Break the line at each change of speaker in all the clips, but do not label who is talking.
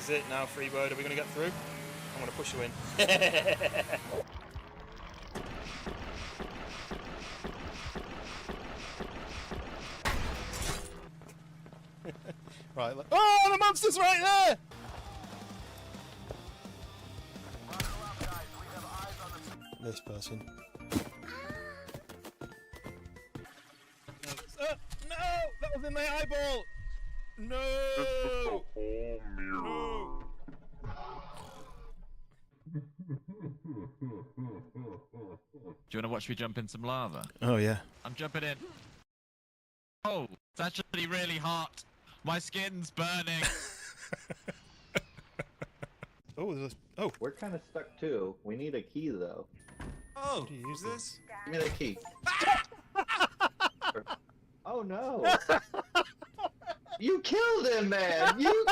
is it now, Freebird. Are we going to get through? I'm going to push you in. Right. Oh, the monster's right there! This person. No! That was in my eyeball! No! No!
Do you want to watch me jump in some lava?
Oh, yeah.
I'm jumping in. Oh, it's actually really hot. My skin's burning.
Oh, there's a... Oh.
We're kind of stuck too. We need a key though.
Oh, do you use this?
Give me the key. Oh no! You killed him, man! You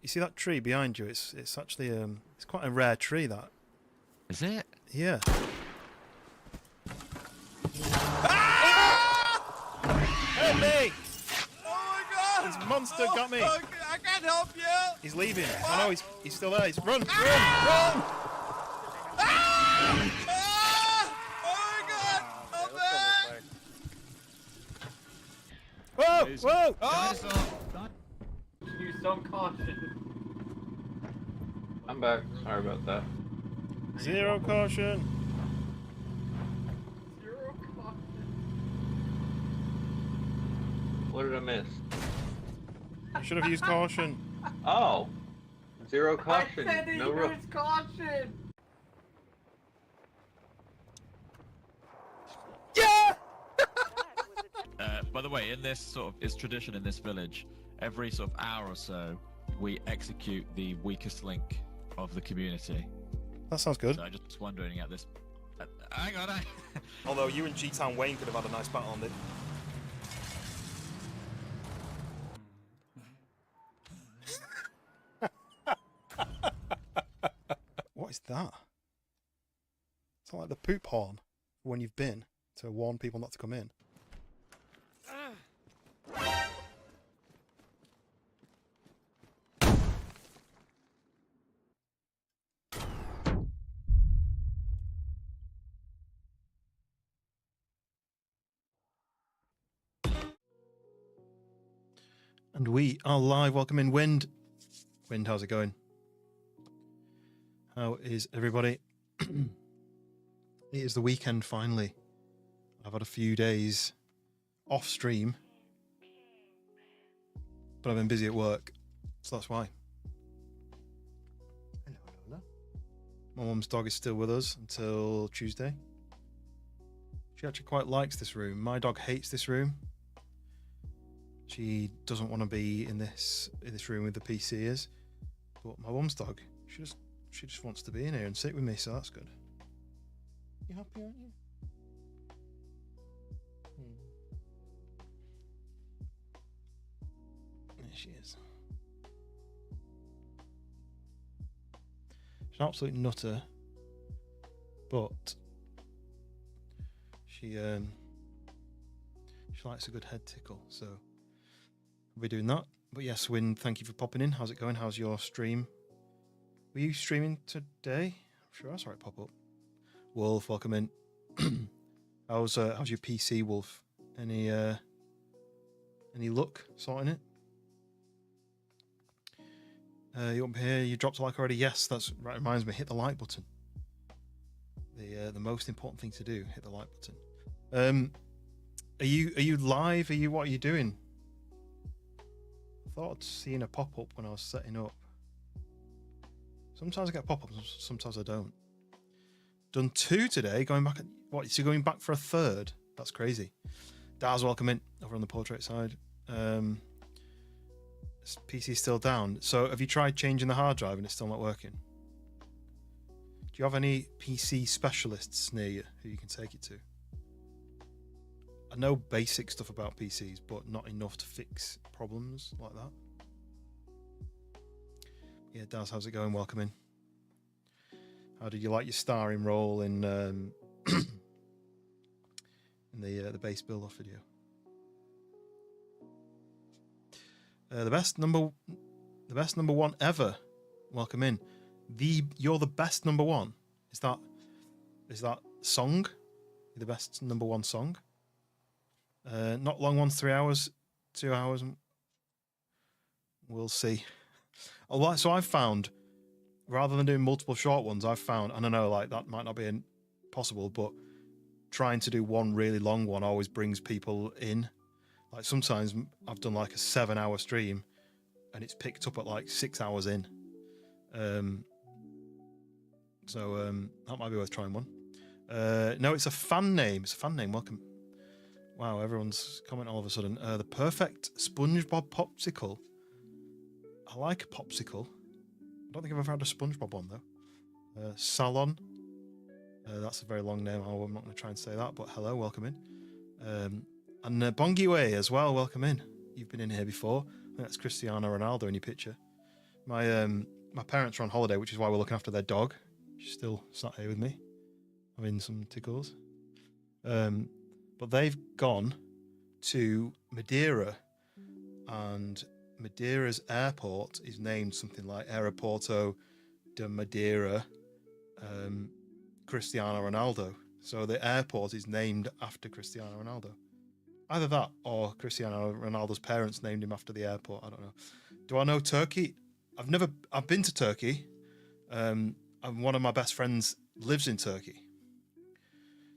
see that tree behind you? It's actually it's quite a rare tree, that.
Is it?
Yeah. Help me!
Oh my god!
This monster got me.
Oh, I can't help you!
He's leaving. I know he's still there. He's run!
Ah!
Run!
Ah! Oh my god! I'm back!
Whoa! Whoa!
Oh!
Use some caution.
I'm back. Sorry about that.
Zero caution.
Zero caution.
What did I miss?
I should have used caution.
Oh! Zero caution.
I said to
No
use caution.
Yeah!
By the way, in this sort of, it's tradition in this village, every sort of hour or so, we execute the weakest link of the community.
That sounds good.
So I'm just wondering at this... hang on,
Although you and G-Town Wayne could have had a nice battle on it. What is that? It's not like the poop horn when you've been to warn people not to come in. And we are live. Welcome in, Wind. Wind, how's it going? How is everybody? It is the weekend finally. I've had a few days off stream, but I've been busy at work, so that's why. Hello, Lola. My mum's dog is still with us until Tuesday. She actually quite likes this room. My dog hates this room. She doesn't want to be in this room with the PCs, but my mum's dog, she just wants to be in here and sit with me, so that's good. You happy, aren't you? There she is. She's an absolute nutter, but she likes a good head tickle, so we'll be doing that. But yes, Win, thank you for popping in. How's it going? How's your stream? Were you streaming today? I'm sure I saw it pop up. Wolf, welcome in. How's your PC, Wolf? Any luck sorting it? You up here? You dropped a like already? Yes, that's right. Reminds me. Hit the like button. The most important thing to do. Hit the like button. Are you live? What are you doing? I thought I'd seen a pop up when I was setting up. Sometimes I get pop-ups, sometimes I don't. Done 2 today, going back at, what, so you're going back for a 3rd? That's crazy. Daz, welcome in, over on the portrait side. PC's still down. So have you tried changing the hard drive and it's still not working? Do you have any PC specialists near you who you can take it to? I know basic stuff about PCs, but not enough to fix problems like that. Yeah, Daz, how's it going? Welcome in. How did you like your starring role in in the base build-off video? The best number The best number one ever. Welcome in. You're the best number one. Is that song? You're the best number one song? Not long ones, 3 hours, 2 hours. We'll see. So I've found, rather than doing multiple short ones, I've found, I don't know, like that might not be possible, but trying to do one really long one always brings people in. Like sometimes I've done like a 7-hour stream and it's picked up at like 6 hours in. So that might be worth trying one. No, it's a fan name. It's a fan name. Welcome. Wow, everyone's commenting all of a sudden. The perfect SpongeBob popsicle. I like a popsicle. I don't think I've ever had a SpongeBob one though. Salon. That's a very long name. I'm not going to try and say that, but hello, welcome in. And Bongiwe as well, welcome in. You've been in here before. I think that's Cristiano Ronaldo in your picture. My parents are on holiday, which is why we're looking after their dog. She's still sat here with me, having some tickles. But they've gone to Madeira, and Madeira's airport is named something like Aeroporto de Madeira Cristiano Ronaldo. So the airport is named after Cristiano Ronaldo. Either that or Cristiano Ronaldo's parents named him after the airport. I don't know. Do I know Turkey? I've been to Turkey. And one of my best friends lives in Turkey.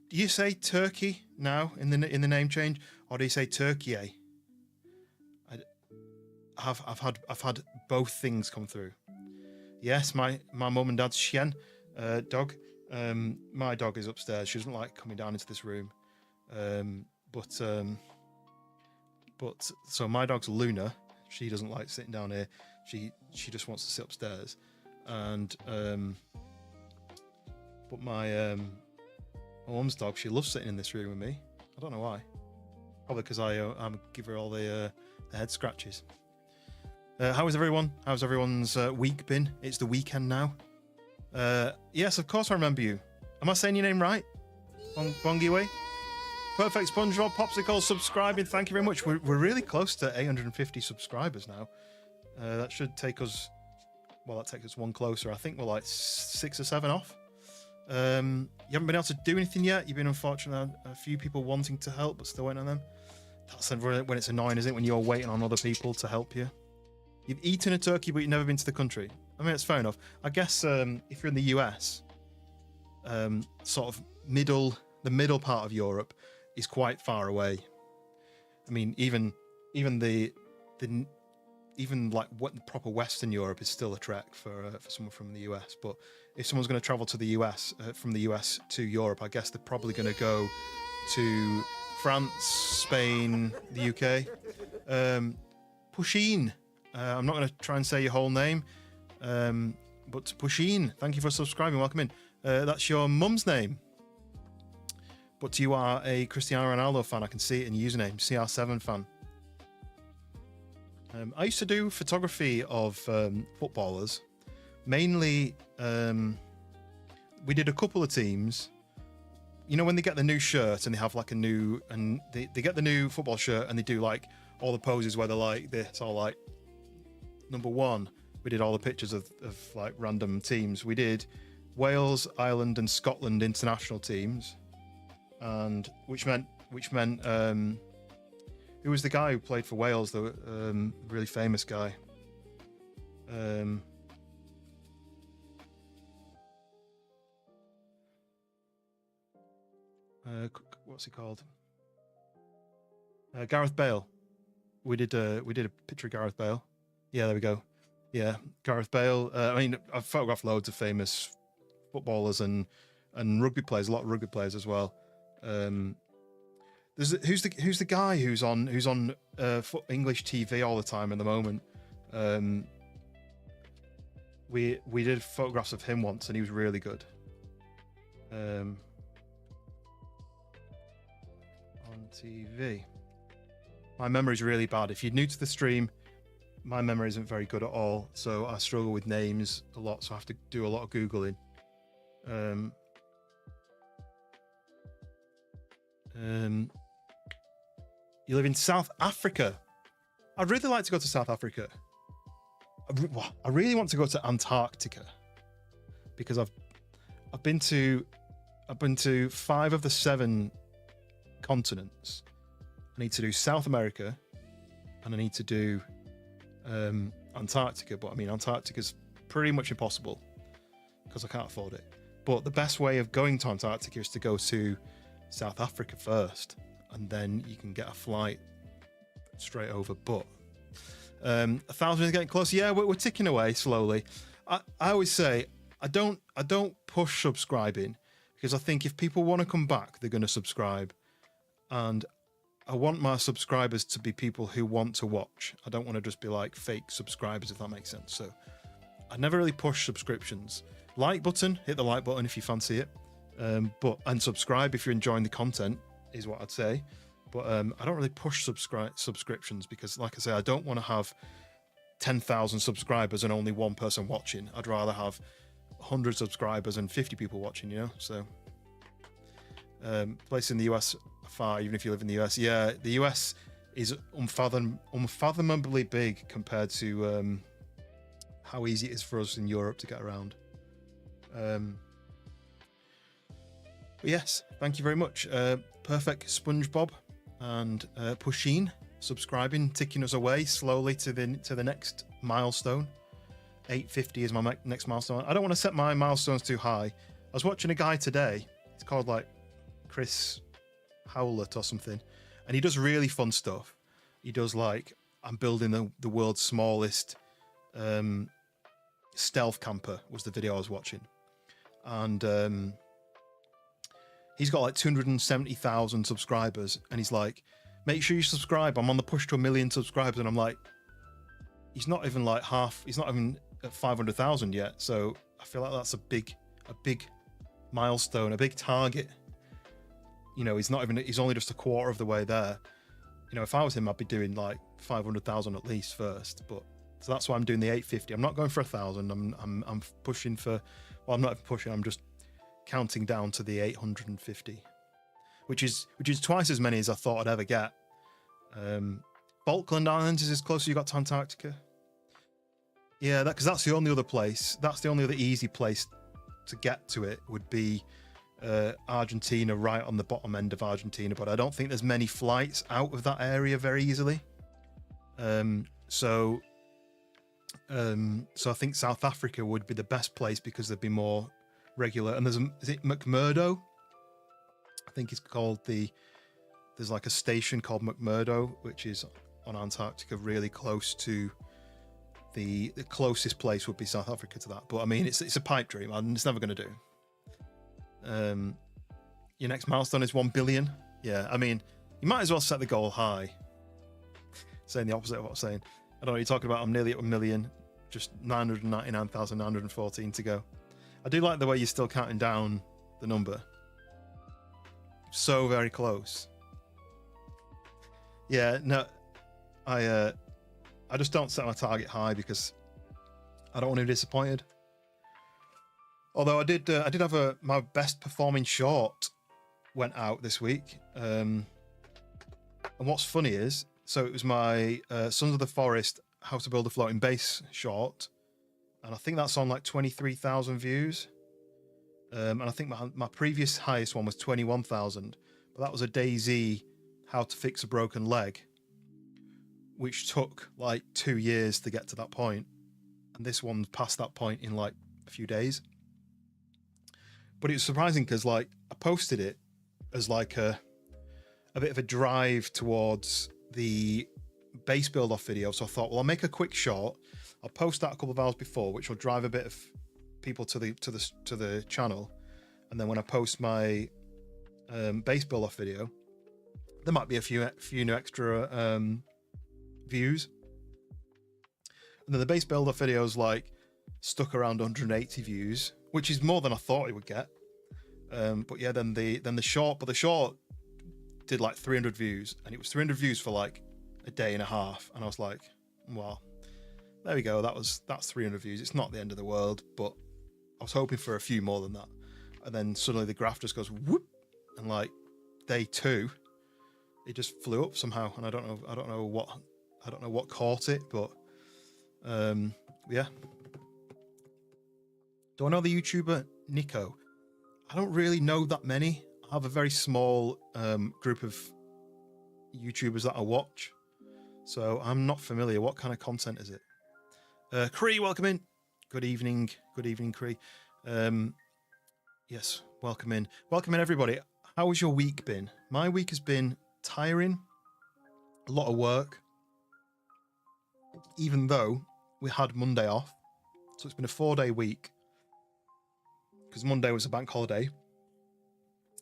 Do you say Turkey now in the name change, or do you say Turkey? I've had both things come through. Yes, my mum and dad's Shen dog. My dog is upstairs. She doesn't like coming down into this room. But so my dog's Lunar. She doesn't like sitting down here. She just wants to sit upstairs. And but my mum's dog, she loves sitting in this room with me. I don't know why. Probably because I give her all the head scratches. How is everyone? How's everyone's week been? It's the weekend now. Yes, of course I remember you. Am I saying your name right? Bongiwe? Perfect SpongeBob Popsicle subscribing. Thank you very much. We're really close to 850 subscribers now. That should take us, well, that takes us one closer. I think we're like 6 or 7 off. You haven't been able to do anything yet. You've been unfortunate. A few people wanting to help, but still waiting on them. That's when it's annoying, isn't it? When you're waiting on other people to help you. You've eaten a turkey, but you've never been to the country. I mean, it's fair enough. I guess if you're in the US, sort of the middle part of Europe is quite far away. I mean, even like what the proper Western Europe is still a trek for someone from the US. But if someone's going to travel to the US from the US to Europe, I guess they're probably going to go to France, Spain, the UK. Pusheen. I'm not going to try and say your whole name, but Pusheen, thank you for subscribing. Welcome in. That's your mum's name. But you are a Cristiano Ronaldo fan. I can see it in your username, CR7 fan. I used to do photography of footballers. Mainly, we did a couple of teams. You know when they get the new shirt and they have like they get the new football shirt and they do like all the poses where they're like this, or like number one. We did all the pictures of like random teams. We did Wales, Ireland, and Scotland international teams. And which meant who was the guy who played for Wales, the really famous guy? What's he called? Gareth Bale. We did a picture of Gareth Bale. Yeah, there we go. Yeah, Gareth Bale. I mean, I've photographed loads of famous footballers and rugby players, a lot of rugby players as well. Who's the guy who's on English TV all the time at the moment? We did photographs of him once and he was really good. On TV. My memory's really bad. If you're new to the stream, my memory isn't very good at all, so I struggle with names a lot, so I have to do a lot of Googling. You live in South Africa. I'd really like to go to South Africa. I really want to go to Antarctica because I've been to 5 of the 7 continents. I need to do South America, and I need to do Antarctica. But I mean, Antarctica's pretty much impossible because I can't afford it. But the best way of going to Antarctica is to go to South Africa first, and then you can get a flight straight over. But 1,000 is getting close. Yeah, we're ticking away slowly. I always say I don't push subscribing because I think if people want to come back, they're going to subscribe, and I want my subscribers to be people who want to watch. I don't want to just be like fake subscribers, if that makes sense. So I never really push subscriptions. Like button, hit the like button if you fancy it, and subscribe if you're enjoying the content is what I'd say. But I don't really push subscriptions because, like I say, I don't want to have 10,000 subscribers and only one person watching. I'd rather have 100 subscribers and 50 people watching, you know. So place in the US far, even if you live in the US. Yeah, the US is unfathomably big compared to how easy it is for us in Europe to get around. But yes, thank you very much. Perfect SpongeBob and Pusheen subscribing, ticking us away slowly to the next milestone. 850 is my next milestone. I don't want to set my milestones too high. I was watching a guy today. It's called like Chris Howlett or something, and he does really fun stuff. He does like, I'm building the world's smallest stealth camper was the video I was watching, and he's got like 270,000 subscribers, and he's like, make sure you subscribe, I'm on the push to 1 million subscribers. And I'm like, he's not even like half, he's not even at 500,000 yet. So I feel like that's a big milestone, a big target. You know, he's only just a quarter of the way there. You know, if I was him, I'd be doing like 500,000 at least first. But so that's why I'm doing the 850. I'm not going for 1,000. I'm pushing for, well, I'm not even pushing, I'm just counting down to the 850, which is twice as many as I thought I'd ever get. Falkland Islands is as close as you got to Antarctica. Yeah, because that's the only other place. That's the only other easy place to get to it would be Argentina, right on the bottom end of Argentina. But I don't think there's many flights out of that area very easily. So I think South Africa would be the best place because there'd be more regular. And is it McMurdo? I think it's called there's like a station called McMurdo, which is on Antarctica, really close to the closest place would be South Africa to that. But I mean, it's a pipe dream and it's never going to do. Your next milestone is 1 billion. Yeah, I mean, you might as well set the goal high. Saying the opposite of what I'm saying. I don't know what you're talking about. I'm nearly at 1 million, just 999,914 to go. I do like the way you're still counting down the number. So very close. Yeah, no, I just don't set my target high because I don't want to be disappointed. Although I did have my best performing short went out this week. And what's funny is, so it was my Sons of the Forest How to Build a Floating Base short, and I think that's on like 23,000 views. And I think my previous highest one was 21,000, but that was a DayZ How to Fix a Broken Leg, which took like 2 years to get to that point, and this one passed that point in like a few days. But it was surprising because like I posted it as like a bit of a drive towards the base build off video. So I thought, well, I'll make a quick short. I'll post that a couple of hours before, which will drive a bit of people to the channel. And then when I post my base build off video, there might be a few new extra views. And then the base build off video is like stuck around 180 views, which is more than I thought it would get. But yeah, then the short did like 300 views, and it was 300 views for like a day and a half, and I was like, well, there we go, that's 300 views. It's not the end of the world, but I was hoping for a few more than that. And then suddenly the graph just goes whoop, and like day 2 it just flew up somehow, and I don't know what caught it, but Yeah. Do I know the YouTuber Nico? I don't really know that many. I have a very small group of YouTubers that I watch, so I'm not familiar. What kind of content is it? Cree, welcome in. Good evening, Cree. Yes, welcome in, everybody. How has your week been? My week has been tiring, a lot of work. Even though we had Monday off, so it's been a 4-day week. Because Monday was a bank holiday,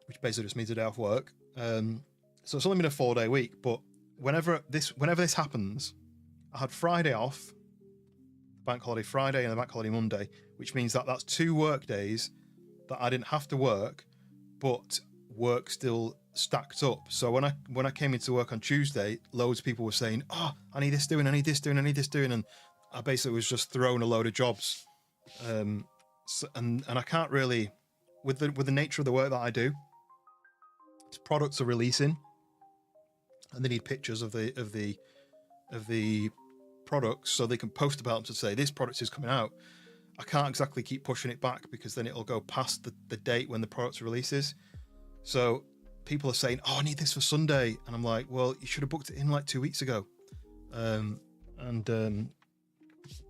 which basically just means a day off work. So it's only been a 4-day week, but whenever this happens, I had Friday off, bank holiday Friday and the bank holiday Monday, which means that that's 2 work days that I didn't have to work, but work still stacked up. So when I came into work on Tuesday, loads of people were saying, "Oh, I need this doing, I need this doing, I need this doing," and I basically was just thrown a load of jobs. So, and I can't really, with the nature of the work that I do, products are releasing, and they need pictures of the products so they can post about them to say this product is coming out. I can't exactly keep pushing it back because then it'll go past the date when the product releases. So people are saying, "Oh, I need this for Sunday," and I'm like, "Well, you should have booked it in like 2 weeks ago."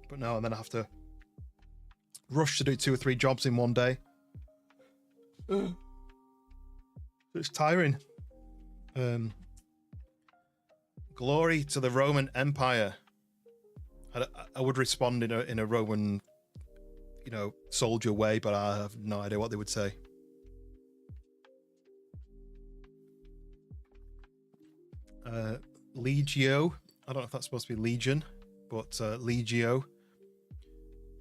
But no, and then I have to rush to do 2 or 3 jobs in one day. It's tiring. Glory to the Roman Empire. I would respond in a Roman, soldier way, but I have no idea what they would say. Legio. I don't know if that's supposed to be Legion, but Legio.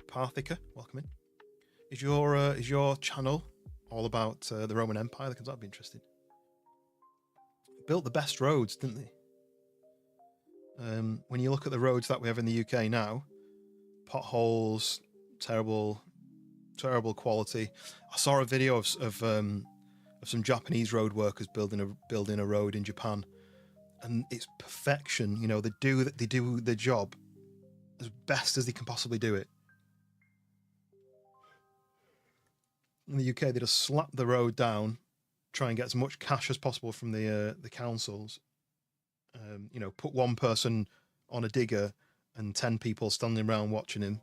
Parthica, welcome in. Is your channel all about the Roman Empire? Because that'd be interesting. Built the best roads, didn't they? When you look at the roads that we have in the UK now, potholes, terrible quality. I saw a video of some Japanese road workers building a road in Japan, and it's perfection. They do the job as best as they can possibly do it. In the UK, they just slap the road down, try and get as much cash as possible from the councils. Put one person on a digger and 10 people standing around watching him.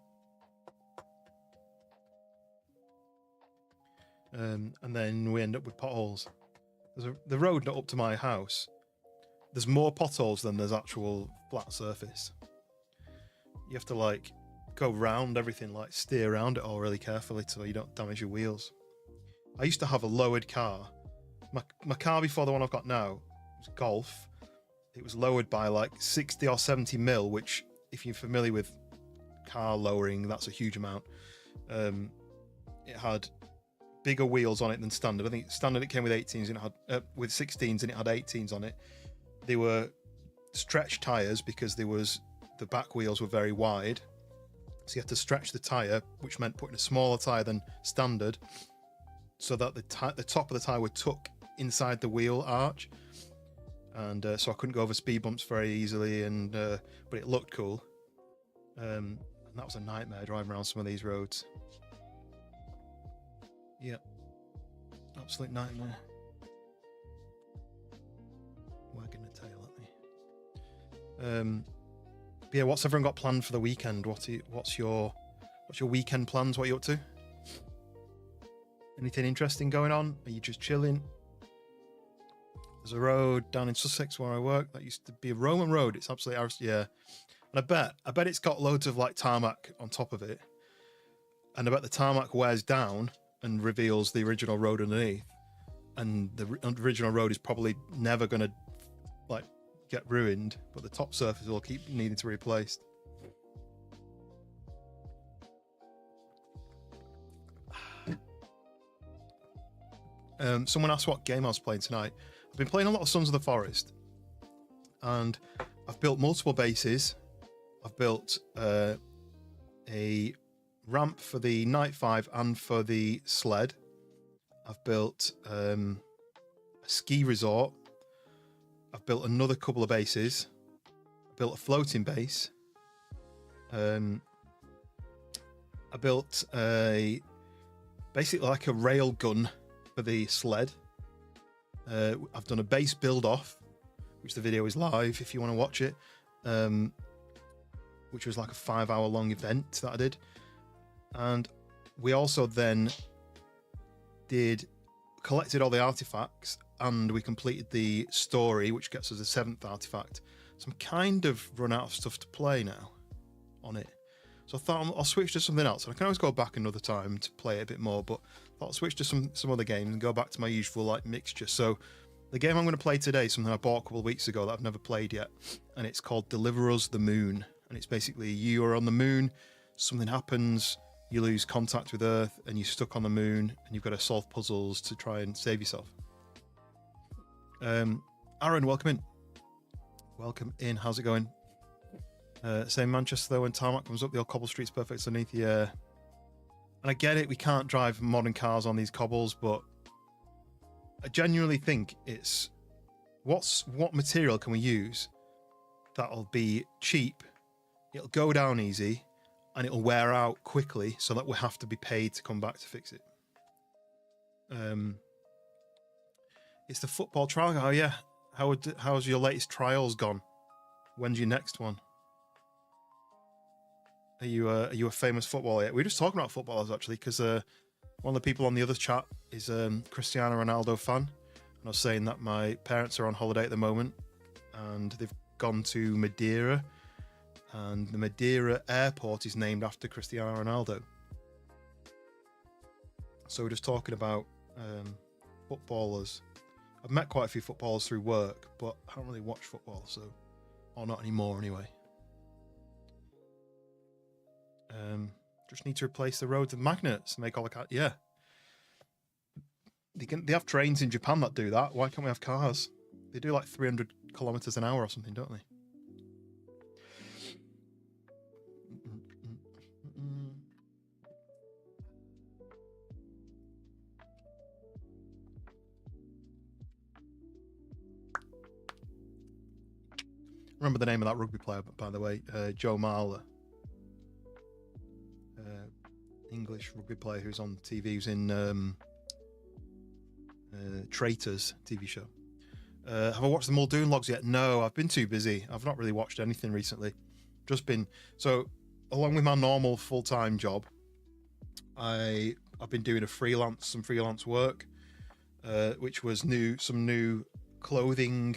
And then we end up with potholes. The road not up to my house, there's more potholes than there's actual flat surface. You have to go round everything, steer around it all really carefully so you don't damage your wheels. I used to have a lowered car. My car before the one I've got now was Golf. It was lowered by 60 or 70 mil, which, if you're familiar with car lowering, that's a huge amount. It had bigger wheels on it than standard. I think standard it came with 18s and it had with 16s and it had 18s on it. They were stretch tires because the back wheels were very wide. So you had to stretch the tire, which meant putting a smaller tire than standard, so that the top of the tire would tuck inside the wheel arch, and so I couldn't go over speed bumps very easily. But it looked cool, and that was a nightmare driving around some of these roads. Yeah, absolute nightmare. Wagging a tail at me. Yeah, what's everyone got planned for the weekend? What's your weekend plans? What are you up to? Anything interesting going on? Are you just chilling? There's a road down in Sussex where I work that used to be a Roman road. It's absolutely, yeah. And I bet it's got loads of tarmac on top of it. And I bet the tarmac wears down and reveals the original road underneath. And the original road is probably never going to get ruined, but the top surface will keep needing to be replaced. Someone asked what game I was playing tonight. I've been playing a lot of Sons of the Forest, and I've built multiple bases. I've built a ramp for the Night 5 and for the sled. I've built a ski resort. I've built another couple of bases. I built a floating base. I built basically like a rail gun for the sled. I've done a base build off, which the video is live if you want to watch it, which was like a 5-hour long event that I did. And we also then collected all the artifacts, and we completed the story, which gets us the 7th artifact. So I'm kind of run out of stuff to play now on it. So I thought I'll switch to something else. And I can always go back another time to play it a bit more, but I thought I'll switch to some other games and go back to my usual like mixture. So the game I'm going to play today is something I bought a couple of weeks ago that I've never played yet, and it's called Deliver Us the Moon. And it's basically you are on the moon, something happens, you lose contact with Earth, and you're stuck on the moon, and you've got to solve puzzles to try and save yourself. Aaron, welcome in. Welcome in. How's it going? Same Manchester though, when tarmac comes up, the old cobble street's perfect underneath. Yeah, and I get it. We can't drive modern cars on these cobbles, but I genuinely think it's what material can we use that'll be cheap, it'll go down easy, and it'll wear out quickly, so that we have to be paid to come back to fix it. It's the football trial. Oh yeah, how's your latest trials gone? When's your next one? Are you a famous footballer yet? We were just talking about footballers actually, because one of the people on the other chat is Cristiano Ronaldo fan, and I was saying that my parents are on holiday at the moment, and they've gone to Madeira, and the Madeira airport is named after Cristiano Ronaldo. So we're just talking about footballers. I've met quite a few footballers through work, but I haven't really watched football, so, or not anymore anyway. Just need to replace the roads with magnets, make all the cars. Yeah, they have trains in Japan that do that. Why can't we have cars? They do like 300 kilometers an hour or something, don't they? Remember the name of that rugby player, by the way, Joe Marler. English rugby player who's on TV, who's in Traitors TV show. Have I watched the Muldoon logs yet? No, I've been too busy. I've not really watched anything recently. Just been, so along with my normal full-time job, I've been doing some freelance work, which was some new clothing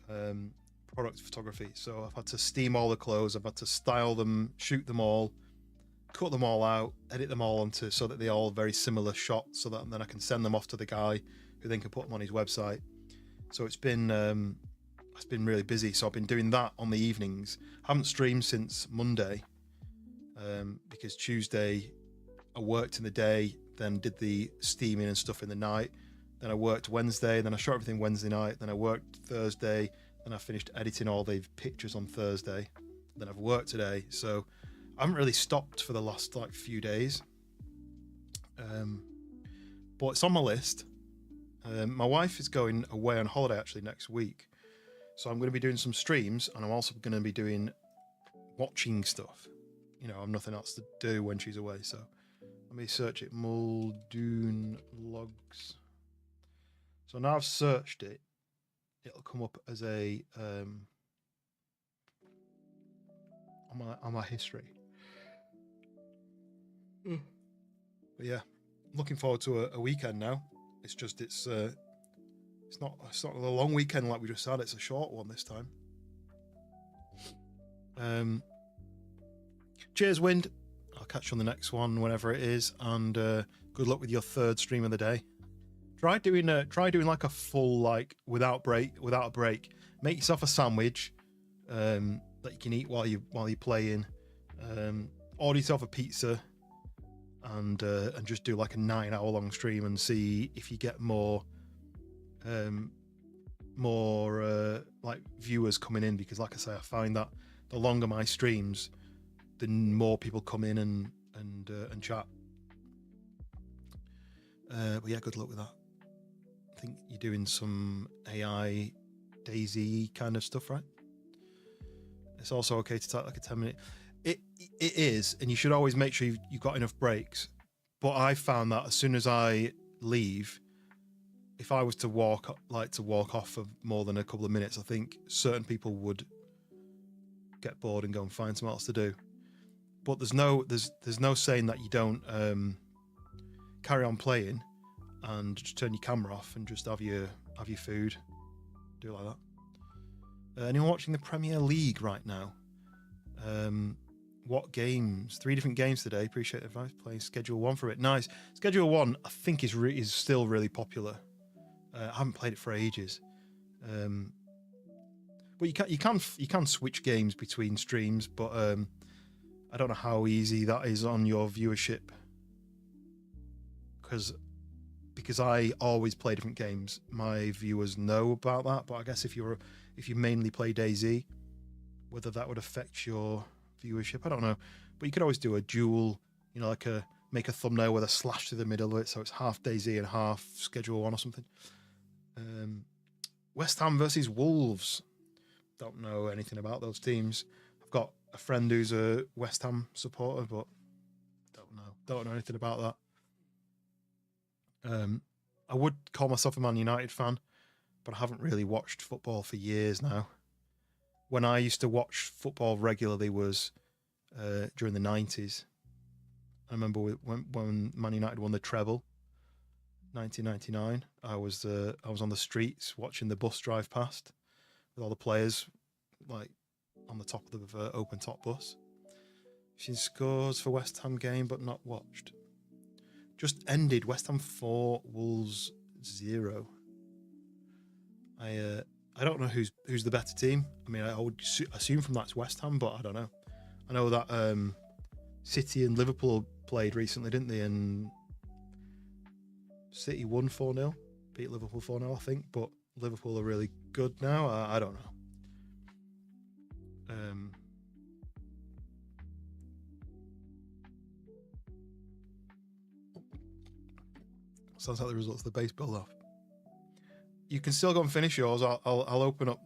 product photography. So I've had to steam all the clothes, I've had to style them, shoot them all, cut them all out, edit them all onto so that they're all very similar shots, so that then I can send them off to the guy who then can put them on his website. So it's been really busy. So I've been doing that on the evenings. I haven't streamed since Monday, because Tuesday I worked in the day, then did the steaming and stuff in the night. Then I worked Wednesday, then I shot everything Wednesday night, then I worked Thursday, then I finished editing all the pictures on Thursday. Then I've worked today, so I haven't really stopped for the last like few days. But it's on my list. My wife is going away on holiday actually next week, so I'm going to be doing some streams, and I'm also going to be doing watching stuff. You know, I've nothing else to do when she's away, so let me search it. Muldoon logs. So now I've searched it, it'll come up as a on my history. But yeah, looking forward to a weekend now. It's just it's not a long weekend like we just had. It's a short one this time. Cheers, Wind. I'll catch you on the next one whenever it is, and good luck with your third stream of the day. Try doing like a full, like without a break. Make yourself a sandwich that you can eat while you're playing. Order yourself a pizza, and just do like a 9-hour long stream and see if you get more like viewers coming in, because like I say, I find that the longer my streams, the more people come in and chat. But yeah, good luck with that. I think you're doing some AI Daisy kind of stuff, right? It's also okay to take like a 10-minute. It is, and you should always make sure you've got enough breaks. But I found that as soon as I leave, if I was to walk off for more than a couple of minutes, I think certain people would get bored and go and find something else to do. But there's no saying that you don't carry on playing and just turn your camera off and just have your food, do it like that. Anyone watching the Premier League right now? What games? 3 different games today. Appreciate the advice. Playing Schedule 1 for it. Nice. Schedule 1, I think, is still really popular. I haven't played it for ages. But you can switch games between streams, but I don't know how easy that is on your viewership. Because I always play different games, my viewers know about that. But I guess if you mainly play DayZ, whether that would affect your viewership, I don't know. But you could always do a dual, make a thumbnail with a slash through the middle of it, so it's half DayZ and half Schedule 1 or something. West Ham versus Wolves. Don't know anything about those teams. I've got a friend who's a West Ham supporter, but don't know anything about that. I would call myself a Man United fan, but I haven't really watched football for years now. When I used to watch football regularly was during the 90s. I remember when Man United won the treble, 1999. I was on the streets watching the bus drive past with all the players like on the top of the open top bus. She scores for West Ham game, but not watched. Just ended. West Ham 4, Wolves 0. I don't know who's the better team. I mean, I would assume from that's West Ham, but I don't know. I know that City and Liverpool played recently, didn't they? And City won 4-0, beat Liverpool 4-0, I think. But Liverpool are really good now. I don't know. Sounds like the results of the base build-off. You can still go and finish yours. I'll open up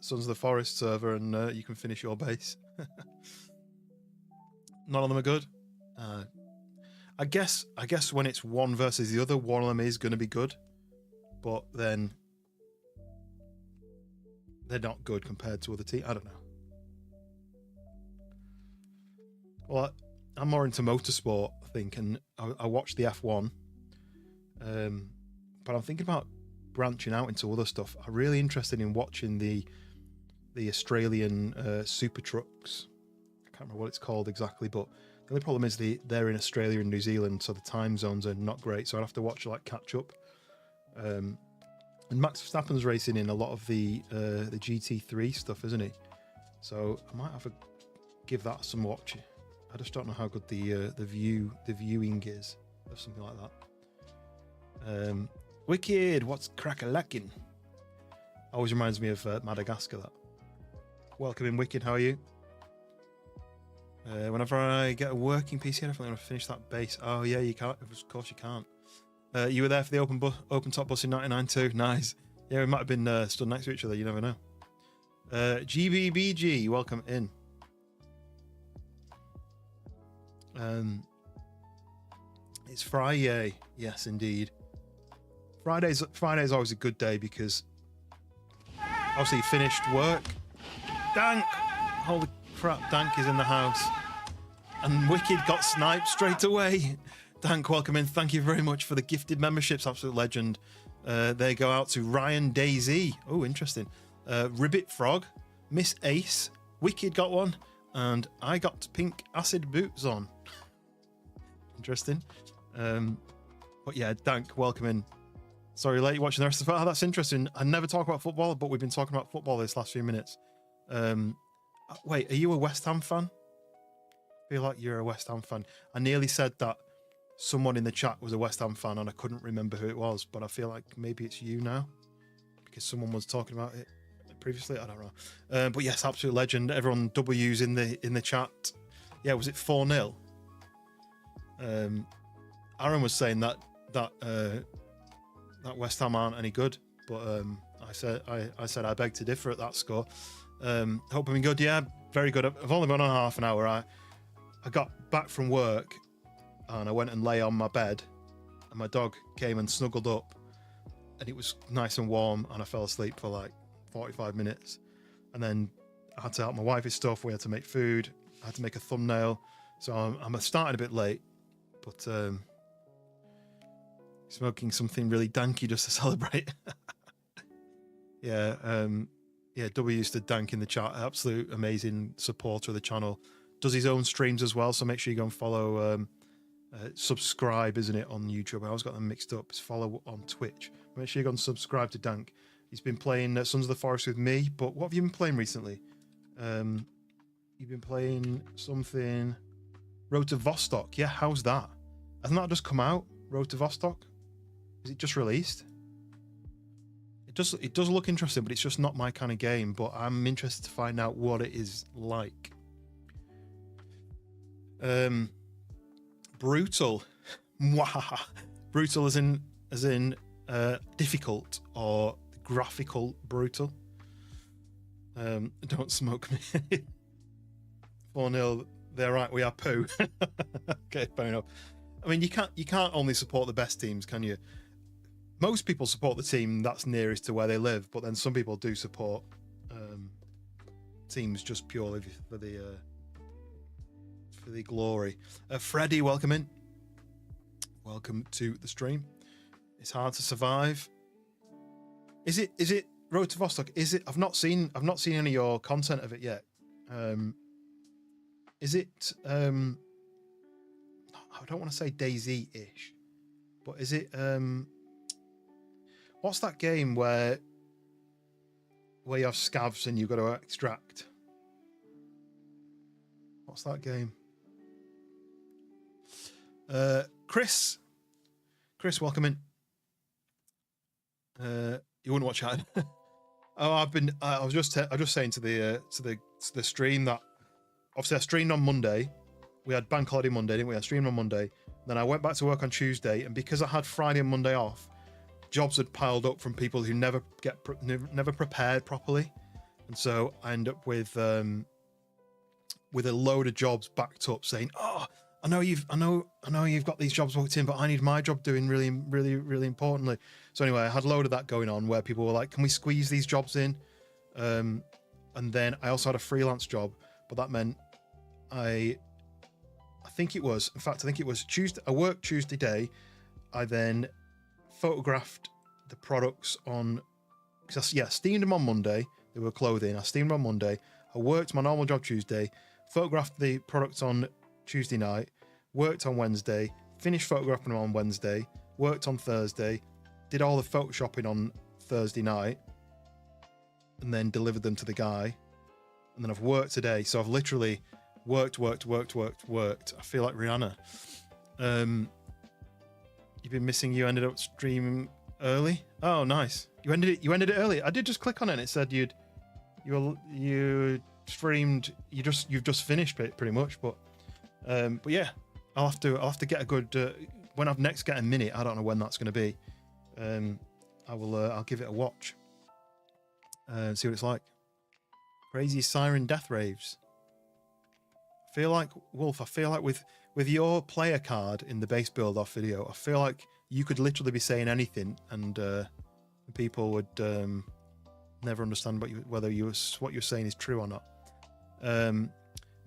Sons of the Forest server and you can finish your base. None of them are good. I guess when it's one versus the other, one of them is going to be good, but then they're not good compared to other teams. I don't know. Well, I'm more into motorsport, I think, and I watch the F1. But I'm thinking about branching out into other stuff. I'm really interested in watching the Australian super trucks. I can't remember what it's called exactly, but the only problem is they're in Australia and New Zealand, so the time zones are not great. So I'd have to watch catch up. And Max Verstappen's racing in a lot of the GT3 stuff, isn't he? So I might have to give that some watch. I just don't know how good the viewing is of something like that. Wicked, what's crack-a-lackin'? Always reminds me of Madagascar, that. Welcome in, Wicked, how are you? Whenever I get a working PC, I definitely want to finish that base. Oh yeah, you can't. Of course you can't. You were there for the open top bus in 99 too. Nice. Yeah, we might have been stood next to each other, you never know. GBBG, welcome in. It's Friday. Yes, indeed. Friday's always a good day because obviously you finished work. Dank! Holy crap, Dank is in the house. And Wicked got sniped straight away. Dank, welcome in. Thank you very much for the gifted memberships. Absolute legend. They go out to Ryan Daisy. Oh, interesting. Ribbit Frog. Miss Ace. Wicked got one. And I got pink acid boots on. Interesting. But yeah, Dank, welcome in. Sorry, late watching the rest of it. Oh, that's interesting. I never talk about football, but we've been talking about football this last few minutes. Wait, are you a West Ham fan? I feel like you're a West Ham fan. I nearly said that someone in the chat was a West Ham fan and I couldn't remember who it was, but I feel like maybe it's you now because someone was talking about it previously. I don't know. But yes, absolute legend. Everyone W's in the chat. Yeah, was it 4-0? Aaron was saying that West Ham aren't any good, but I said I beg to differ at that score. Hope I'm good. Yeah, very good. I've only been on half an hour. I got back from work and I went and lay on my bed and my dog came and snuggled up and it was nice and warm and I fell asleep for like 45 minutes. And then I had to help my wife with stuff. We had to make food. I had to make a thumbnail. So I'm starting a bit late, but smoking something really danky just to celebrate. Yeah, W used to dank in the chat. Absolute amazing supporter of the channel. Does his own streams as well, so make sure you go and follow. Subscribe, isn't it, on YouTube? I always got them mixed up. It's follow on Twitch. Make sure you go and subscribe to Dank. He's been playing Sons of the Forest with me, but what have you been playing recently? You've been playing something... Road to Vostok. Yeah, how's that? Hasn't that just come out? Road to Vostok? Is it just released? It does look interesting, but it's just not my kind of game. But I'm interested to find out what it is like. Brutal. Brutal as in difficult or graphical brutal. Don't smoke me. 4-0. They're right. We are poo. Okay, fair enough. I mean, you can't only support the best teams, can you? Most people support the team that's nearest to where they live, but then some people do support teams just purely for the glory. Freddie, welcome in. Welcome to the stream. It's hard to survive. Is it Road to Vostok? Is it? I've not seen any of your content of it yet. Is it? I don't want to say DayZ-ish, but is it? What's that game where you have scavs and you've got to extract? What's that game? Chris, welcome in. You wouldn't watch that? Oh, I was just saying to the stream that obviously I streamed on Monday. We had bank holiday Monday, didn't we? I streamed on Monday. Then I went back to work on Tuesday, and because I had Friday and Monday off, jobs had piled up from people who never prepared properly, and so I end up with a load of jobs backed up saying, "Oh, I know you've got these jobs booked in, but I need my job doing really, really, really importantly." So anyway, I had a load of that going on where people were like, "Can we squeeze these jobs in?" And then I also had a freelance job, but that meant I think it was Tuesday. I worked Tuesday day. I then photographed the products on, steamed them on Monday. They were clothing. I steamed them on Monday. I worked my normal job Tuesday, photographed the products on Tuesday night, worked on Wednesday, finished photographing them on Wednesday, worked on Thursday, did all the photoshopping on Thursday night, and then delivered them to the guy. And then I've worked today, so I've literally worked. I feel like Rihanna. You've been missing. You ended up streaming early. Oh, nice. You ended it early. I did just click on it and it said you streamed. You've just finished it pretty much. But yeah, I'll have to get a good when I've next get a minute. I don't know when that's going to be. I'll give it a watch. See what it's like. Crazy siren death raves. I feel like Wolf. With your player card in the base build off video, I feel like you could literally be saying anything and people would never understand whether what you're saying is true or not.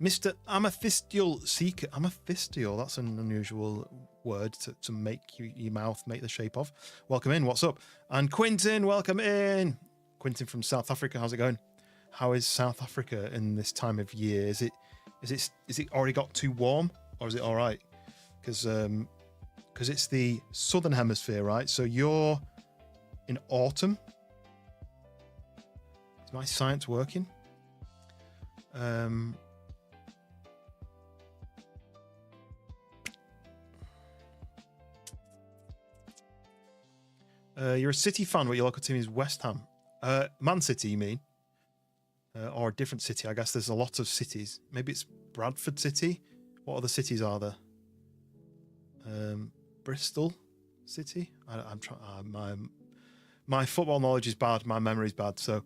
Mr. Amethystial Seeker. Amethystial, that's an unusual word to make your mouth make the shape of. Welcome in, what's up? And Quintin, welcome in. Quintin from South Africa, how's it going? How is South Africa in this time of year? Is it already got too warm? Or is it all right? Because it's the southern hemisphere, right? So you're in autumn. Is my science working? You're a City fan, but your local team is West Ham. Man City, you mean? Or a different city? I guess there's a lot of cities. Maybe it's Bradford City. What other cities are there? Bristol City. I'm trying. My football knowledge is bad. My memory is bad. So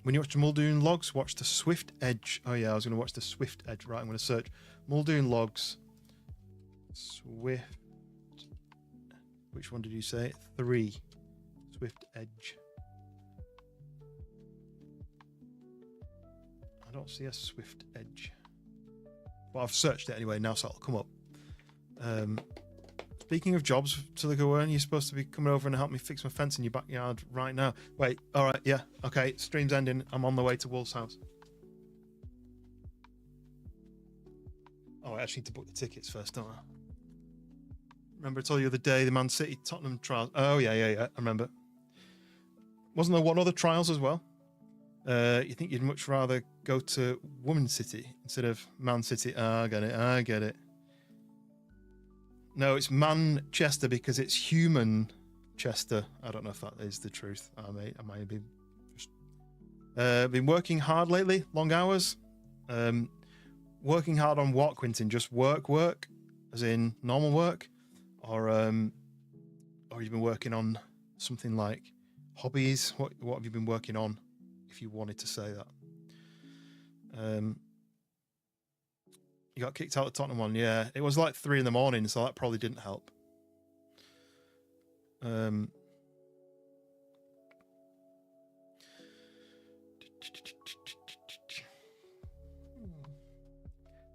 When you watch the Muldoon logs, watch the Swift Edge. Oh yeah, I was going to watch the Swift Edge. Right, I'm going to search Muldoon logs. Swift. Which one did you say? 3. Swift Edge. I don't see a Swift Edge. But I've searched it anyway now, so it'll come up. Speaking of jobs, Silica, weren't you supposed to be coming over and help me fix my fence in your backyard right now? Wait, alright, yeah. Okay, stream's ending. I'm on the way to Wolf's house. Oh, I actually need to book the tickets first, don't I? Remember I told you the other day, the Man City Tottenham trials? Oh, yeah. I remember. Wasn't there one other trials as well? You think you'd much rather go to Woman City instead of Man City? I get it. No, it's Manchester because it's human Chester. I don't know if that is the truth. I might have been just been working hard lately, long hours. Working hard on what, Quentin? Just work, as in normal work, or you've been working on something like hobbies? What have you been working on? If you wanted to say that. You got kicked out of the Tottenham one, yeah. It was like 3 a.m, so that probably didn't help.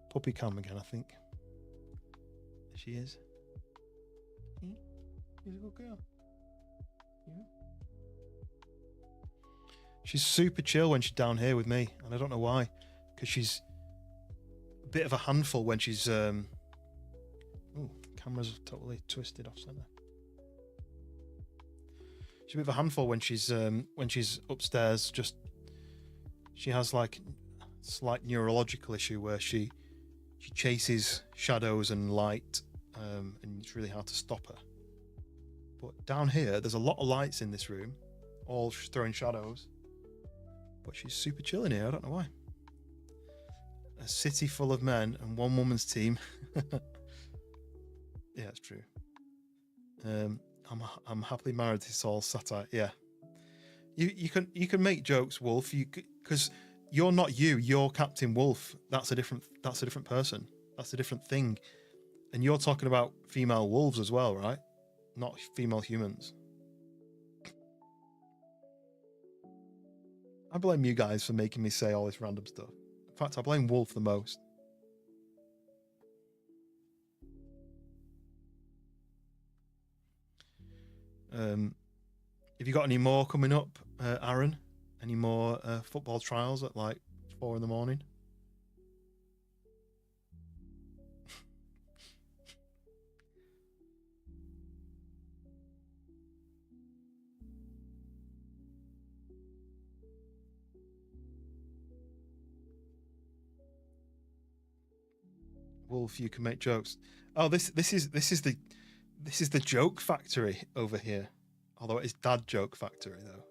Puppy cam again, I think. There she is. She's a good girl. Yeah. She's super chill when she's down here with me, and I don't know why, because she's a bit of a handful when she's ooh, camera's totally twisted off center. She's a bit of a handful when she's upstairs. Just she has like a slight neurological issue where she chases shadows and light, and it's really hard to stop her. But down here, there's a lot of lights in this room, all throwing shadows. But she's super chill in here. I don't know why. A city full of men and one woman's team. Yeah, it's true. I'm happily married. It's all satire. Yeah, you can make jokes, Wolf. Because you're not you. You're Captain Wolf. That's a different person. That's a different thing. And you're talking about female wolves as well, right? Not female humans. I blame you guys for making me say all this random stuff. In fact, I blame Wolf the most. Have you got any more coming up, Aaron? Any more football trials at like 4 a.m? Wolf, you can make jokes. Oh, this is the joke factory over here. Although it is dad joke factory though.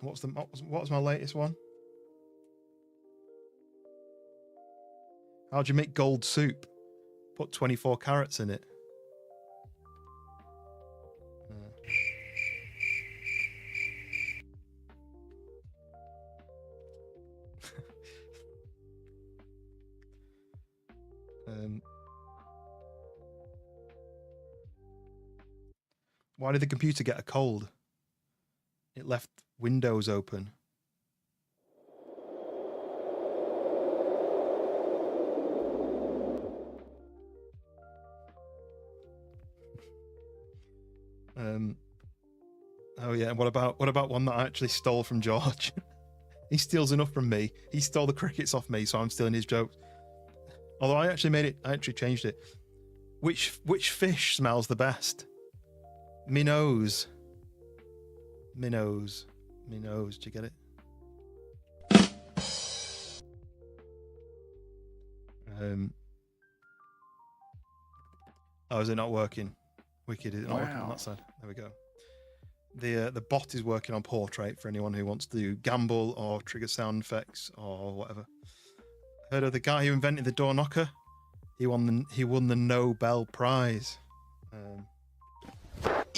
What's my latest one? How'd you make gold soup? Put 24 carrots in it. Why did the computer get a cold? It left Windows open. Oh yeah, what about one that I actually stole from George? He steals enough from me. He stole the crickets off me, so I'm stealing his jokes. Although I actually changed it. Which fish smells the best? Minnows. Minnows. Minnows. Do you get it? Oh, is it not working? Wicked. Is it not working on that side? There we go. The bot is working on portrait for anyone who wants to do gamble or trigger sound effects or whatever. Heard of the guy who invented the door knocker? He won the Nobel Prize.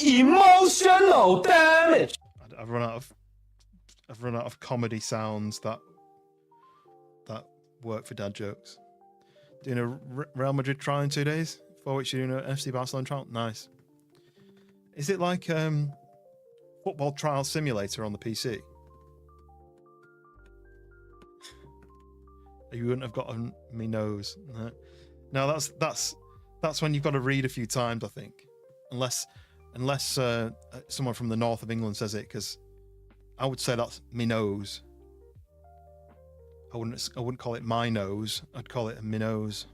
Emotional damage.
I've run out I've run out of comedy sounds that work for dad jokes. Doing a Real Madrid trial in 2 days, for which you're doing an FC Barcelona trial. Nice. Is it like football trial simulator on the PC? You wouldn't have gotten me nose. No, that's when you've got to read a few times, I think. Unless someone from the north of England says it, because I would say that's me nose. I wouldn't call it my nose. I'd call it a me nose.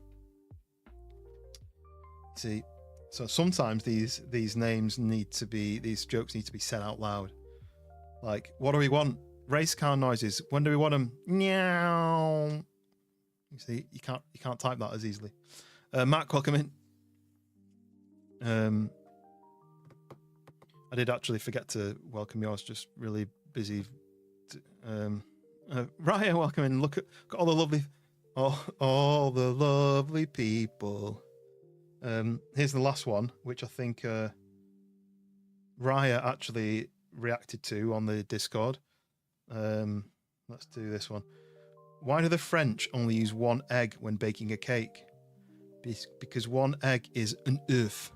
See, so sometimes these jokes need to be said out loud. Like, what do we want? Race car noises. When do we want them? Meow. You see, you can't type that as easily. Matt, welcome in. I did actually forget to welcome you. I was just really busy. Raya, welcome in. Look at all the lovely people. Here's the last one, which I think Raya actually reacted to on the Discord. Let's do this one. Why do the French only use one egg when baking a cake? Because one egg is an œuf.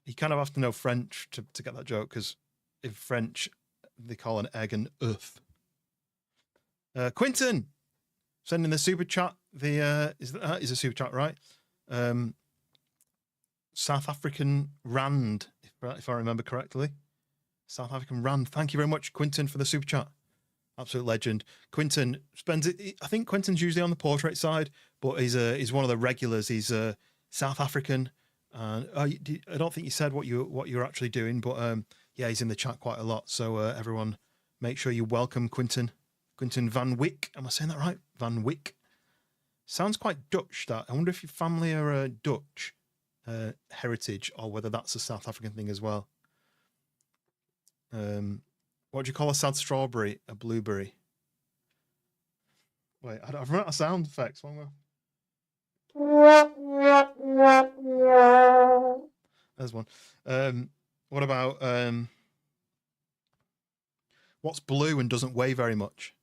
You kind of have to know French to get that joke, because in French they call an egg an œuf. Quinton sending the super chat. Is a super chat, right? South African rand, if I remember correctly. South African rand. Thank you very much, Quinton, for the super chat. Absolute legend. Quinton spends it. I think Quinton's usually on the portrait side, but he's one of the regulars. He's South African. And I don't think you said what you're actually doing, but yeah, he's in the chat quite a lot. So everyone, make sure you welcome Quinton Van Wyck. Am I saying that right? Van Wyck. Sounds quite Dutch. That, I wonder if your family are Dutch heritage, or whether that's a South African thing as well. What do you call a sad strawberry? A blueberry. Wait, I've run out of sound effects. One more. There's one. What about what's blue and doesn't weigh very much?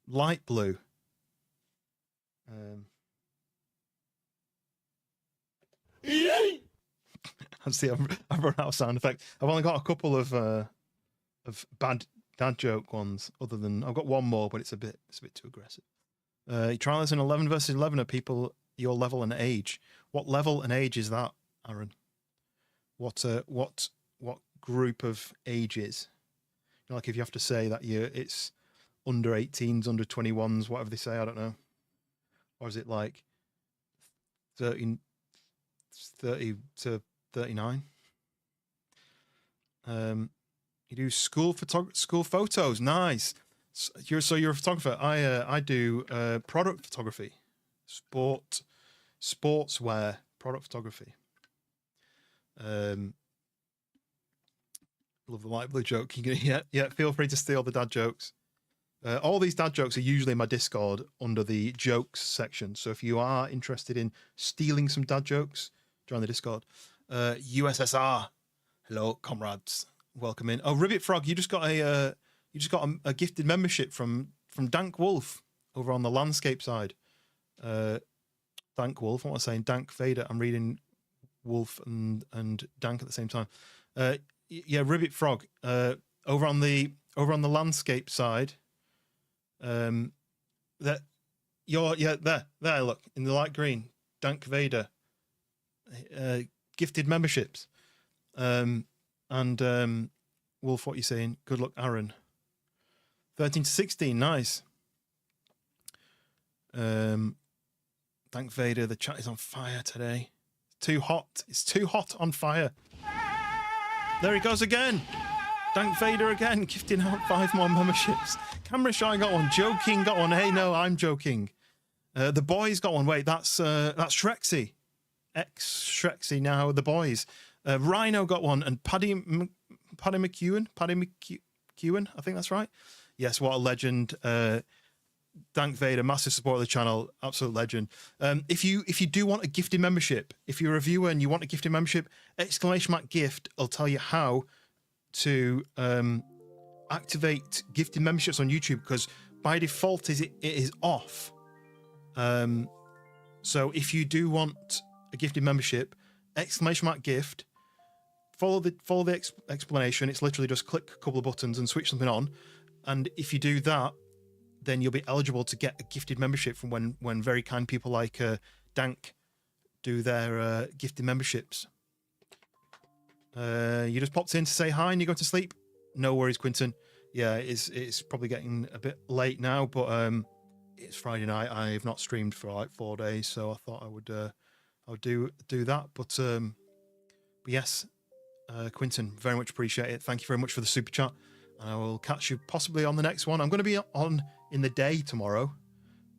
Light blue. See, I've run out of sound effects. I've only got a couple of bad dad joke ones. Other than I've got one more, but it's a bit too aggressive. You try this in 11 versus 11 are people your level and age. What level and age is that, Aaron? What group of ages? You know, like if you have to say that it's under 18s, under 21s, whatever they say, I don't know. Or is it like 30 to 39? You do school photos. Nice. So you're a photographer. I do product photography, sportswear product photography. Love the light blue joke. Yeah. Feel free to steal the dad jokes. All these dad jokes are usually in my Discord under the jokes section. So if you are interested in stealing some dad jokes, join the Discord. USSR. Hello, comrades. Welcome in. Oh, Ribbit Frog, you just got a gifted membership from Dank Wolf over on the landscape side. Dank Wolf. What am I saying? Dank Vader. I'm reading Wolf and Dank at the same time. Yeah, Ribbit Frog. Over on the landscape side. There. Look in the light green. Dank Vader. Gifted memberships. And Wolf, what are you saying? Good luck, Aaron. 13 to 16, nice. Thank Vader, the chat is on fire today. Too hot. It's too hot on fire. There he goes again. Thank Vader again, gifting out 5 more memberships. Camera Shy got one. Joking got one. Hey, no, I'm joking. The boys got one. Wait, that's Shrexy. Ex-Shrexy now, the boys. Rhino got one, and Paddy McEwen, I think that's right. Yes, what a legend. Dank Vader, massive support of the channel, absolute legend. If you do want a gifted membership, if you're a viewer and you want a gifted membership, !gift will tell you how to activate gifted memberships on YouTube, because by default it is off. So if you do want a gifted membership, !gift, follow the explanation. It's literally just click a couple of buttons and switch something on, and if you do that, then you'll be eligible to get a gifted membership from when very kind people like Dank do their gifted memberships. You just popped in to say hi and you go to sleep. No worries, Quinton. Yeah, it's probably getting a bit late now, but it's Friday night. I have not streamed for like 4 days, so I thought I would do that. But yes, Quinton, very much appreciate it. Thank you very much for the super chat. I will catch you possibly on the next one. I'm going to be on in the day tomorrow.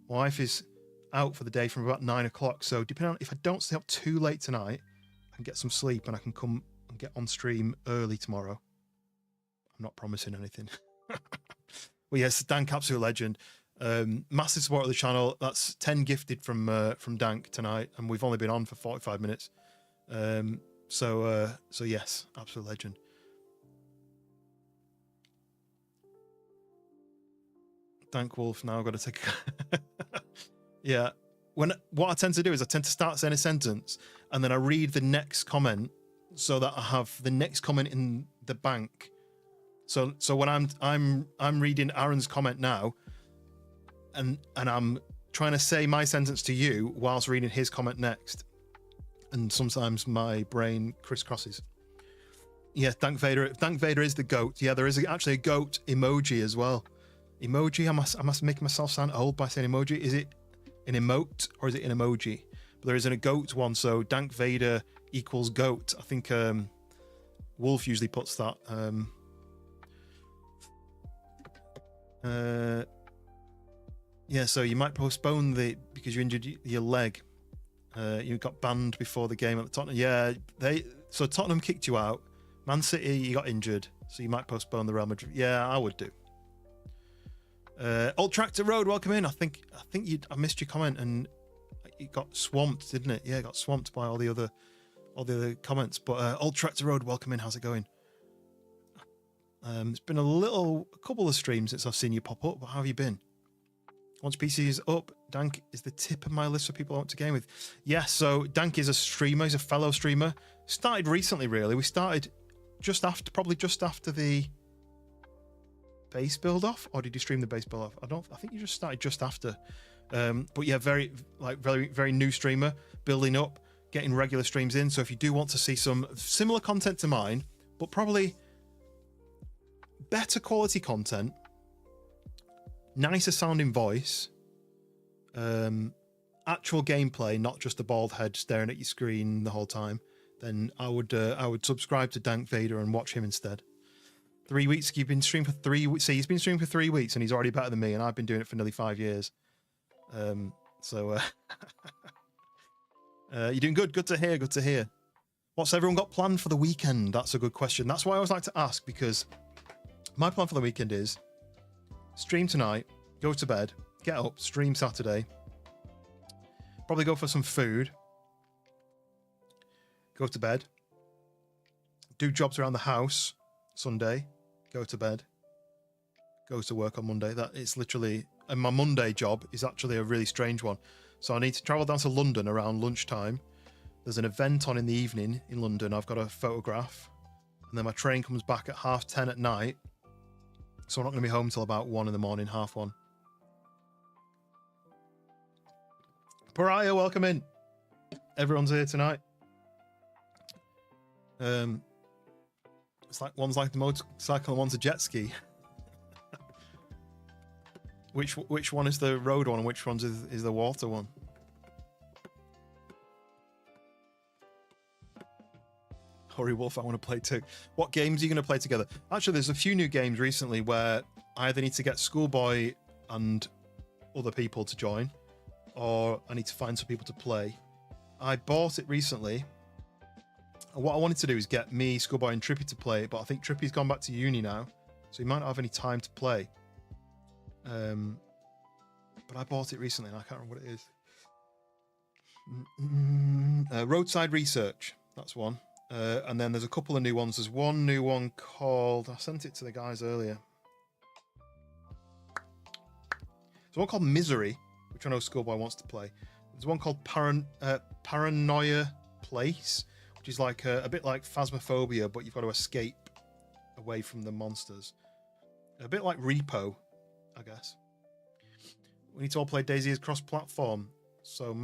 My wife is out for the day from about 9 o'clock. So depending on if I don't stay up too late tonight, I can get some sleep and I can come and get on stream early tomorrow. I'm not promising anything. Well, yes, Dank, absolute legend. Massive support of the channel. That's 10 gifted from Dank tonight, and we've only been on for 45 minutes. So yes, absolute legend. Dank Wolf, now I've got to take yeah. What I tend to do is I tend to start saying a sentence and then I read the next comment so that I have the next comment in the bank. So when I'm reading Aaron's comment now and I'm trying to say my sentence to you whilst reading his comment next. And sometimes my brain crisscrosses. Yeah, Dank Vader is the goat. Yeah, there is actually a goat emoji as well. Emoji, I must make myself sound old by saying emoji. Is it an emote or is it an emoji? But there isn't a goat one, so Dank Vader equals goat. I think Wolf usually puts that. Yeah, so you might postpone because you injured your leg. You got banned before the game at the Tottenham. Yeah, so Tottenham kicked you out. Man City, you got injured, so you might postpone the Real Madrid. Yeah, I would do. Old Tractor Road, welcome in. I think I missed your comment and it got swamped, didn't it? Yeah, it got swamped by all the other comments. But Old Tractor Road, welcome in. How's it going? It's been a couple of streams since I've seen you pop up. But how have you been? Once PC is up, Dank is the tip of my list of people I want to game with. Yes, so Dank is a streamer. He's a fellow streamer. Started recently, really. We started probably just after the base build off, or did you stream the base build off? I think you just started just after. But yeah, very very new streamer, building up, getting regular streams in. So if you do want to see some similar content to mine, but probably better quality content, nicer sounding voice, actual gameplay, not just a bald head staring at your screen the whole time, then I would subscribe to Dank Vader and watch him instead. 3 weeks. You've been streaming for 3 weeks. See, he's been streaming for 3 weeks and he's already better than me, and I've been doing it for nearly 5 years. You're doing good. Good to hear. Good to hear. What's everyone got planned for the weekend? That's a good question. That's why I always like to ask, because my plan for the weekend is stream tonight, go to bed, get up, stream Saturday, probably go for some food, go to bed, do jobs around the house Sunday, go to bed, go to work on Monday. That it's literally, and my Monday job is actually a really strange one. So I need to travel down to London around lunchtime. There's an event on in the evening in London I've got to photograph, and then my train comes back at 10:30 at night. So I'm not going to be home till about 1 in the morning, 1:30. Pariah, welcome in. Everyone's here tonight. It's like one's like the motorcycle and one's a jet ski. Which one is the road one and which one is the water one? Hurry Wolf, I want to play too. What games are you going to play together? Actually, there's a few new games recently where I either need to get Schoolboy and other people to join, or I need to find some people to play. I bought it recently. What I wanted to do is get me, Schoolboy, and Trippy to play, but I think Trippy's gone back to uni now, so he might not have any time to play. but I bought it recently and I can't remember what it is. Roadside Research, that's one. And then there's a couple of new ones. There's one new one called, I sent it to the guys earlier. There's one called Misery, which I know Schoolboy wants to play. There's one called Paranoia Place, which is like a bit like Phasmophobia, but you've got to escape away from the monsters. A bit like Repo, I guess. We need to all play DayZ as cross-platform. So,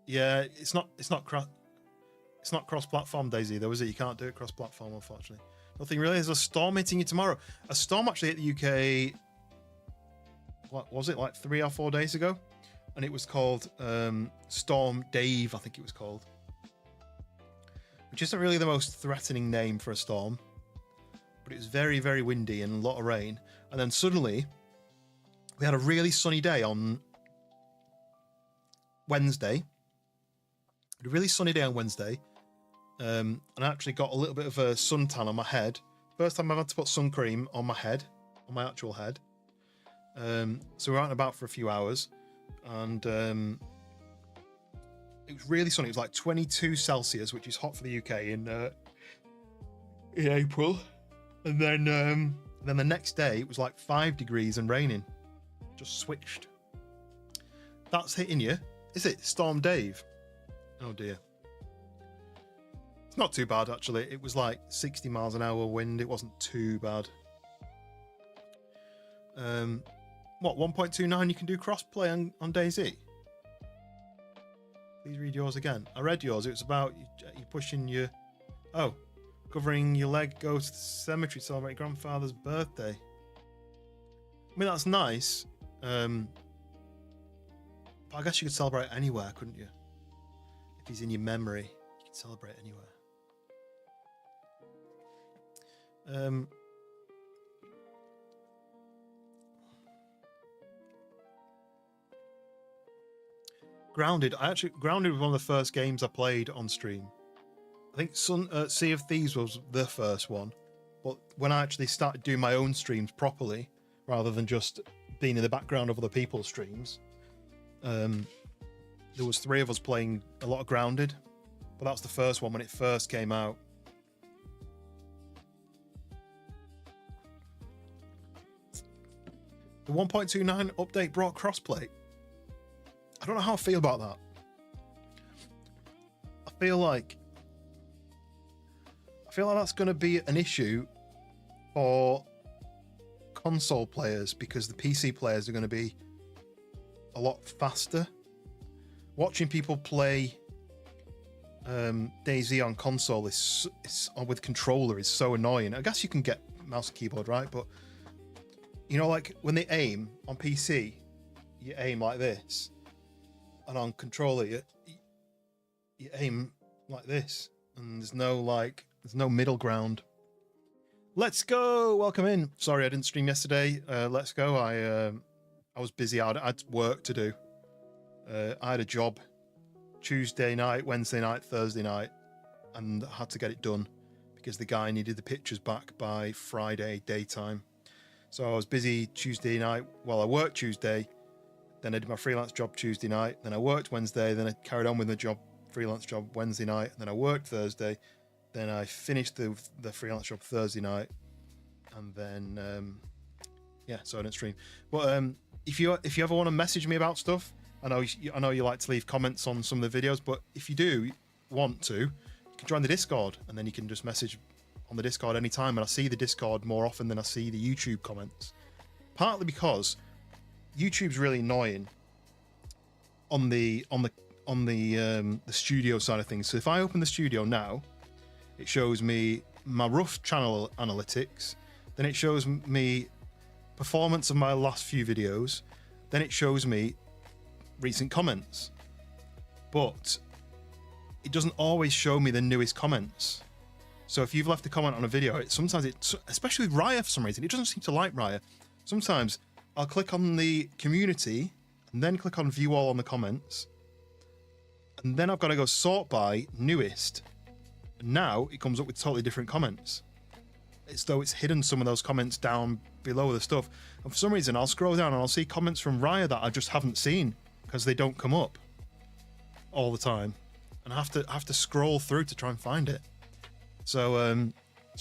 yeah, it's not cross-platform DayZ though, is it? You can't do it cross-platform, unfortunately. Nothing really. There's a storm hitting you tomorrow. A storm actually hit the UK. What was it, like 3 or 4 days ago? And it was called Storm Dave, I think it was called. Which isn't really the most threatening name for a storm. But it was very, very windy and a lot of rain. And then suddenly, we had a really sunny day on Wednesday. A really sunny day on Wednesday. And I actually got a little bit of a suntan on my head. First time I've had to put sun cream on my head, on my actual head. So we were out and about for a few hours. And it was really sunny. It was like 22 Celsius, which is hot for the UK in April. And then the next day it was like 5 degrees and raining. Just switched. That's hitting you, is it? Storm Dave. Oh dear. It's not too bad actually. It was like 60 miles an hour wind. It wasn't too bad. What, 1.29 you can do crossplay on DayZ? Please read yours again. I read yours. It was about you pushing your... Oh, covering your leg, go to the cemetery to celebrate grandfather's birthday. I mean, that's nice. But I guess you could celebrate anywhere, couldn't you? If he's in your memory, you can celebrate anywhere. Grounded. Grounded was one of the first games I played on stream. I think Sea of Thieves was the first one, but when I actually started doing my own streams properly, rather than just being in the background of other people's streams, there was 3 of us playing a lot of Grounded, but that was the first one when it first came out. The 1.29 update brought crossplay. I don't know how I feel about that. I feel like that's going to be an issue for console players because the PC players are going to be a lot faster. Watching people play DayZ on console is with controller is so annoying. I guess you can get mouse and keyboard right, but you know, like when they aim on PC, you aim like this. And on controller, you aim like this, and there's no middle ground. Let's go. Welcome in. Sorry, I didn't stream yesterday. Let's go. I was busy. I had work to do. I had a job Tuesday night, Wednesday night, Thursday night, and I had to get it done because the guy needed the pictures back by Friday daytime. So I was busy Tuesday night while I worked Tuesday. Then I did my freelance job Tuesday night. Then I worked Wednesday. Then I carried on with the freelance job Wednesday night. Then I worked Thursday. Then I finished the freelance job Thursday night. And then, so I didn't stream. But if you ever want to message me about stuff, I know you like to leave comments on some of the videos. But if you do want to, you can join the Discord, and then you can just message on the Discord anytime. And I see the Discord more often than I see the YouTube comments. Partly because YouTube's really annoying on the studio side of things. So if I open the studio now, it shows me my rough channel analytics, then it shows me performance of my last few videos, then it shows me recent comments. But it doesn't always show me the newest comments. So if you've left a comment on a video, sometimes especially with Raya for some reason, it doesn't seem to like Raya. Sometimes I'll click on the community and then click on view all on the comments. And then I've got to go sort by newest. And now it comes up with totally different comments. it's though it's hidden some of those comments down below the stuff. And for some reason, I'll scroll down and I'll see comments from Raya that I just haven't seen because they don't come up all the time, and I have to scroll through to try and find it. So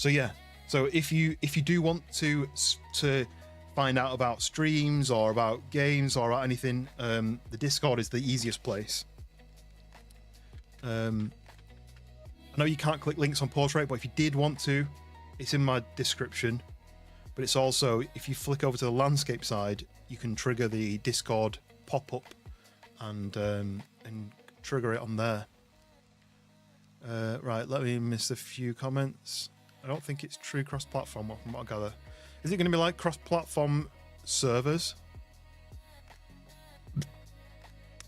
yeah. So if you do want to find out about streams or about games or about anything, the Discord is the easiest place. I know you can't click links on Portrait, but if you did want to, it's in my description. But it's also, if you flick over to the landscape side, you can trigger the Discord pop-up and trigger it on there. Right, let me miss a few comments. I don't think it's true cross-platform, from what I gather. Is it going to be like cross-platform servers?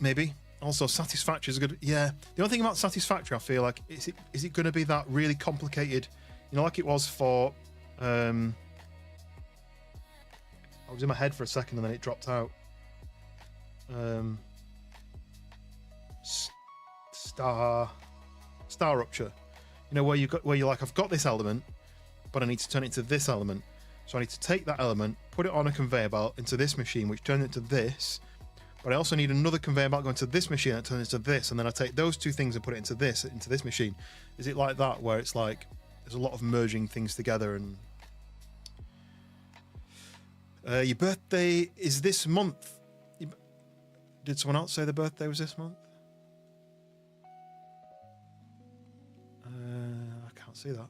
Maybe. Also, Satisfactory is a good. Yeah. The only thing about Satisfactory, I feel like, is it going to be that really complicated? You know, like it was for. I was in my head for a second and then it dropped out. Star Rupture. You know, where you're like, I've got this element, but I need to turn it into this element. So I need to take that element, put it on a conveyor belt into this machine, which turns it into this. But I also need another conveyor belt going to this machine that turns into this, and then I take those two things and put it into this machine. Is it like that, where it's like there's a lot of merging things together? And your birthday is this month. Did someone else say the birthday was this month? I can't see that.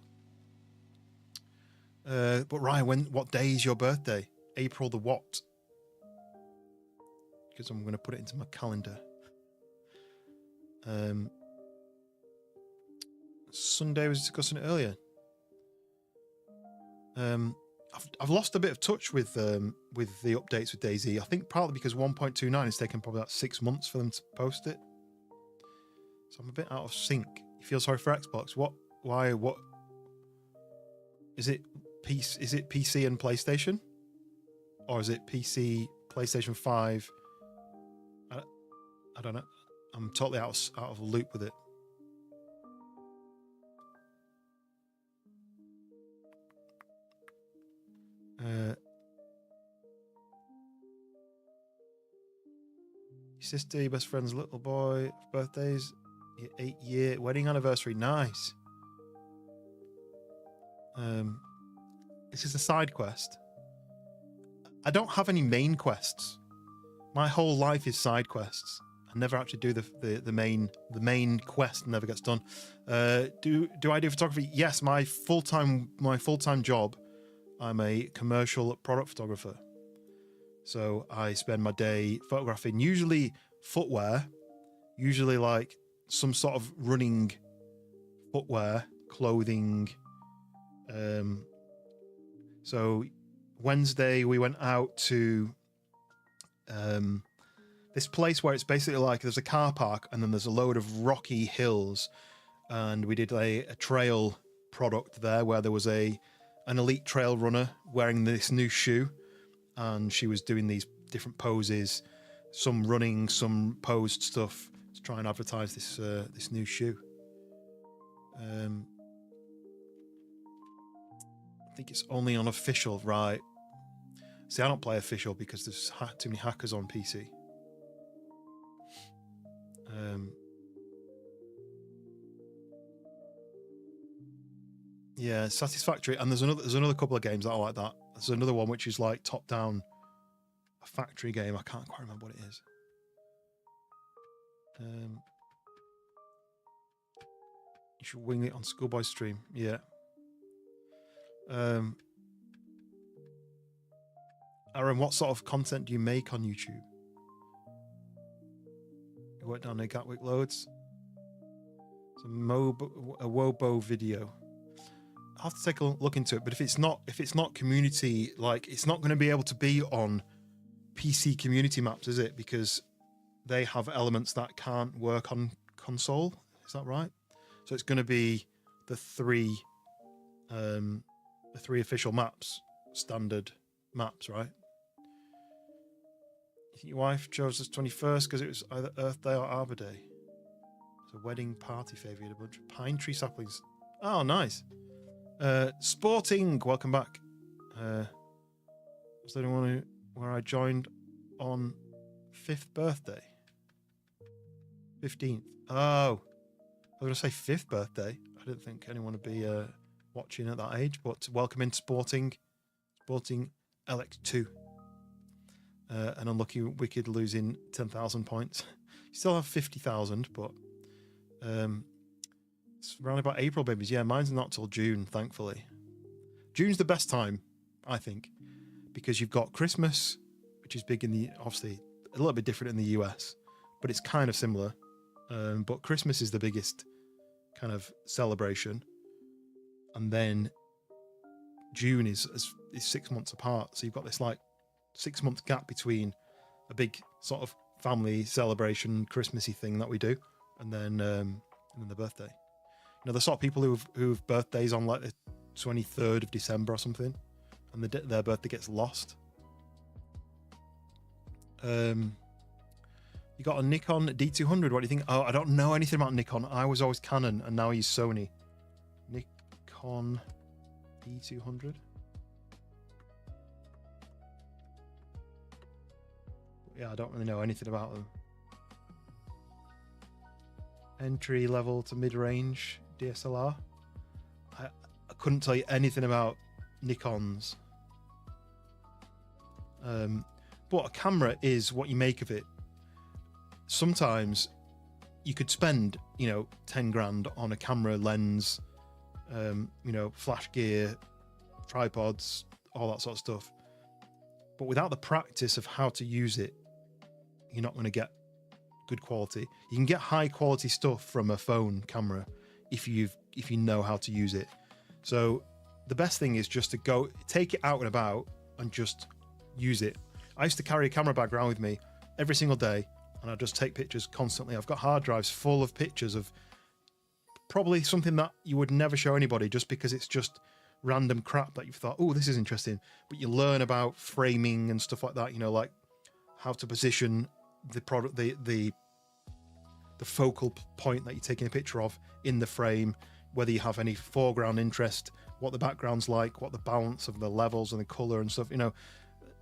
But Ryan, what day is your birthday? April the what? Because I'm going to put it into my calendar. Sunday, was discussing it earlier. I've lost a bit of touch with the updates with DayZ. I think partly because 1.29 has taken probably about 6 months for them to post it. So I'm a bit out of sync. You feel sorry for Xbox? What? Why? What? Is it PC and PlayStation? Or is it PC, PlayStation 5? I don't know. I'm totally out of loop with it. Your sister, your best friend's little boy, birthdays, your 8-year wedding anniversary. Nice. This is a side quest. I don't have any main quests. My whole life is side quests. I never actually do the main quest. Never gets done. Do I do photography? Yes, my full-time job. I'm a commercial product photographer. So I spend my day photographing usually footwear, usually like some sort of running footwear, clothing. So Wednesday we went out to this place where it's basically like there's a car park and then there's a load of rocky hills, and we did a trail product there where there was an elite trail runner wearing this new shoe, and she was doing these different poses, some running, some posed stuff to try and advertise this new shoe. I think it's only on official, right? See, I don't play official because there's too many hackers on PC. Yeah, Satisfactory, and there's another couple of games that are like that. There's another one which is like top down, a factory game. I can't quite remember what it is. You should wing it on Schoolboy stream. Yeah. Aaron, what sort of content do you make on YouTube? You work down there, Gatwick loads. It's a Wobo video. I'll have to take a look into it, but if it's not community, like, it's not going to be able to be on PC community maps, is it? Because they have elements that can't work on console. Is that right? So it's going to be the three official maps, standard maps, right? You think your wife chose the 21st because it was either Earth Day or Arbor Day? It's a wedding party favour. You had a bunch of pine tree saplings. Oh, nice. Sporting, welcome back. Was there anyone where I joined on 5th birthday? 15th. Oh, I was going to say 5th birthday. I didn't think anyone would be watching at that age, but welcome in Sporting LX2. And unlucky Wicked losing 10,000 points. You still have 50,000, but it's around about April, babies. Yeah, mine's not till June, thankfully. June's the best time, I think, because you've got Christmas, which is big in the, obviously a little bit different in the US, but it's kind of similar. But Christmas is the biggest kind of celebration, and then June is 6 months apart. So you've got this like 6 month gap between a big sort of family celebration, Christmassy thing that we do, and then the birthday. You know, the sort of people who've birthdays on like the 23rd of December or something, and their birthday gets lost. You got a Nikon D200. What do you think? Oh, I don't know anything about Nikon. I was always Canon, and now I use Sony. Nikon D200. Yeah, I don't really know anything about them. Entry level to mid-range DSLR. I couldn't tell you anything about Nikons. But a camera is what you make of it. Sometimes you could spend, 10 grand on a camera lens, flash gear, tripods, all that sort of stuff. But without the practice of how to use it, you're not going to get good quality. You can get high quality stuff from a phone camera if you know how to use it. So the best thing is just to go take it out and about and just use it. I used to carry a camera bag around with me every single day, and I just take pictures constantly. I've got hard drives full of pictures of probably something that you would never show anybody, just because it's just random crap that you've thought, oh, this is interesting. But you learn about framing and stuff like that, like how to position the product, the focal point that you're taking a picture of in the frame, whether you have any foreground interest, what the background's like, what the balance of the levels and the color and stuff.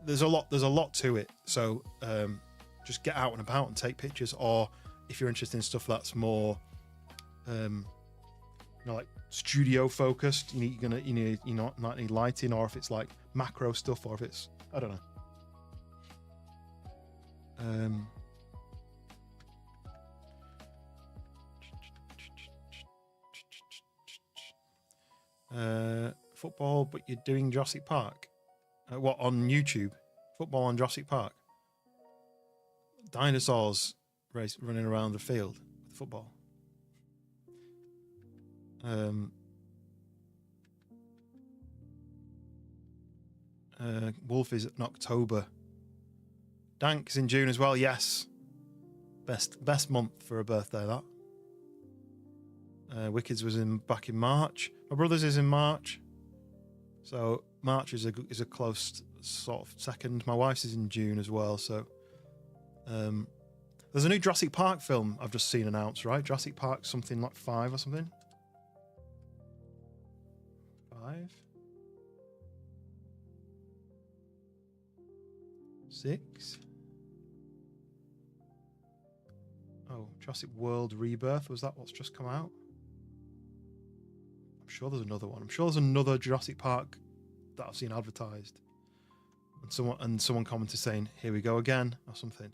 There's a lot to it. So just get out and about and take pictures. Or if you're interested in stuff that's more like studio focused, you're not need lighting, or if it's like macro stuff, or if it's, I don't know. Football, but you're doing Jurassic Park. What, on YouTube? Football on Jurassic Park? Dinosaurs running around the field with football. Wolf is in October. Dank's in June as well. Yes, best month for a birthday. That. Wicked's was back in March. My brother's is in March, so March is a close sort of second. My wife's is in June as well. So there's a new Jurassic Park film I've just seen announced. Right, Jurassic Park something like 5 or something. 5, 6. Oh, Jurassic World Rebirth, was that what's just come out? I'm sure there's another one. I'm sure there's another Jurassic Park that I've seen advertised. And someone commented saying, here we go again, or something.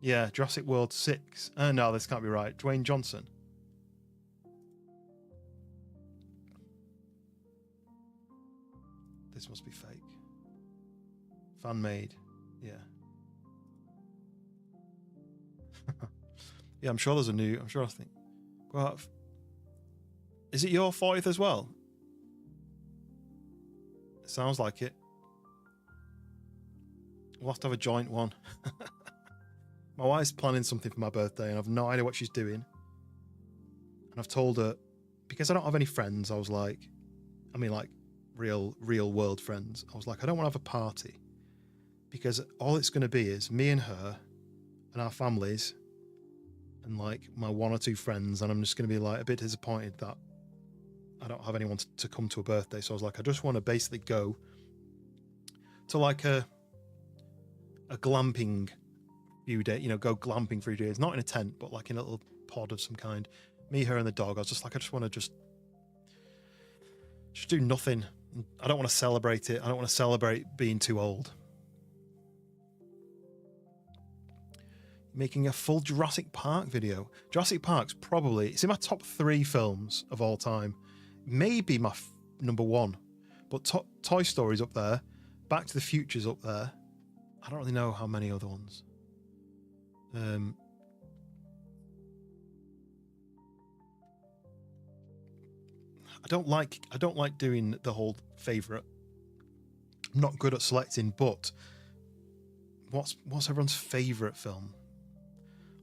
Yeah, Jurassic World 6. No, this can't be right. Dwayne Johnson. This must be fake. Fan made. Yeah. Yeah, I'm sure there's a new. I'm sure I think. Well, is it your 40th as well? It sounds like it. We'll have to have a joint one. My wife's planning something for my birthday, and I've no idea what she's doing. And I've told her, because I don't have any friends, I was like, real world friends. I was like, I don't want to have a party, because all it's going to be is me and her and our families and like my 1 or 2 friends, and I'm just going to be like a bit disappointed that I don't have anyone to come to a birthday, so I was like, I just want to basically go to like a glamping few days, you know, go glamping for a few days, not in a tent, but like in a little pod of some kind. Me, her, and the dog. I was just like, I just want to just do nothing. I don't want to celebrate it. I don't want to celebrate being too old. Making a full Jurassic Park video. Jurassic Park's probably, it's in my top 3 films of all time. Maybe my number 1. But Toy Story's up there. Back to the Future's up there. I don't really know how many other ones. I don't like doing the whole favourite. I'm not good at selecting, but what's everyone's favourite film?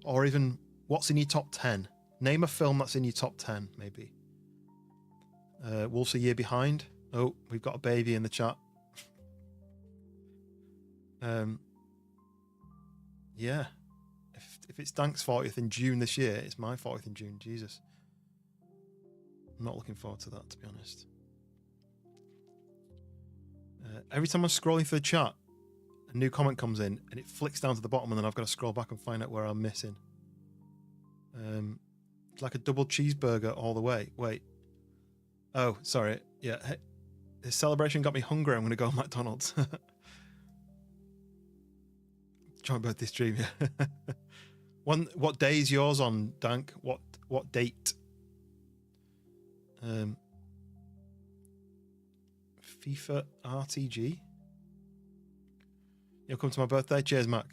Or even what's in your top 10? Name a film that's in your top 10, maybe. Wolf's a Year Behind. Oh, we've got a baby in the chat. Yeah. If it's Dank's 40th in June this year, it's my 40th in June. Jesus. I'm not looking forward to that, to be honest. Every time I'm scrolling through the chat, a new comment comes in and it flicks down to the bottom, and then I've got to scroll back and find out where I'm missing. It's like a double cheeseburger all the way. Wait. Oh, sorry. Yeah. Hey, this celebration got me hungry. I'm going to go McDonald's. Joint birthday stream, yeah. What day is yours on, Dank? What date? FIFA RTG. You'll come to my birthday. Cheers, Mac.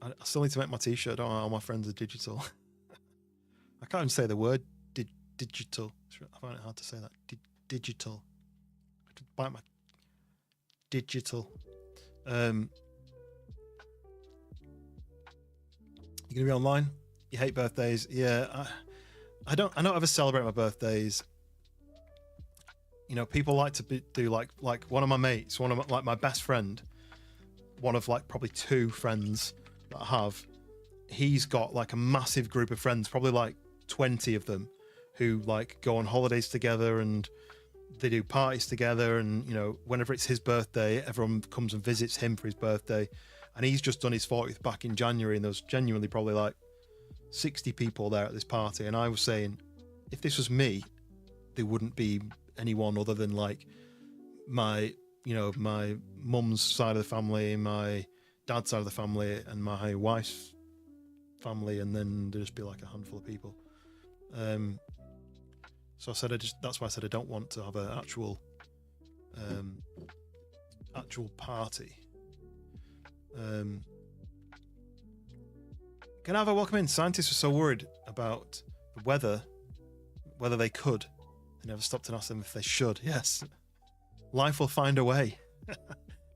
I still need to make my t-shirt. Don't I? All my friends are digital. I can't even say the word digital. I find it hard to say that. Digital. I have to bite my digital. You gonna be online? You hate birthdays? Yeah, I don't ever celebrate my birthdays. You know, people like to do like one of my mates, like my best friend, one of like probably 2 friends that I have. He's got like a massive group of friends, probably like 20 of them, who like go on holidays together and they do parties together. And you know, whenever it's his birthday, everyone comes and visits him for his birthday. And he's just done his 40th back in January, and there was genuinely probably like 60 people there at this party. And I was saying, if this was me, there wouldn't be anyone other than like my mum's side of the family, my dad's side of the family, and my wife's family, and then there'd just be like a handful of people. So I said that's why I said I don't want to have an actual party. Can I have a welcome in? Scientists were so worried about the weather, whether they could. They never stopped and asked them if they should. Yes. Life will find a way.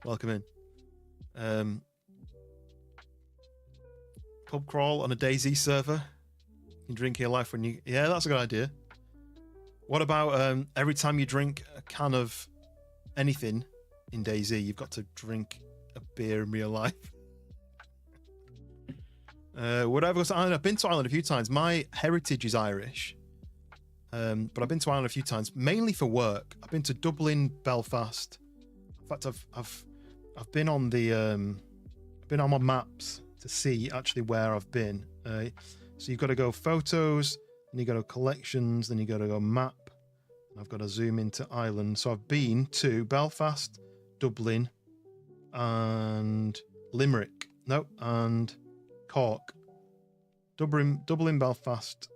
Welcome in. Pub crawl on a DayZ server. You can drink your life when you... Yeah, that's a good idea. What about every time you drink a can of anything in DayZ, you've got to drink a beer in real life? Would I ever go to Ireland? I've been to Ireland a few times. My heritage is Irish. But I've been to Ireland a few times, mainly for work. I've been to Dublin, Belfast. In fact, I've been on my maps to see actually where I've been. So you've got to go photos, then you got to collections, then you got to go map. And I've got to zoom into Ireland. So I've been to Belfast, Dublin, and Limerick. No, and Cork. Dublin, Belfast,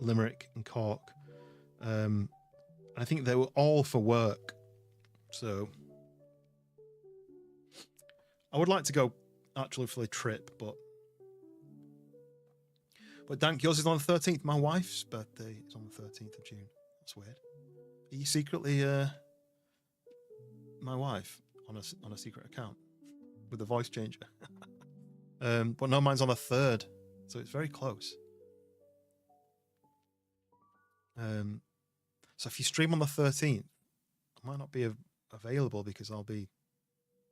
Limerick, and Cork. I think they were all for work. So I would like to go actually for the trip, but Dank, yours is on the 13th. My wife's birthday is on the 13th of June. That's weird. Are you secretly my wife on a secret account with a voice changer? But no, mine's on the 3rd, so it's very close. So if you stream on the 13th, I might not be available because I'll be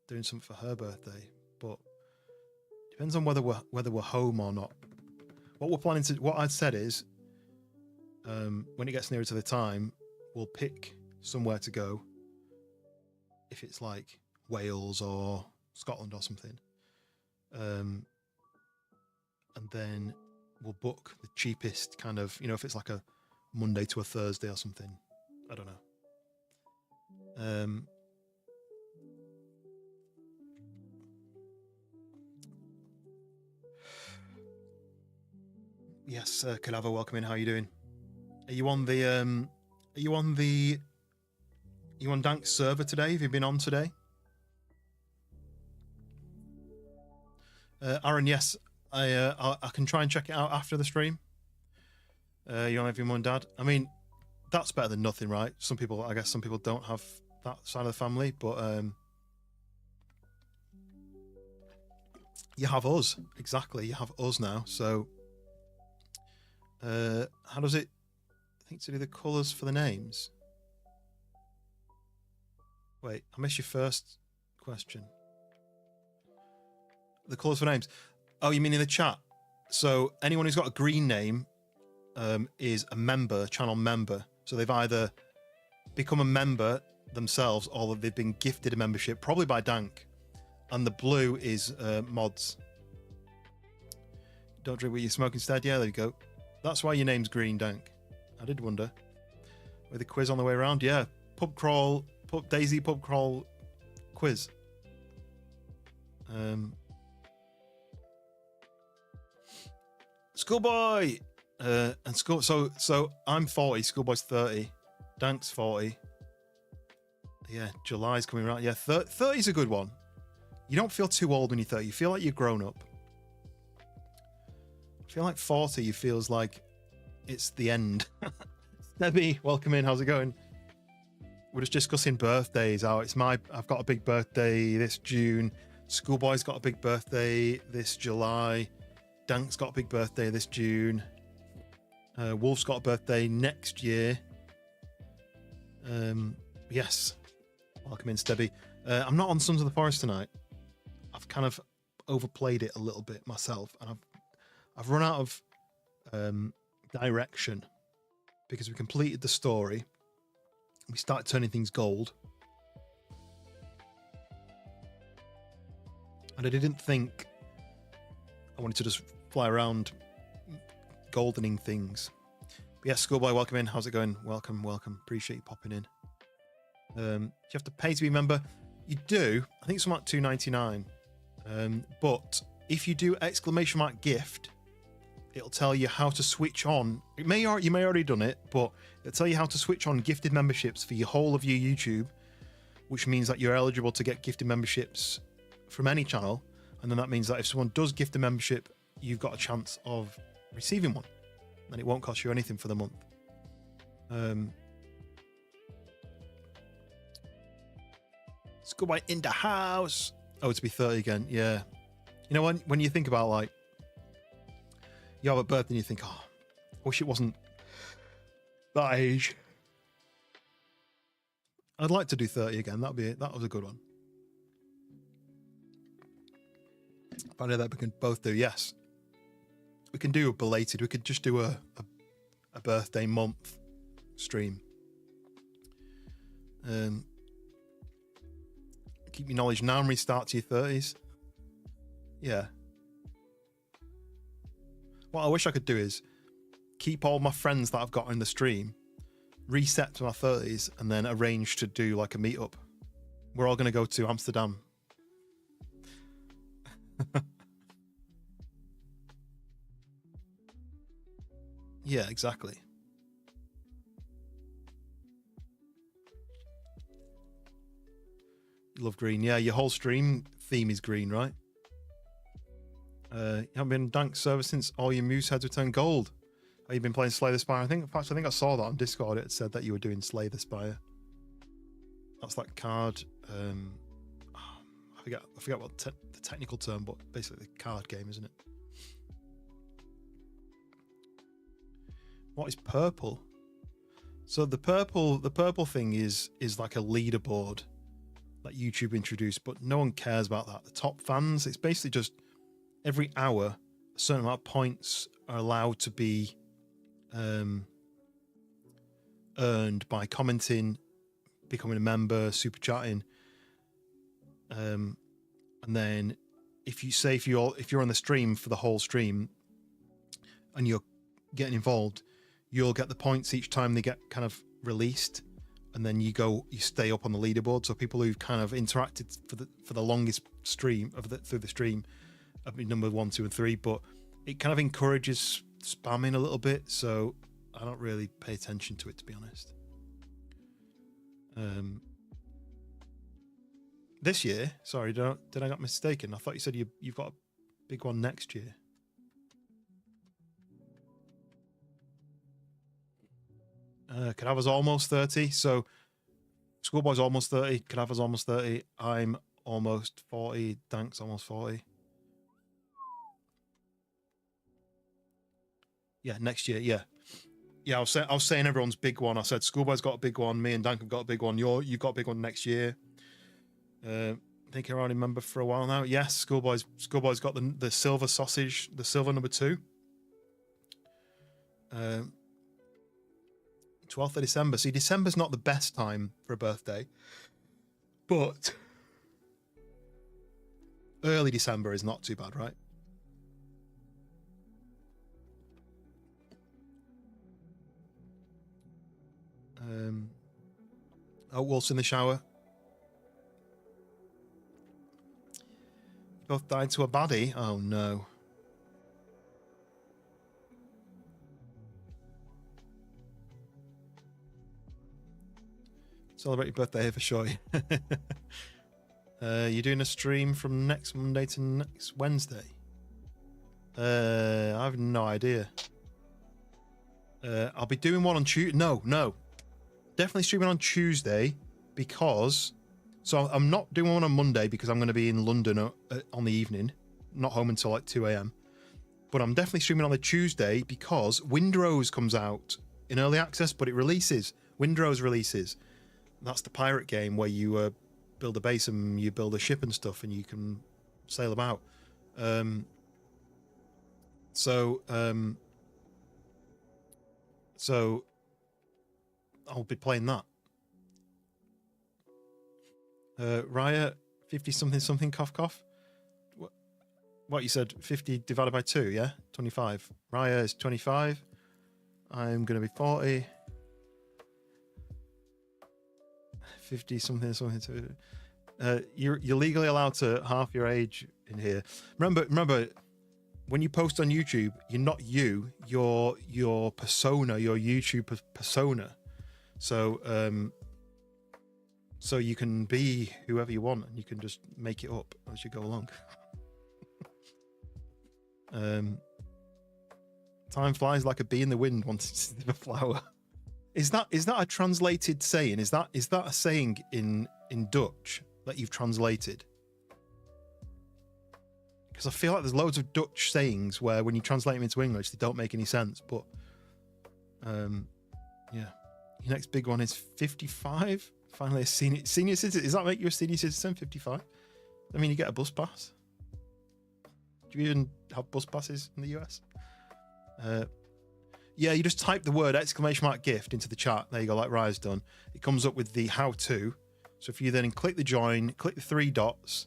doing something for her birthday. But depends on whether we're home or not. what I'd said is, when it gets nearer to the time, we'll pick somewhere to go. If it's like Wales or Scotland or something, and then we'll book the cheapest kind of, if it's like a Monday to a Thursday or something. I don't know. Yes, Kalava, welcome in. How are you doing? Are you on Dank's server today? Have you been on today? Aaron, yes, I can try and check it out after the stream. You on with your mum and dad? I mean, that's better than nothing, right? I guess some people don't have that side of the family, but you have us. Exactly, you have us now. So, how does it? I think to do the colours for the names. Wait, I missed your first question. The colours for names. Oh, you mean in the chat? So anyone who's got a green name is a member, channel member. So they've either become a member themselves or they've been gifted a membership, probably by Dank. And the blue is mods. Don't drink what you smoke instead. Yeah, there you go. That's why your name's green, Dank. I did wonder. With the quiz on the way around, yeah. Daisy pub crawl quiz. Schoolboy, and school. So I'm 40. Schoolboy's 30. Dank's 40. Yeah, July's coming around. Yeah, 30's a good one. You don't feel too old when you're 30. You feel like you're grown up. I feel like 40. You feels like it's the end. Debbie, welcome in. How's it going? We're just discussing birthdays. I've got a big birthday this June. Schoolboy's got a big birthday this July. Dank's got a big birthday this June. Wolf's got a birthday next year. Yes. Welcome in, Stebby. I'm not on Sons of the Forest tonight. I've kind of overplayed it a little bit myself, and I've run out of direction because we completed the story. We started turning things gold. And I didn't think I wanted to just fly around goldening things. But yes, Schoolboy, welcome in. How's it going? Welcome. Appreciate you popping in. Do you have to pay to be a member? You do. I think it's something like $2.99. But if you do !gift, it'll tell you how to switch on. You may already done it, but it'll tell you how to switch on gifted memberships for your whole of your YouTube, which means that you're eligible to get gifted memberships from any channel. And then that means that if someone does gift a membership, you've got a chance of receiving one, and it won't cost you anything for the month. Schoolboy in the house. Oh, to be 30 again. Yeah. You know, when you think about, like, you have a birthday and you think, oh, I wish it wasn't that age. I'd like to do 30 again. That was a good one. I know that we can both do. Yes, we can do a belated. We could just do a birthday month stream. Keep your knowledge now and restart to your 30s. Yeah. What I wish I could do is keep all my friends that I've got in the stream, reset to my 30s, and then arrange to do like a meetup. We're all going to go to Amsterdam. Yeah, exactly. You love green. Yeah, your whole stream theme is green, right? You haven't been on Dank's server since all your moose heads returned gold. Have you been playing Slay the Spire? I think I saw that on Discord. It said that you were doing Slay the Spire. That's like card. I forget what the technical term, but basically the card game, isn't it? What is purple? So the purple thing is like a leaderboard that YouTube introduced, but no one cares about that. The top fans, it's basically just every hour a certain amount of points are allowed to be earned by commenting, becoming a member, super chatting, and then if you're on the stream for the whole stream and you're getting involved, you'll get the points each time they get kind of released, and then you stay up on the leaderboard. So people who've kind of interacted for the longest stream through the stream have been number 1, 2, and 3, but it kind of encourages spamming a little bit, so I don't really pay attention to it, to be honest. This year, sorry, did I get mistaken? I thought you said you've got a big one next year. Cadavers almost 30, so Schoolboy's almost 30, Cadavers almost 30, I'm almost 40, Dank's almost 40. Yeah, next year, yeah. Yeah, I was saying everyone's big one. I said Schoolboy's got a big one, me and Dank have got a big one, you've got a big one next year. I think I already remember for a while now. Yes, Schoolboy's got the silver sausage, the silver number 2. 12th of December. See, December's not the best time for a birthday, but early December is not too bad, right? Wolf's in the shower. You both died to a baddie? Oh no. Celebrate your birthday here for sure. You're doing a stream from next Monday to next Wednesday? I have no idea. I'll be doing one on Tuesday. No. Definitely streaming on Tuesday because... So I'm not doing one on Monday because I'm going to be in London on the evening. Not home until like 2 a.m. But I'm definitely streaming on the Tuesday because Windrose comes out in early access, but it releases. Windrose releases. That's the pirate game where you build a base and you build a ship and stuff and you can sail about. So I'll be playing that. Raya, 50 something cough cough. What you said, 50 divided by 2, yeah? 25. Raya is 25. I'm going to be 40. 50 something. You're legally allowed to half your age in here. Remember, when you post on YouTube, you're not your persona, your YouTube persona. So you can be whoever you want, and you can just make it up as you go along. Time flies like a bee in the wind once it's in a flower. Is that a translated saying? Is that a saying in Dutch that you've translated? Because I feel like there's loads of Dutch sayings where when you translate them into English, they don't make any sense. But yeah, your next big one is 55. Finally, a senior citizen. Does that make you a senior citizen? 55. I mean, you get a bus pass. Do you even have bus passes in the US? Yeah, you just type the word !gift into the chat. There you go, like Raya's done. It comes up with the how-to. So if you then click the join, click the 3 dots,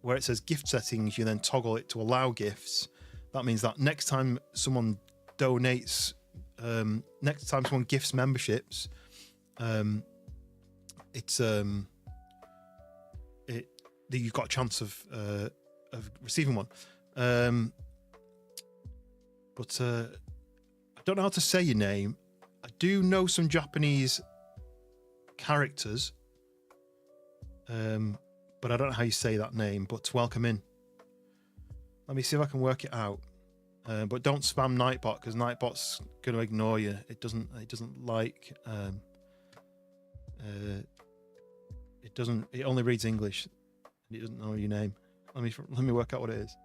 where it says gift settings, you then toggle it to allow gifts. That means that next time someone donates, next time someone gifts memberships, you've got a chance of receiving one. But I don't know how to say your name. I do know some Japanese characters, but I don't know how you say that name. But welcome in. Let me see if I can work it out. But don't spam Nightbot, because Nightbot's going to ignore you. It doesn't like. It only reads English. And it doesn't know your name. Let me work out what it is.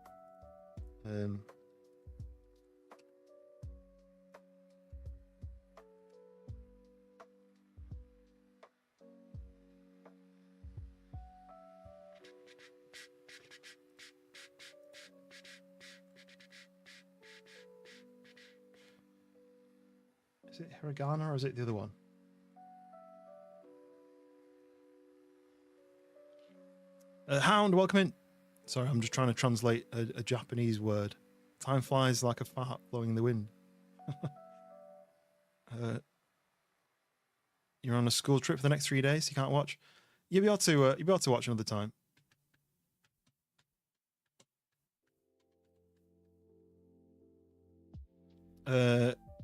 Is it hiragana or is it the other one? Hound, welcome in. Sorry, I'm just trying to translate a Japanese word. Time flies like a fart blowing in the wind. You're on a school trip for the next 3 days. You can't watch. You'll be able to. You'll be able to watch another time.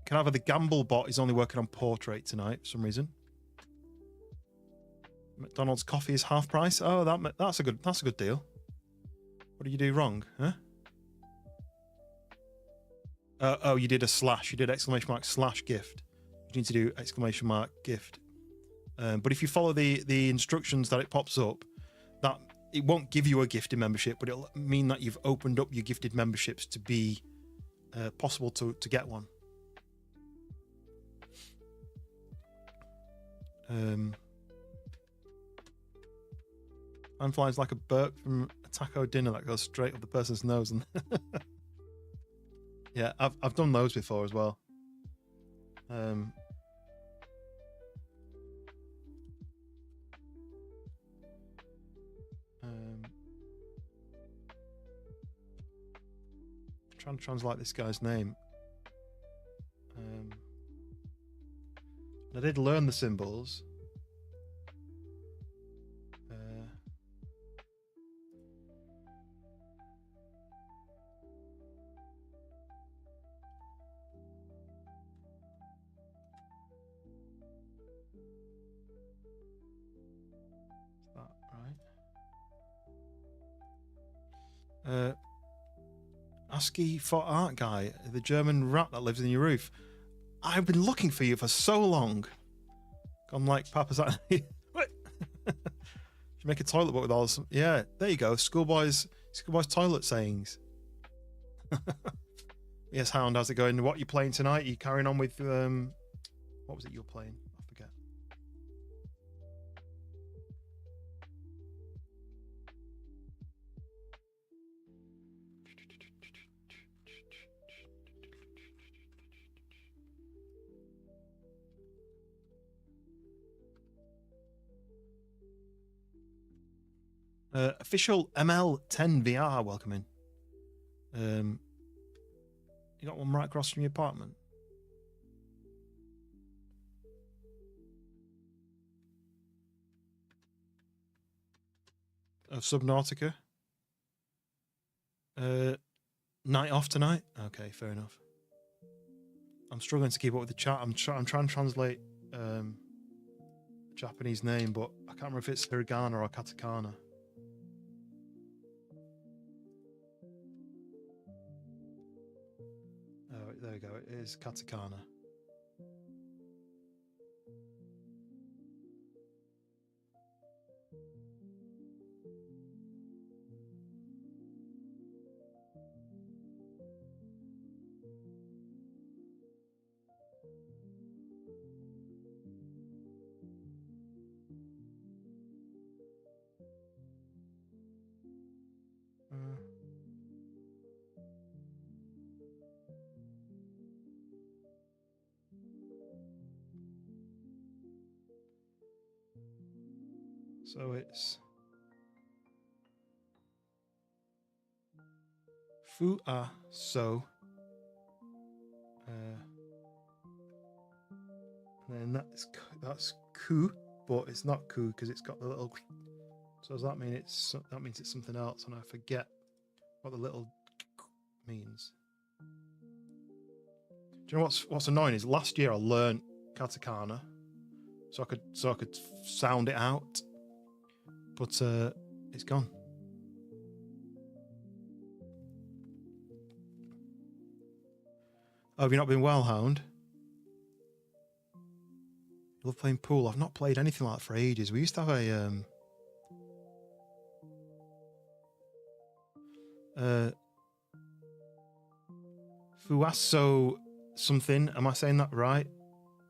Can the gamble bot is only working on portrait tonight for some reason. McDonald's coffee is half price. Oh, that's a good deal. What did you do wrong, huh? Oh, you did a slash. You did exclamation mark slash gift. You need to do exclamation mark gift. But if you follow the instructions that it pops up, that it won't give you a gifted membership, but it'll mean that you've opened up your gifted memberships to be possible to get one. Time flies like a burp from a taco dinner that goes straight up the person's nose. And yeah, I've done those before as well. Trying to translate this guy's name. I did learn the symbols. Is that right? ASCII for art guy, the German rat that lives in your roof. I've been looking for you for so long. I'm like, Papa's like, what? Should make a toilet book with all this. Yeah, there you go. Schoolboy's toilet sayings. Yes, Hound, how's it going? What are you playing tonight? Are you carrying on with what was it you were playing? I forget. Official ML10 VR, welcome in. You got one right across from your apartment. Of Subnautica. Night off tonight. Okay, fair enough. I'm struggling to keep up with the chat. I'm trying to translate Japanese name, but I can't remember if it's hiragana or katakana. Oh, there we go. It is katakana. So it's Fu-a so. And then that's ku, but it's not ku because it's got the little. So does that mean that means it's something else, and I forget what the little means. Do you know what's annoying is last year I learned katakana, so I could sound it out, but it's gone. Oh, have you not been well, Hound? You love playing pool. I've not played anything like that for ages. We used to have a Fuaso something. Am I saying that right?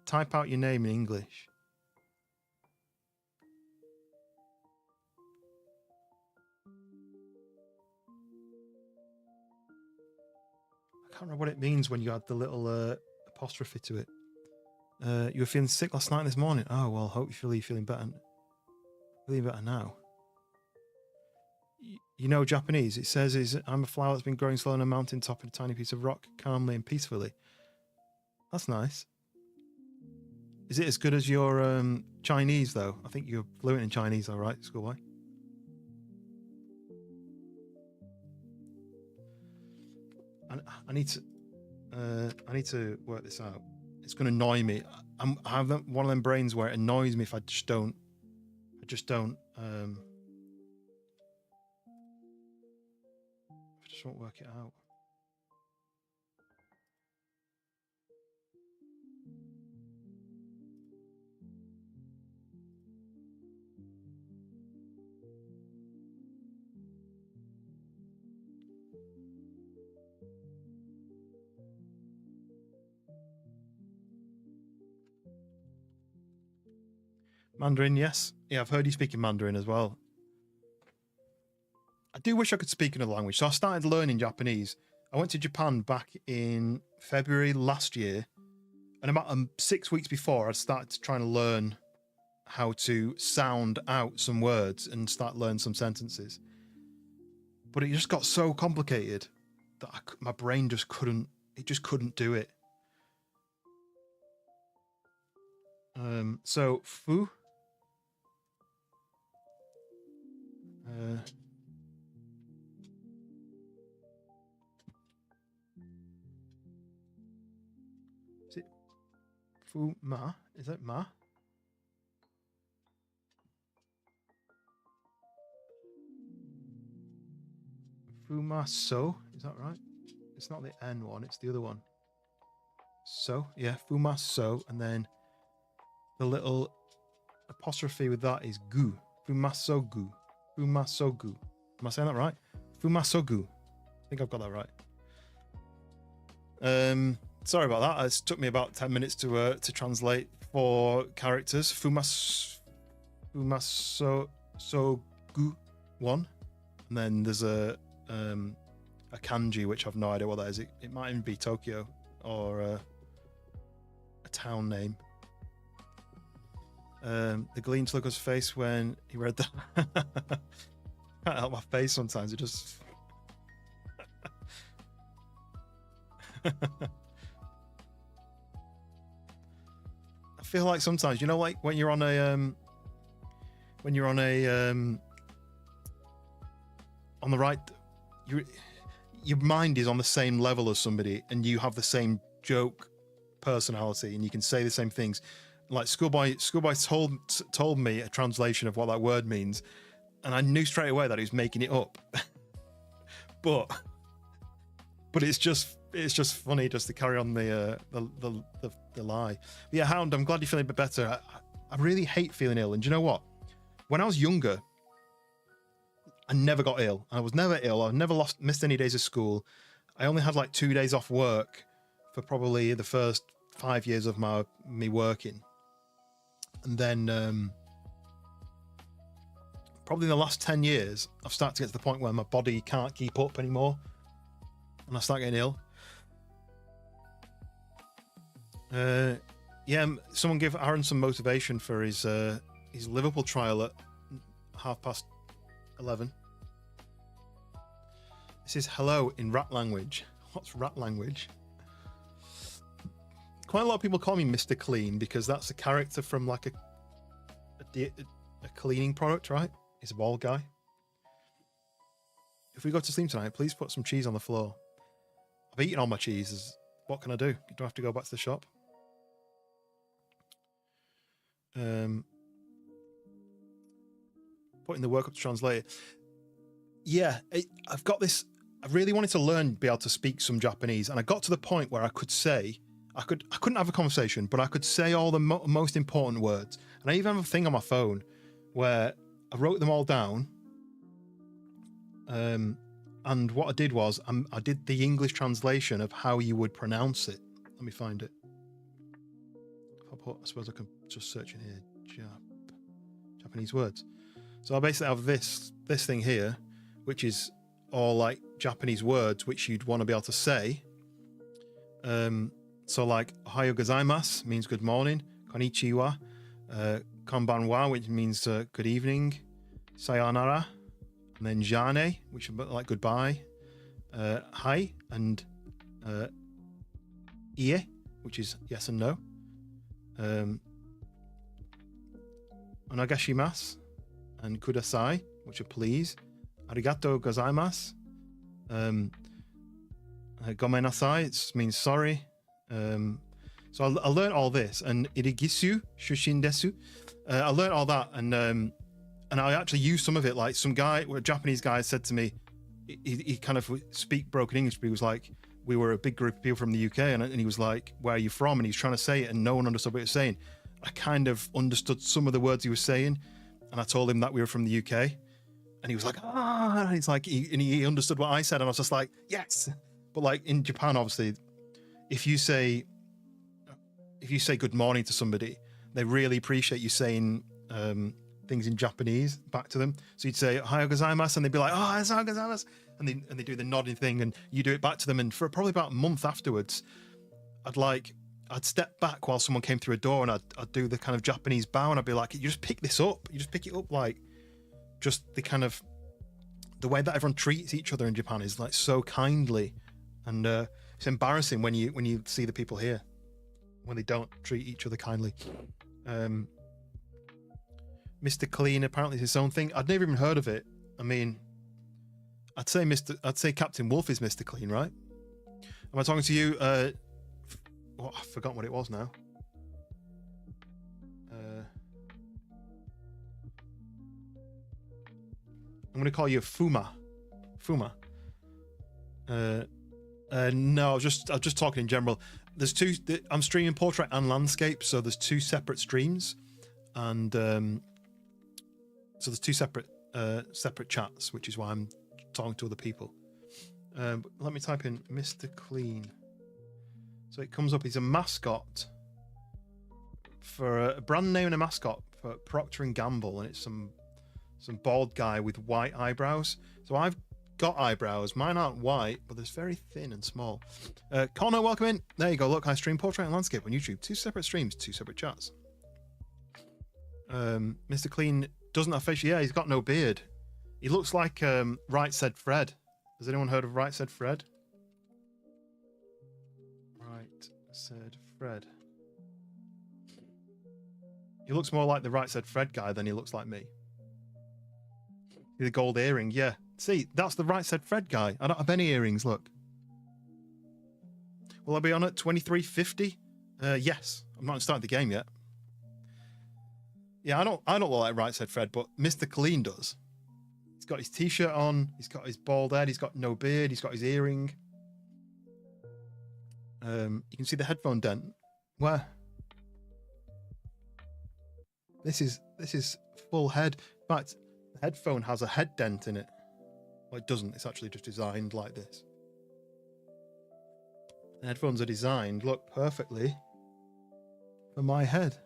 Type out your name in English. I can't remember what it means when you add the little apostrophe to it. You were feeling sick last night and this morning. Oh well, hopefully you're feeling better. Feeling better now. You know Japanese. It says, I'm a flower that's been growing slow on a mountain top in a tiny piece of rock, calmly and peacefully. That's nice. Is it as good as your Chinese, though? I think you're fluent in Chinese, all right, schoolboy? I need to work this out. It's going to annoy me. I have one of them brains where it annoys me if I just don't won't work it out. Mandarin, yes. Yeah, I've heard you speak in Mandarin as well. I do wish I could speak another language. So I started learning Japanese. I went to Japan back in February last year. And about 6 weeks before, I started trying to learn how to sound out some words and start learning some sentences. But it just got so complicated that my brain just couldn't do it. So, fu. Is it fu ma? Is that ma? Fu ma so? Is that right? It's not the N one, it's the other one. So, yeah, fu ma so, and then the little apostrophe with that is gu. Fumasogu. Fumasogu. Am I saying that right? Fumasogu. I think I've got that right. Sorry about that. It took me about 10 minutes to translate 4 characters. Fumasogu 1. And then there's a kanji which I've no idea what that is. It might even be Tokyo or a town name. The gleam to look on his face when he read that. Can't help my face sometimes. It just. I feel like sometimes, you know, like when you're on a on the right, your mind is on the same level as somebody, and you have the same joke personality, and you can say the same things. Like Schoolboy told me a translation of what that word means, and I knew straight away that he was making it up. but it's just funny just to carry on the lie. But yeah, Hound, I'm glad you're feeling a bit better. I really hate feeling ill, and do you know what? When I was younger, I never got ill. I was never ill. I never missed any days of school. I only had like 2 days off work for probably the first 5 years of me working. And then probably in the last 10 years, I've started to get to the point where my body can't keep up anymore. And I start getting ill. Yeah, someone give Aaron some motivation for his Liverpool trial at 11:30. This is hello in rat language. What's rat language? Quite a lot of people call me Mr. Clean because that's a character from like a cleaning product, right? He's a bald guy. If we go to sleep tonight, please put some cheese on the floor. I've eaten all my cheeses. What can I do? Do I have to go back to the shop? Putting the work up to translate it. Yeah, I've got this. I really wanted to be able to speak some Japanese, and I got to the point where I couldn't have a conversation, but I could say all the most important words. And I even have a thing on my phone where I wrote them all down. And what I did was I did the English translation of how you would pronounce it. Let me find it. I suppose I can just search in here. Japanese words. So I basically have this thing here, which is all like Japanese words which you'd want to be able to say. So So like Ohayo gozaimasu means good morning. Konnichiwa. Konbanwa, which means good evening. Sayonara. And then jane, which is like goodbye. Hi and ie, which is yes and no. Onagashimasu and kudasai, which are please. Arigato gozaimasu. Gomenasai, it means sorry. So I learned all this, and irigisu shushin desu. I learned all that, and I actually used some of it. Like some guy, a Japanese guy, said to me, he kind of speak broken English, but he was like, we were a big group of people from the UK, and he was like, where are you from? And he was trying to say it, and no one understood what he was saying. I kind of understood some of the words he was saying, and I told him that we were from the UK, and he was like, and he's like, he understood what I said, and I was just like, yes. But like in Japan, obviously, if you say good morning to somebody, they really appreciate you saying things in Japanese back to them. So you'd say "Ohayo gozaimasu," and they'd be like, "Oh, ohayo gozaimasu," and they do the nodding thing, and you do it back to them. And for probably about a month afterwards, I'd step back while someone came through a door, and I'd do the kind of Japanese bow, and I'd be like, "You just pick this up. You just pick it up like just the kind of the way that everyone treats each other in Japan is like so kindly." And it's embarrassing when you see the people here when they don't treat each other kindly. Mr. Clean apparently is its own thing. I'd never even heard of it. I mean, I'd say Captain Wolf is Mr. Clean, right? Am I talking to you? I've forgotten what it was now. I'm going to call you Fuma. No, I was just talking in general. There's two. I'm streaming portrait and landscape, so there's two separate streams, and so there's two separate chats, which is why I'm talking to other people. Let me type in Mr. Clean. So it comes up. He's a mascot for a brand name and a mascot for Procter and Gamble, and it's some bald guy with white eyebrows. So I've got eyebrows. Mine aren't white, but they're very thin and small. Connor, welcome in. There you go. Look, I stream portrait and landscape on YouTube. Two separate streams, two separate chats. Mr. Clean doesn't have face. Yeah, he's got no beard. He looks like Right Said Fred. Has anyone heard of Right Said Fred? Right Said Fred. He looks more like the Right Said Fred guy than he looks like me. The gold earring, yeah. See, that's the Right Said Fred guy. I don't have any earrings, look. Will I be on at 2350? Yes. I'm not starting the game yet. Yeah, I don't look like Right Said Fred, but Mr. Clean does. He's got his t-shirt on, he's got his bald head, he's got no beard, he's got his earring. You can see the headphone dent. Where? This is full head. In fact, the headphone has a head dent in it. Well, it doesn't. It's actually just designed like this. The headphones are designed, look, perfectly for my head.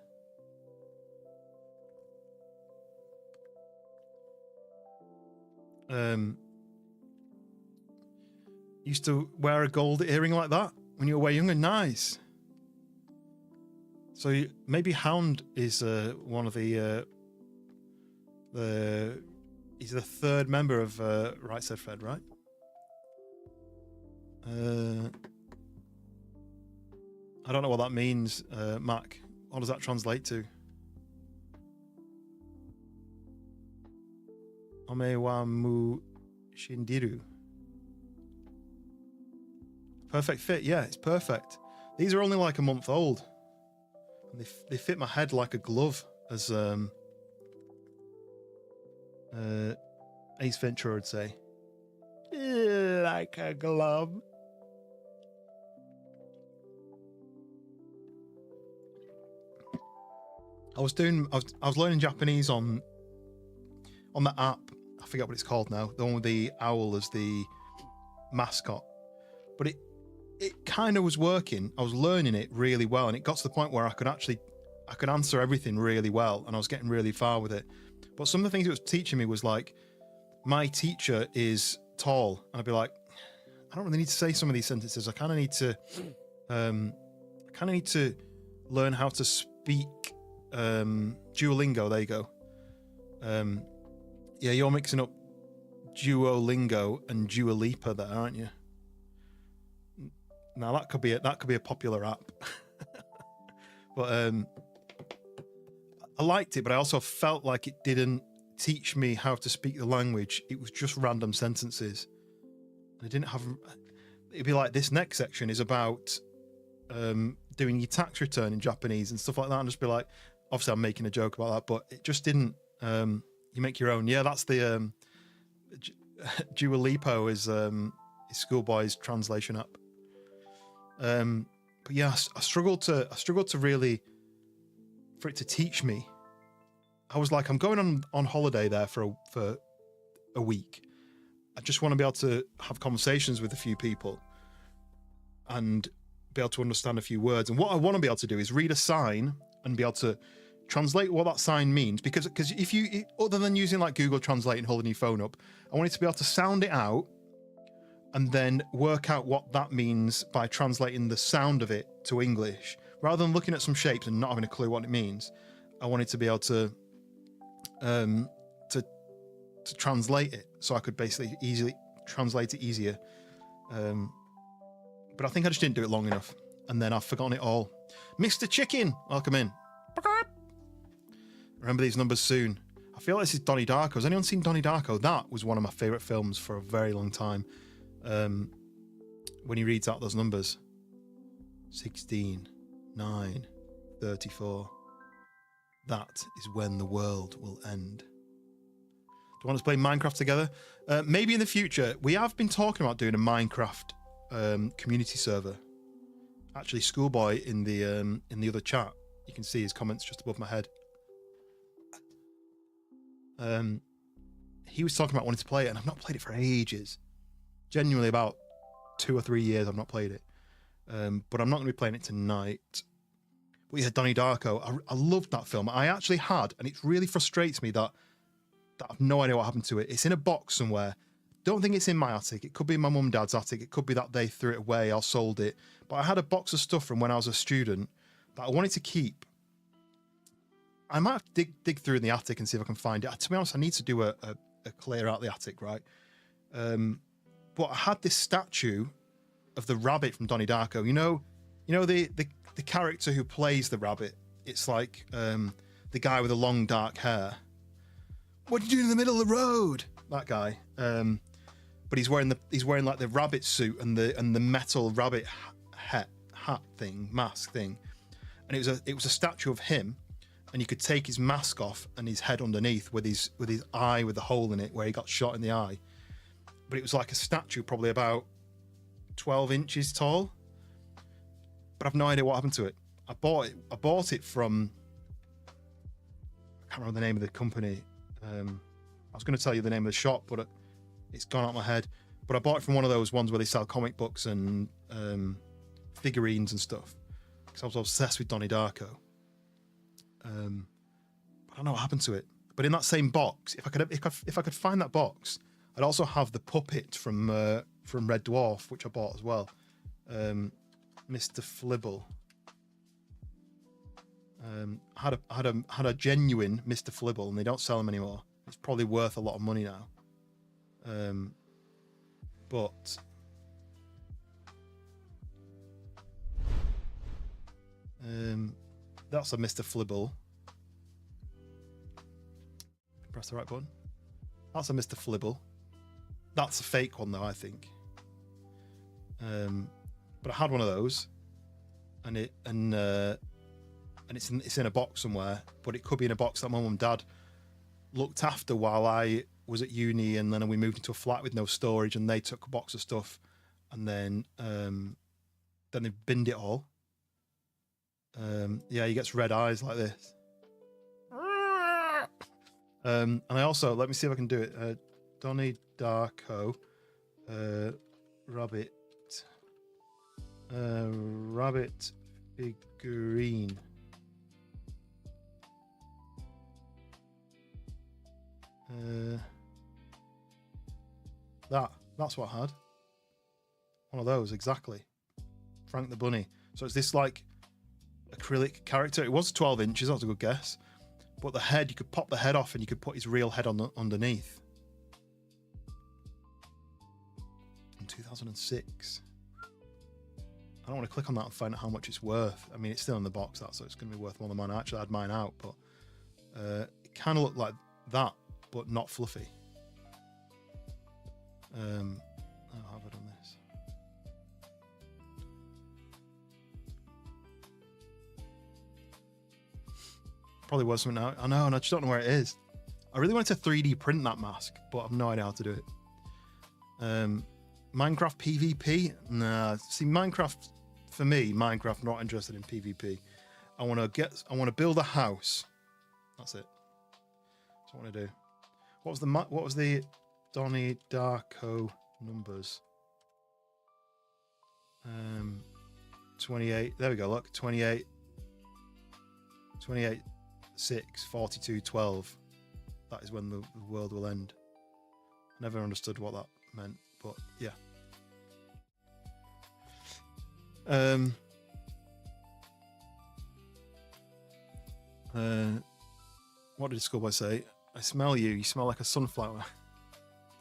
Used to wear a gold earring like that when you were way younger. Nice. So maybe Hound is one of the he's the third member of Right Said Fred, right? I don't know what that means, Mac. What does that translate to? Ome wa mu shindiru. Perfect fit, yeah, it's perfect. These are only like a month old. And they fit my head like a glove, as Ace Ventura would say. Like a glove. I was learning Japanese on the app. I forget what it's called now. The one with the owl as the mascot. But it kind of was working. I was learning it really well, and it got to the point where I could answer everything really well, and I was getting really far with it. But some of the things it was teaching me was like, my teacher is tall, and I'd be like, I don't really need to say some of these sentences. I kind of need to I kind of need to learn how to speak Duolingo. There you go. Yeah, you're mixing up Duolingo and Dua Lipa there, aren't you? Now that could be a popular app. But I liked it, but I also felt like it didn't teach me how to speak the language. It was just random sentences. I didn't have. It'd be like this next section is about doing your tax return in Japanese and stuff like that, and just be like, obviously I'm making a joke about that, but it just didn't. You make your own. Yeah, that's the Dua Lipa is Schoolboy's translation app. But yeah, I struggled to really for it to teach me. I was like, I'm going on holiday there for a week. I just want to be able to have conversations with a few people and be able to understand a few words. And what I want to be able to do is read a sign and be able to translate what that sign means. Because if you, other than using like Google Translate and holding your phone up, I wanted to be able to sound it out and then work out what that means by translating the sound of it to English. Rather than looking at some shapes and not having a clue what it means, I wanted to be able to translate it, so I could basically easily translate it easier. But I think I just didn't do it long enough, and then I've forgotten it all. Mr. Chicken, welcome in. Remember these numbers soon. I feel like this is Donnie Darko. Has anyone seen Donnie Darko? That was one of my favourite films for a very long time. When he reads out those numbers. 16, 9, 34. That is when the world will end. Do you want us to play Minecraft together? Maybe in the future. We have been talking about doing a Minecraft community server. Actually, Schoolboy in the other chat, you can see his comments just above my head. He was talking about wanting to play it, and I've not played it for ages. Genuinely, about 2 or 3 years I've not played it. But I'm not going to be playing it tonight. But yeah, Donnie Darko. I loved that film. I actually had, and it really frustrates me that I have no idea what happened to it. It's in a box somewhere. Don't think it's in my attic. It could be in my mum and dad's attic. It could be that they threw it away or sold it. But I had a box of stuff from when I was a student that I wanted to keep. I might have to dig through in the attic and see if I can find it. To be honest, I need to do a clear out the attic, right? But I had this statue of the rabbit from Donnie Darko. You know the character who plays the rabbit. It's like the guy with the long dark hair. What are you doing in the middle of the road? That guy. But he's wearing like the rabbit suit and the metal rabbit hat thing, mask thing. And it was a statue of him, and you could take his mask off and his head underneath with his eye with the hole in it where he got shot in the eye. But it was like a statue probably about 12 inches tall. But I've no idea what happened to it. I bought it from, I can't remember the name of the company. I was going to tell you the name of the shop, but it's gone out of my head. But I bought it from one of those ones where they sell comic books and figurines and stuff. Because I was obsessed with Donnie Darko. But I don't know what happened to it. But in that same box, if I could find that box, I'd also have the puppet from Red Dwarf, which I bought as well. Mr. Flibble. Had a genuine Mr. Flibble, and they don't sell them anymore. It's probably worth a lot of money now. But that's a Mr. Flibble. Press the right button. That's a Mr. Flibble. That's a fake one though, I think. But I had one of those, and it's in a box somewhere. But it could be in a box that my mum and dad looked after while I was at uni, and then we moved into a flat with no storage, and they took a box of stuff, and then they binned it all. Yeah, he gets red eyes like this. And I also, let me see if I can do it. Donnie Darko, rabbit figurine. That's what I had. One of those, exactly. Frank the Bunny. So it's this like acrylic character. It was 12 inches. That was a good guess. But the head, you could pop the head off and you could put his real head on underneath. In 2006. I don't want to click on that and find out how much it's worth. I mean, it's still in the box, so it's going to be worth more than mine. I actually had mine out, but it kind of looked like that, but not fluffy. How have I done this? Probably was something now. I know, and I just don't know where it is. I really wanted to 3D print that mask, but I've no idea how to do it. Minecraft PvP? Nah. See, Minecraft, for me, Minecraft, not interested in PvP. I want to build a house. That's it. That's what I want to do. What was the Donnie Darko numbers? 28. There we go. Look, 28, 6, 42, 12. That is when the world will end. Never understood what that meant, but yeah. What did Schoolboy say? I smell you. You smell like a sunflower.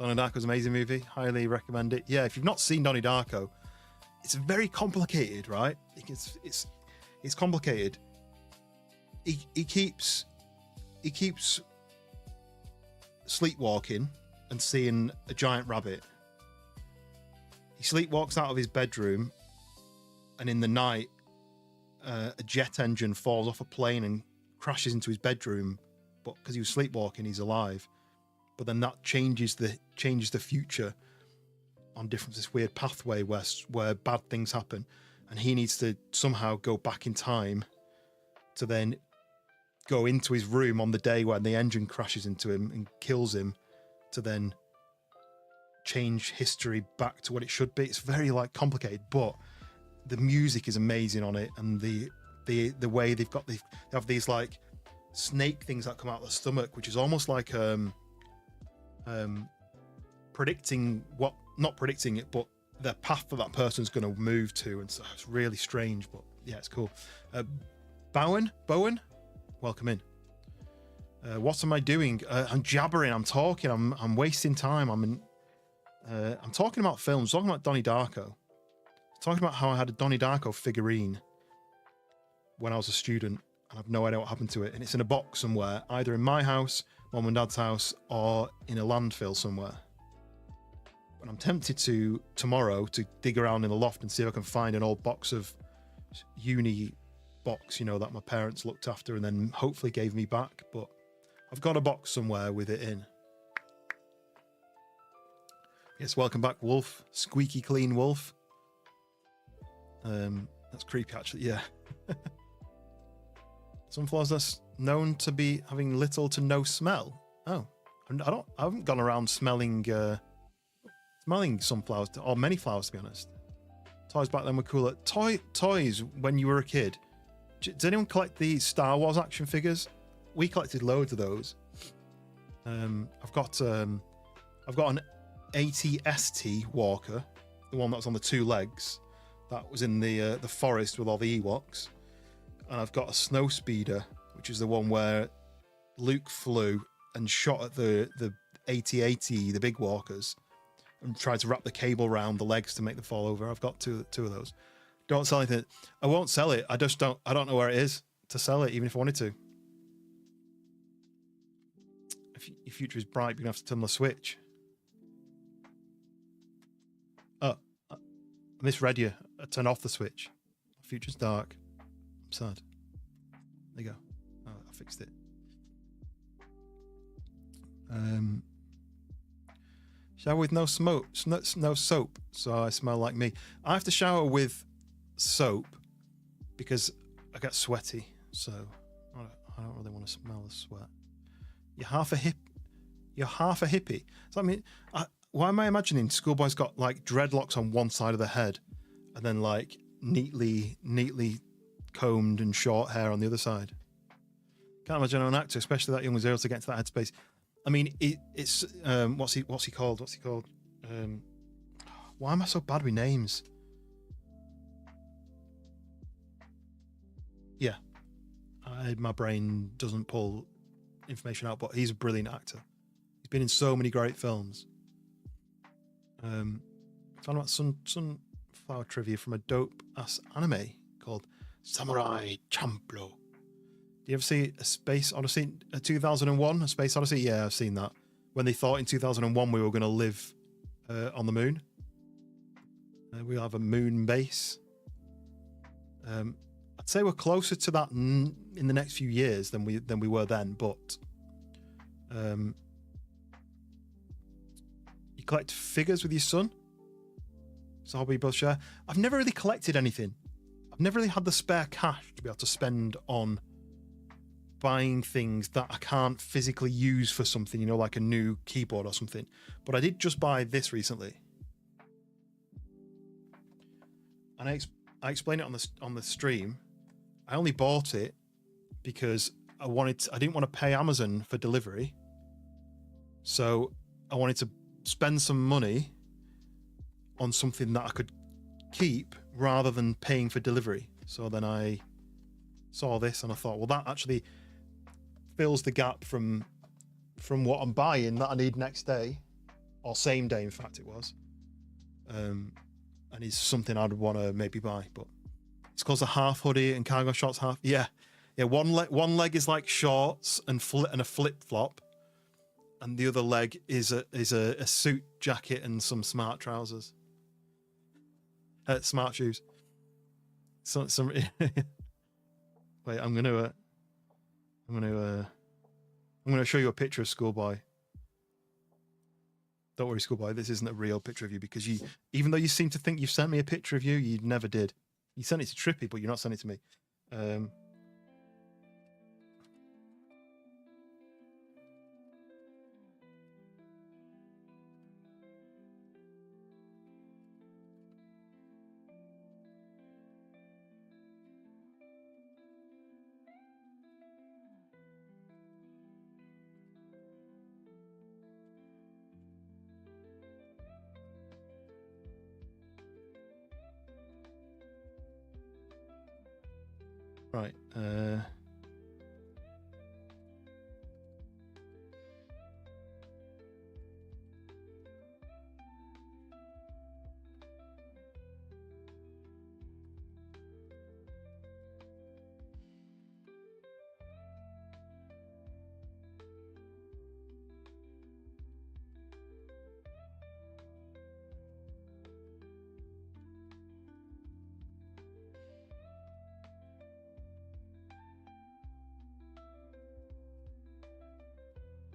Donnie Darko's an amazing movie. Highly recommend it. Yeah, if you've not seen Donnie Darko, it's very complicated, right? It's complicated. He keeps sleepwalking and seeing a giant rabbit. He sleepwalks out of his bedroom, and in the night, a jet engine falls off a plane and crashes into his bedroom. But because he was sleepwalking, he's alive. But then that changes the future on this weird pathway where bad things happen, and he needs to somehow go back in time to then go into his room on the day when the engine crashes into him and kills him, to then change history back to what it should be. It's very complicated, but the music is amazing on it, and the way they have these snake things that come out of the stomach, which is almost like predicting not predicting it, but the path that person's going to move to, and so it's really strange, but yeah, it's cool. Bowen, welcome in. What am I doing? I'm jabbering. I'm talking. I'm wasting time. I'm talking about films. Talking about Donnie Darko. Talking about how I had a Donnie Darko figurine when I was a student, and I've no idea what happened to it. And it's in a box somewhere, either in my house, Mum and Dad's house, or in a landfill somewhere. But I'm tempted to tomorrow to dig around in the loft and see if I can find an old box of uni box, that my parents looked after and then hopefully gave me back. But I've got a box somewhere with it in. Yes, welcome back, Wolf. Squeaky clean Wolf. That's creepy, actually. Yeah. Sunflowers are known to be having little to no smell. Oh, I haven't gone around smelling sunflowers or many flowers, to be honest. Toys back then were cooler. Toys when you were a kid. Did anyone collect the Star Wars action figures? We collected loads of those. I've got an AT-ST walker, the one that's on the two legs. That was in the forest with all the Ewoks. And I've got a snow speeder, which is the one where Luke flew and shot at the AT-AT, the big walkers, and tried to wrap the cable around the legs to make them fall over. I've got two of those. Don't sell anything. I won't sell it. I don't know where it is to sell it, even if I wanted to. If your future is bright, you're going to have to turn the switch. Oh, I misread you. I turned off the switch. My future's dark. I'm sad. There you go. Oh, I fixed it. Shower with no smoke, no soap, so I smell like me. I have to shower with soap because I get sweaty, so I don't really want to smell the sweat. You're half a hippie. So I mean, why am I imagining Schoolboy's got dreadlocks on one side of the head, and then neatly combed and short hair on the other side? Can't imagine an actor, especially that young, was able to get into that headspace. I mean, it's what's he called? Why am I so bad with names? Yeah, my brain doesn't pull information out, but he's a brilliant actor. He's been in so many great films. Found out sunflower trivia from a dope ass anime called Samurai Champloo. Do you ever see A Space Odyssey? 2001, A Space Odyssey? Yeah, I've seen that. When they thought in 2001 we were going to live on the moon. We'll have a moon base. I'd say we're closer to that in the next few years than we were then, but you collect figures with your son. It's a hobby you both share. I've never really collected anything. I've never really had the spare cash to be able to spend on buying things that I can't physically use for something, you know, like a new keyboard or something. But I did just buy this recently. And I explained it on the stream. I only bought it because I didn't want to pay Amazon for delivery. So I wanted to spend some money on something that I could keep rather than paying for delivery. So then I saw this and I thought, well, that actually fills the gap from what I'm buying that I need next day, or same day, in fact, it was. And it's something I'd want to maybe buy, but it's called a half hoodie and cargo shorts half. Yeah. One leg is like shorts and a flip flop, and the other leg is a suit jacket and some smart trousers, smart shoes. Some wait, I'm gonna show you a picture of Schoolboy. Don't worry, Schoolboy, this isn't a real picture of you, because even though you seem to think you've sent me a picture of you, you never did. You sent it to Trippy, but you're not sending it to me. Right.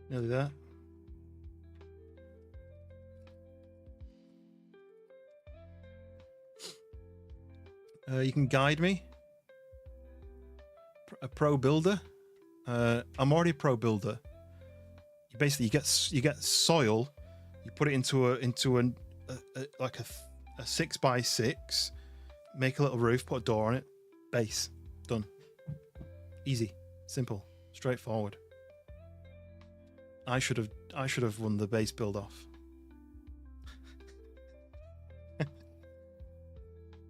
Nearly there. You can guide me. A pro builder. I'm already a pro builder. You basically you get soil. You put it into a 6x6. Make a little roof. Put a door on it. Base. Done. Easy. Simple. Straightforward. I should have won the base build off.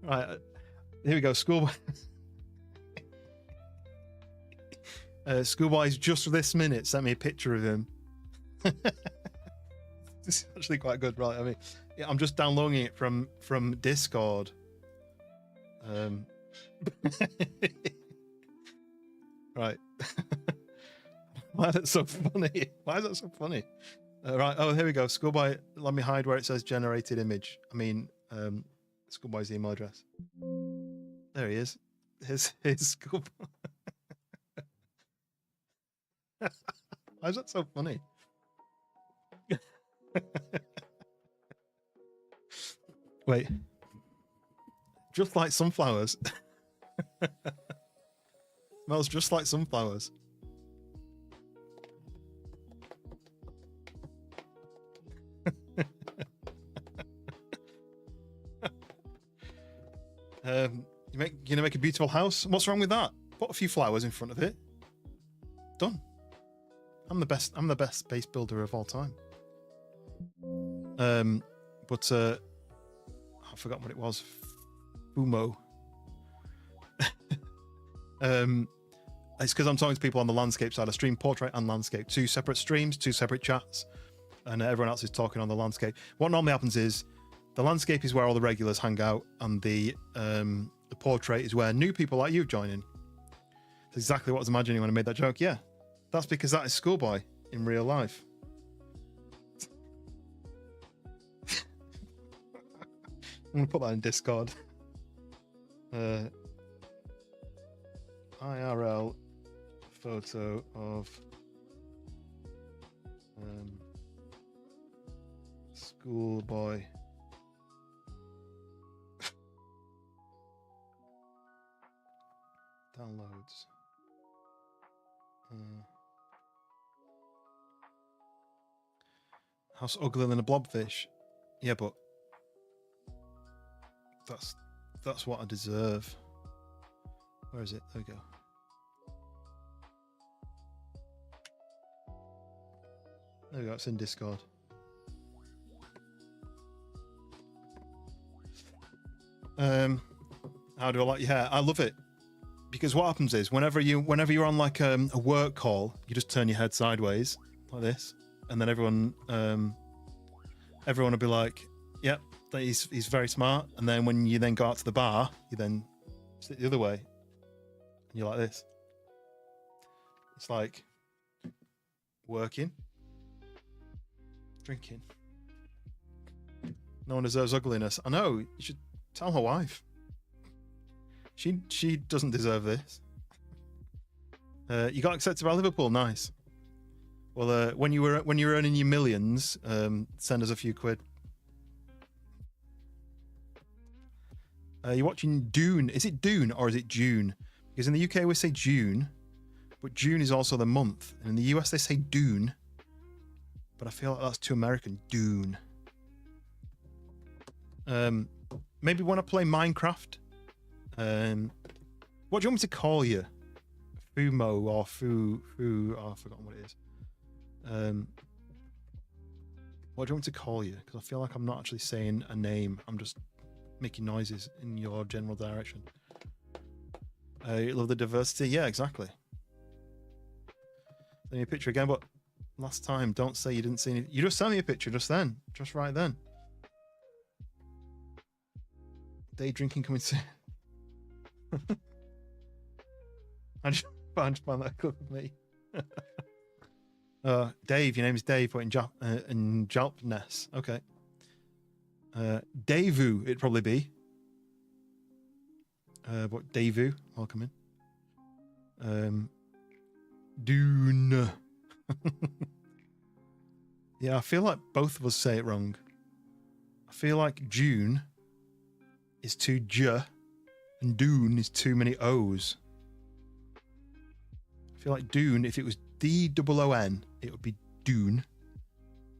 Right, here we go. Schoolboy. Schoolboy's just this minute sent me a picture of him. This is actually quite good, right? I mean, yeah, I'm just downloading it from Discord. Right. Why is that so funny? Why is that so funny? Right. Oh, here we go. Schoolboy, let me hide where it says generated image. I mean, Schoolboy's email address. There he is. Here's Schoolboy. Why is that so funny? Wait. Just like sunflowers. Smells just like sunflowers. You're gonna make a beautiful house. What's wrong with that? Put a few flowers in front of it. Done. I'm the best base builder of all time. But I've forgotten what it was. Fumo. It's because I'm talking to people on the landscape side. I stream portrait and landscape, 2 separate streams, 2 separate chats, and everyone else is talking on the landscape. What normally happens is the landscape is where all the regulars hang out, and the portrait is where new people like you join in. It's exactly what I was imagining when I made that joke. Yeah, that's because that is Schoolboy in real life. I'm gonna put that in Discord. IRL photo of Schoolboy. Downloads. House uglier than a blobfish. Yeah, but that's what I deserve. Where is it? There we go. There we go. It's in Discord. How do I like your hair? I love it. Because what happens is whenever you're on like a work call, you just turn your head sideways like this, and then everyone will be like, "Yep, he's very smart." And then when you then go out to the bar, you then sit the other way, and you're like this. It's like working, drinking. No one deserves ugliness. I know. You should tell my wife. She doesn't deserve this. You got accepted by Liverpool, nice. Well, when you're earning your millions, send us a few quid. You're watching Dune. Is it Dune or is it June? Because in the UK we say June, but June is also the month, and in the US they say Dune. But I feel like that's too American. Dune. Maybe when I play Minecraft. What do you want me to call you? Fumo or Fu? Oh, I've forgotten what it is. What do you want me to call you? Because I feel like I'm not actually saying a name. I'm just making noises in your general direction. You love the diversity? Yeah, exactly. Send me a picture again, but last time, don't say you didn't see anything. You just sent me a picture just then. Just right then. Day drinking coming soon. I just found that clip of me. Dave, your name is Dave, but in Jalpness. Okay. Davu, it'd probably be. But Davu, welcome in. Dune. Yeah, I feel like both of us say it wrong. I feel like June is too J, and Dune is too many O's. I feel like Dune, if it was D-O-O-N, it would be Dune.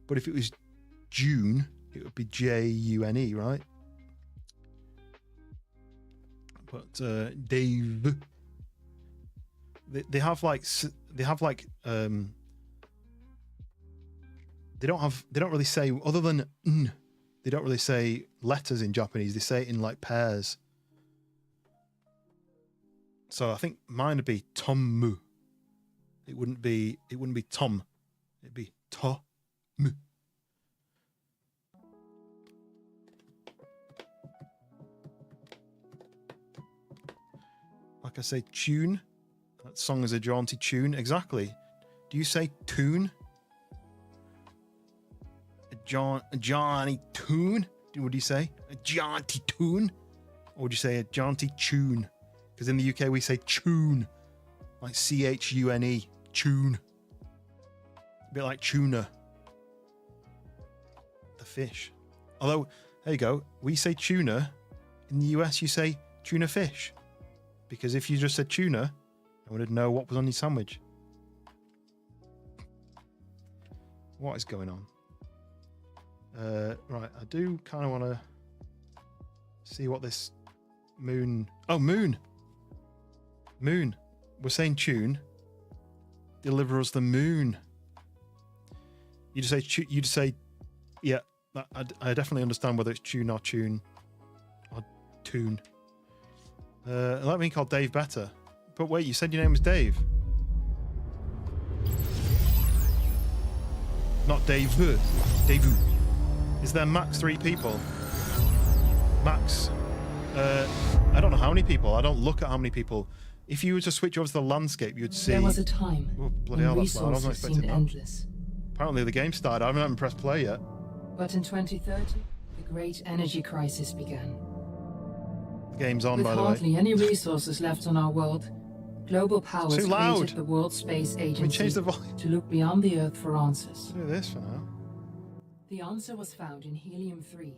But if it was June, it would be J-U-N-E, right? But Dave, they don't really say, other than N, they don't really say letters in Japanese. They say it in like pairs. So I think mine would be Tomu. It wouldn't be Tom. It'd be To-mu. Like I say, tune. That song is a jaunty tune. Exactly. Do you say tune? A Johnny tune? Would you say a jaunty tune? Or would you say a jaunty tune? Because in the UK we say tune. Like C-H-U-N-E. Tune. A bit like tuna. The fish. Although, there you go. We say tuna. In the US you say tuna fish. Because if you just said tuna, I would know what was on your sandwich. What is going on? Right, I do kind of want to see what this moon... Oh, moon! Moon. We're saying tune. Deliver us the moon. You just say, yeah, I definitely understand whether it's tune or tune. Or tune. Let me call Dave better. But wait, you said your name was Dave. Not Dave. Dave. Is there max 3 people? Max. I don't know how many people. I don't look at how many people. If you were to switch over to the landscape, you'd see.
There was a time
Oh, bloody
when
hell, that's loud. I wasn't
resources
expecting
seemed
that.
endless.
Apparently the game started. I haven't even pressed play yet.
But in 2030, the great energy crisis began.
The game's on,
With
by the way.
hardly any resources left on our world, global powers
Too loud.
created the World Space
Can we
Agency
change the volume?
to look beyond the Earth for answers.
Let's do this for now.
The answer was found in helium-3,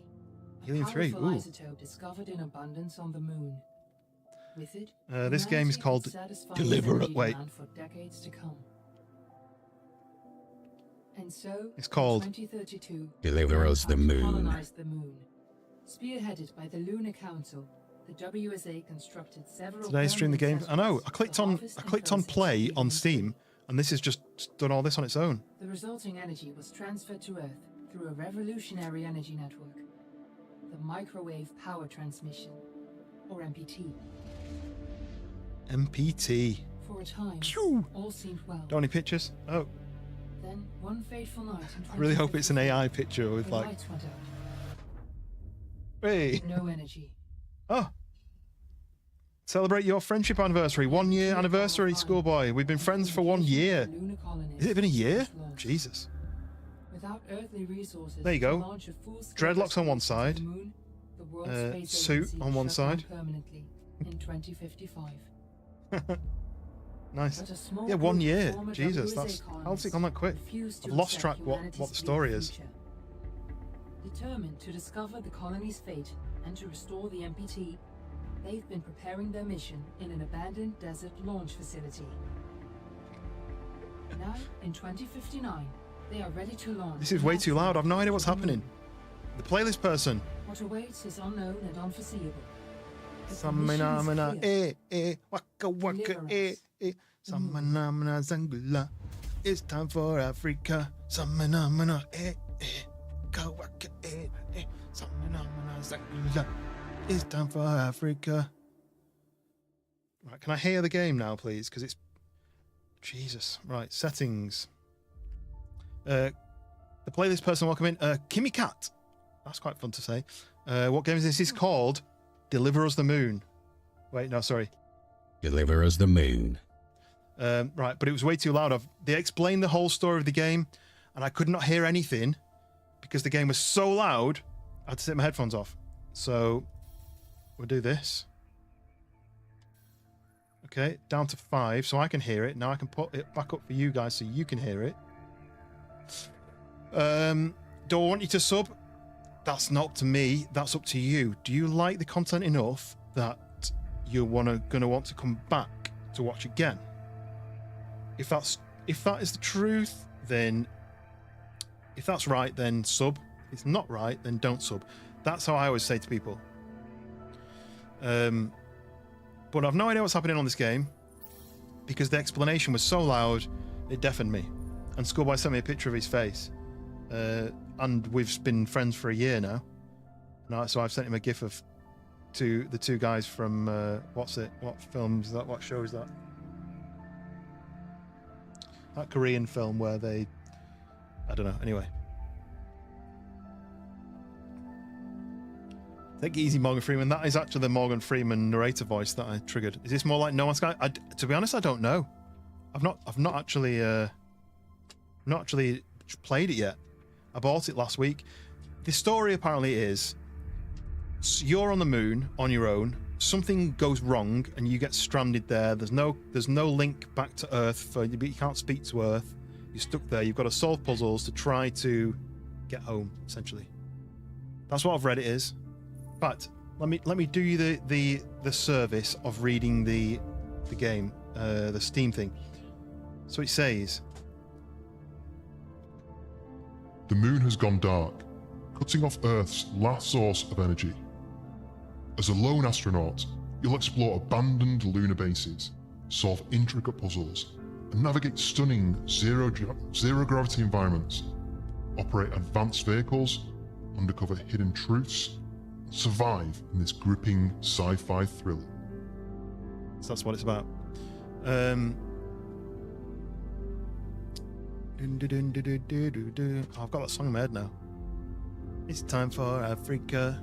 a
Helium-3,
powerful
ooh.
isotope discovered in abundance on the Moon. With it,
This game is
humanity
called
could satisfy
Deliver-
its energy
wait.
demand for decades to come. And so,
It's called
in 2032,
Deliver us the moon.
colonized the Moon. Spearheaded by the Lunar Council, the WSA constructed several.
Today I streamed the game.
permanent
I know.
settlements
I clicked
to
on
harvest and process
play on
helium-3.
Steam, and this has just done all this on its own.
The resulting energy was transferred to Earth through a revolutionary energy network, the Microwave Power Transmission, or MPT.
MPT.
For a time,
Phew.
all seemed well.
Don't any pictures? Oh,
Then, one fateful night in
I really hope it's an
2053,
AI picture with
the
like,
lights went out.
hey,
No energy.
oh. Celebrate your friendship anniversary. 1 year anniversary, schoolboy. We've been friends for 1 year.
Lunar colonists
Has it been a year?
was lost.
Jesus.
Without earthly resources
There you
to
go.
launch a full-scale
Dreadlocks on one
expedition to
side.
the Moon, the World Space
Suit
Agency
on one
shut down
side.
permanently in 2055.
Nice.
But a small
Yeah, 1
group of
year.
former
Jesus,
WSA
that's how's it
colonists
gone that quick?
refused to
I've lost
accept
track what
humanity's
the story
bleak
is.
future. Determined to discover the colony's fate and to restore the MPT, they've been preparing their mission in an abandoned desert launch facility. Now, in 2059, they are ready to launch.
This is way too loud. I've no idea what's
to the moon.
happening. The playlist person.
What awaits is unknown and unforeseeable. But the mission is
Samana,
clear.
waka waka, Samana zangula. It's time for Africa. Samana, waka waka, Samana zangula. It's time for Africa. Right, can I hear the game now, please? Because it's Jesus. Right, settings. The playlist person, welcome in. Kimmy Cat. That's quite fun to say. What game is this? It's called Deliver Us the Moon. Wait, no, sorry.
Deliver us the moon.
Right, but it was way too loud. They explained the whole story of the game, and I could not hear anything because the game was so loud. I had to take my headphones off. So we'll do this. Okay, down to 5, so I can hear it. Now I can put it back up for you guys so you can hear it. Do I want you to sub? That's not up to me. That's up to you. Do you like the content enough that you're gonna want to come back to watch again? If that is the truth, then if that's right, then sub. If it's not right, then don't sub. That's how I always say to people. But I've no idea what's happening on this game because the explanation was so loud it deafened me. And Schoolboy sent me a picture of his face. And we've been friends for a year now. So I've sent him a gif of the two guys from what's it? What film is that? What show is that? That Korean film where they, I don't know. Anyway, take it easy, Morgan Freeman. That is actually the Morgan Freeman narrator voice that I triggered. Is this more like No Man's Sky? To be honest, I don't know. I've not actually played it yet. I bought it last week. The story apparently is you're on the moon on your own. Something goes wrong and you get stranded there. There's no link back to Earth. You can't speak to Earth. You're stuck there. You've got to solve puzzles to try to get home. Essentially, that's what I've read it is. But let me do you the service of reading the game, the Steam thing. So it says,
the moon has gone dark, cutting off Earth's last source of energy. As a lone astronaut, you'll explore abandoned lunar bases, solve intricate puzzles, and navigate stunning zero-gravity environments, operate advanced vehicles, uncover hidden truths, and survive in this gripping sci-fi thriller.
so that's what it's about. Oh, I've got that song in my head now. It's time for Africa.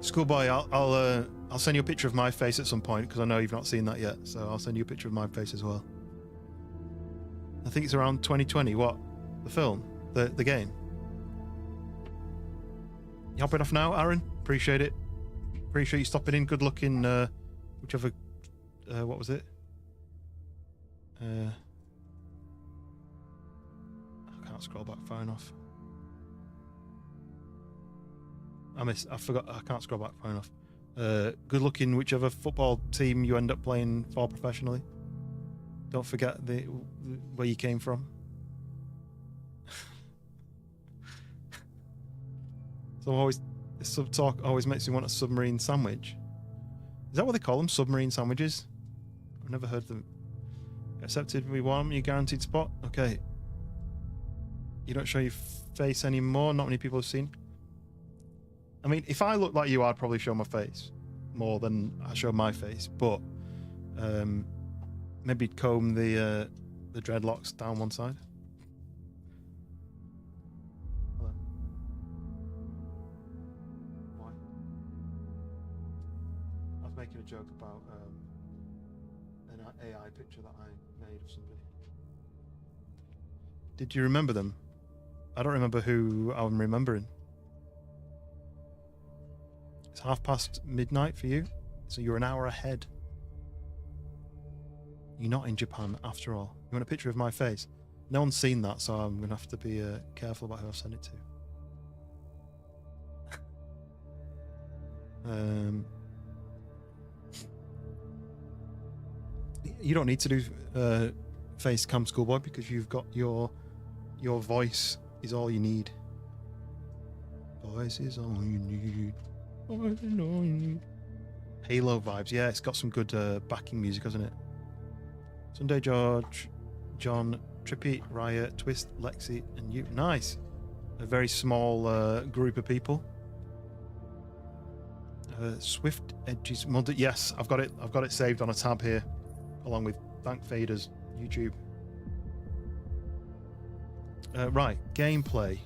Schoolboy, I'll send you a picture of my face at some point because I know you've not seen that yet. So I'll send you a picture of my face as well. I think it's around 2020. What? The film? The game? You hopping off now, Aaron? Appreciate it. Appreciate you stopping in. Good luck in whichever. What was it? I can't scroll back far enough. I forgot. I can't scroll back far enough. Good luck in whichever football team you end up playing for professionally. Don't forget where you came from. So this sub talk always makes me want a submarine sandwich. Is that what they call them? Submarine sandwiches? I've never heard them. Accepted. We want you guaranteed spot. Okay. You don't show your face anymore. Not many people have seen. I mean, if I looked like you, I'd probably show my face more than I show my face. But maybe comb the dreadlocks down one side. Hello. Why? I was making a joke about an AI picture that I made of somebody. Did you remember them? I don't remember who I'm remembering. It's midnight for you, so you're an hour ahead. You're not in Japan after all. You want a picture of my face? No one's seen that, so I'm going to have to be careful about who I send it to. You don't need to do face cam, Schoolboy, because you've got your voice is all you need. Voice is all you need. Voice is all you need. Halo vibes, yeah. It's got some good backing music, hasn't it? Sunday George, John, Trippy, Riot, Twist, Lexi, and you. Nice. A very small group of people. Swift Edges Mother. Yes, I've got it. I've got it saved on a tab here, along with Bank Faders YouTube. Right, gameplay.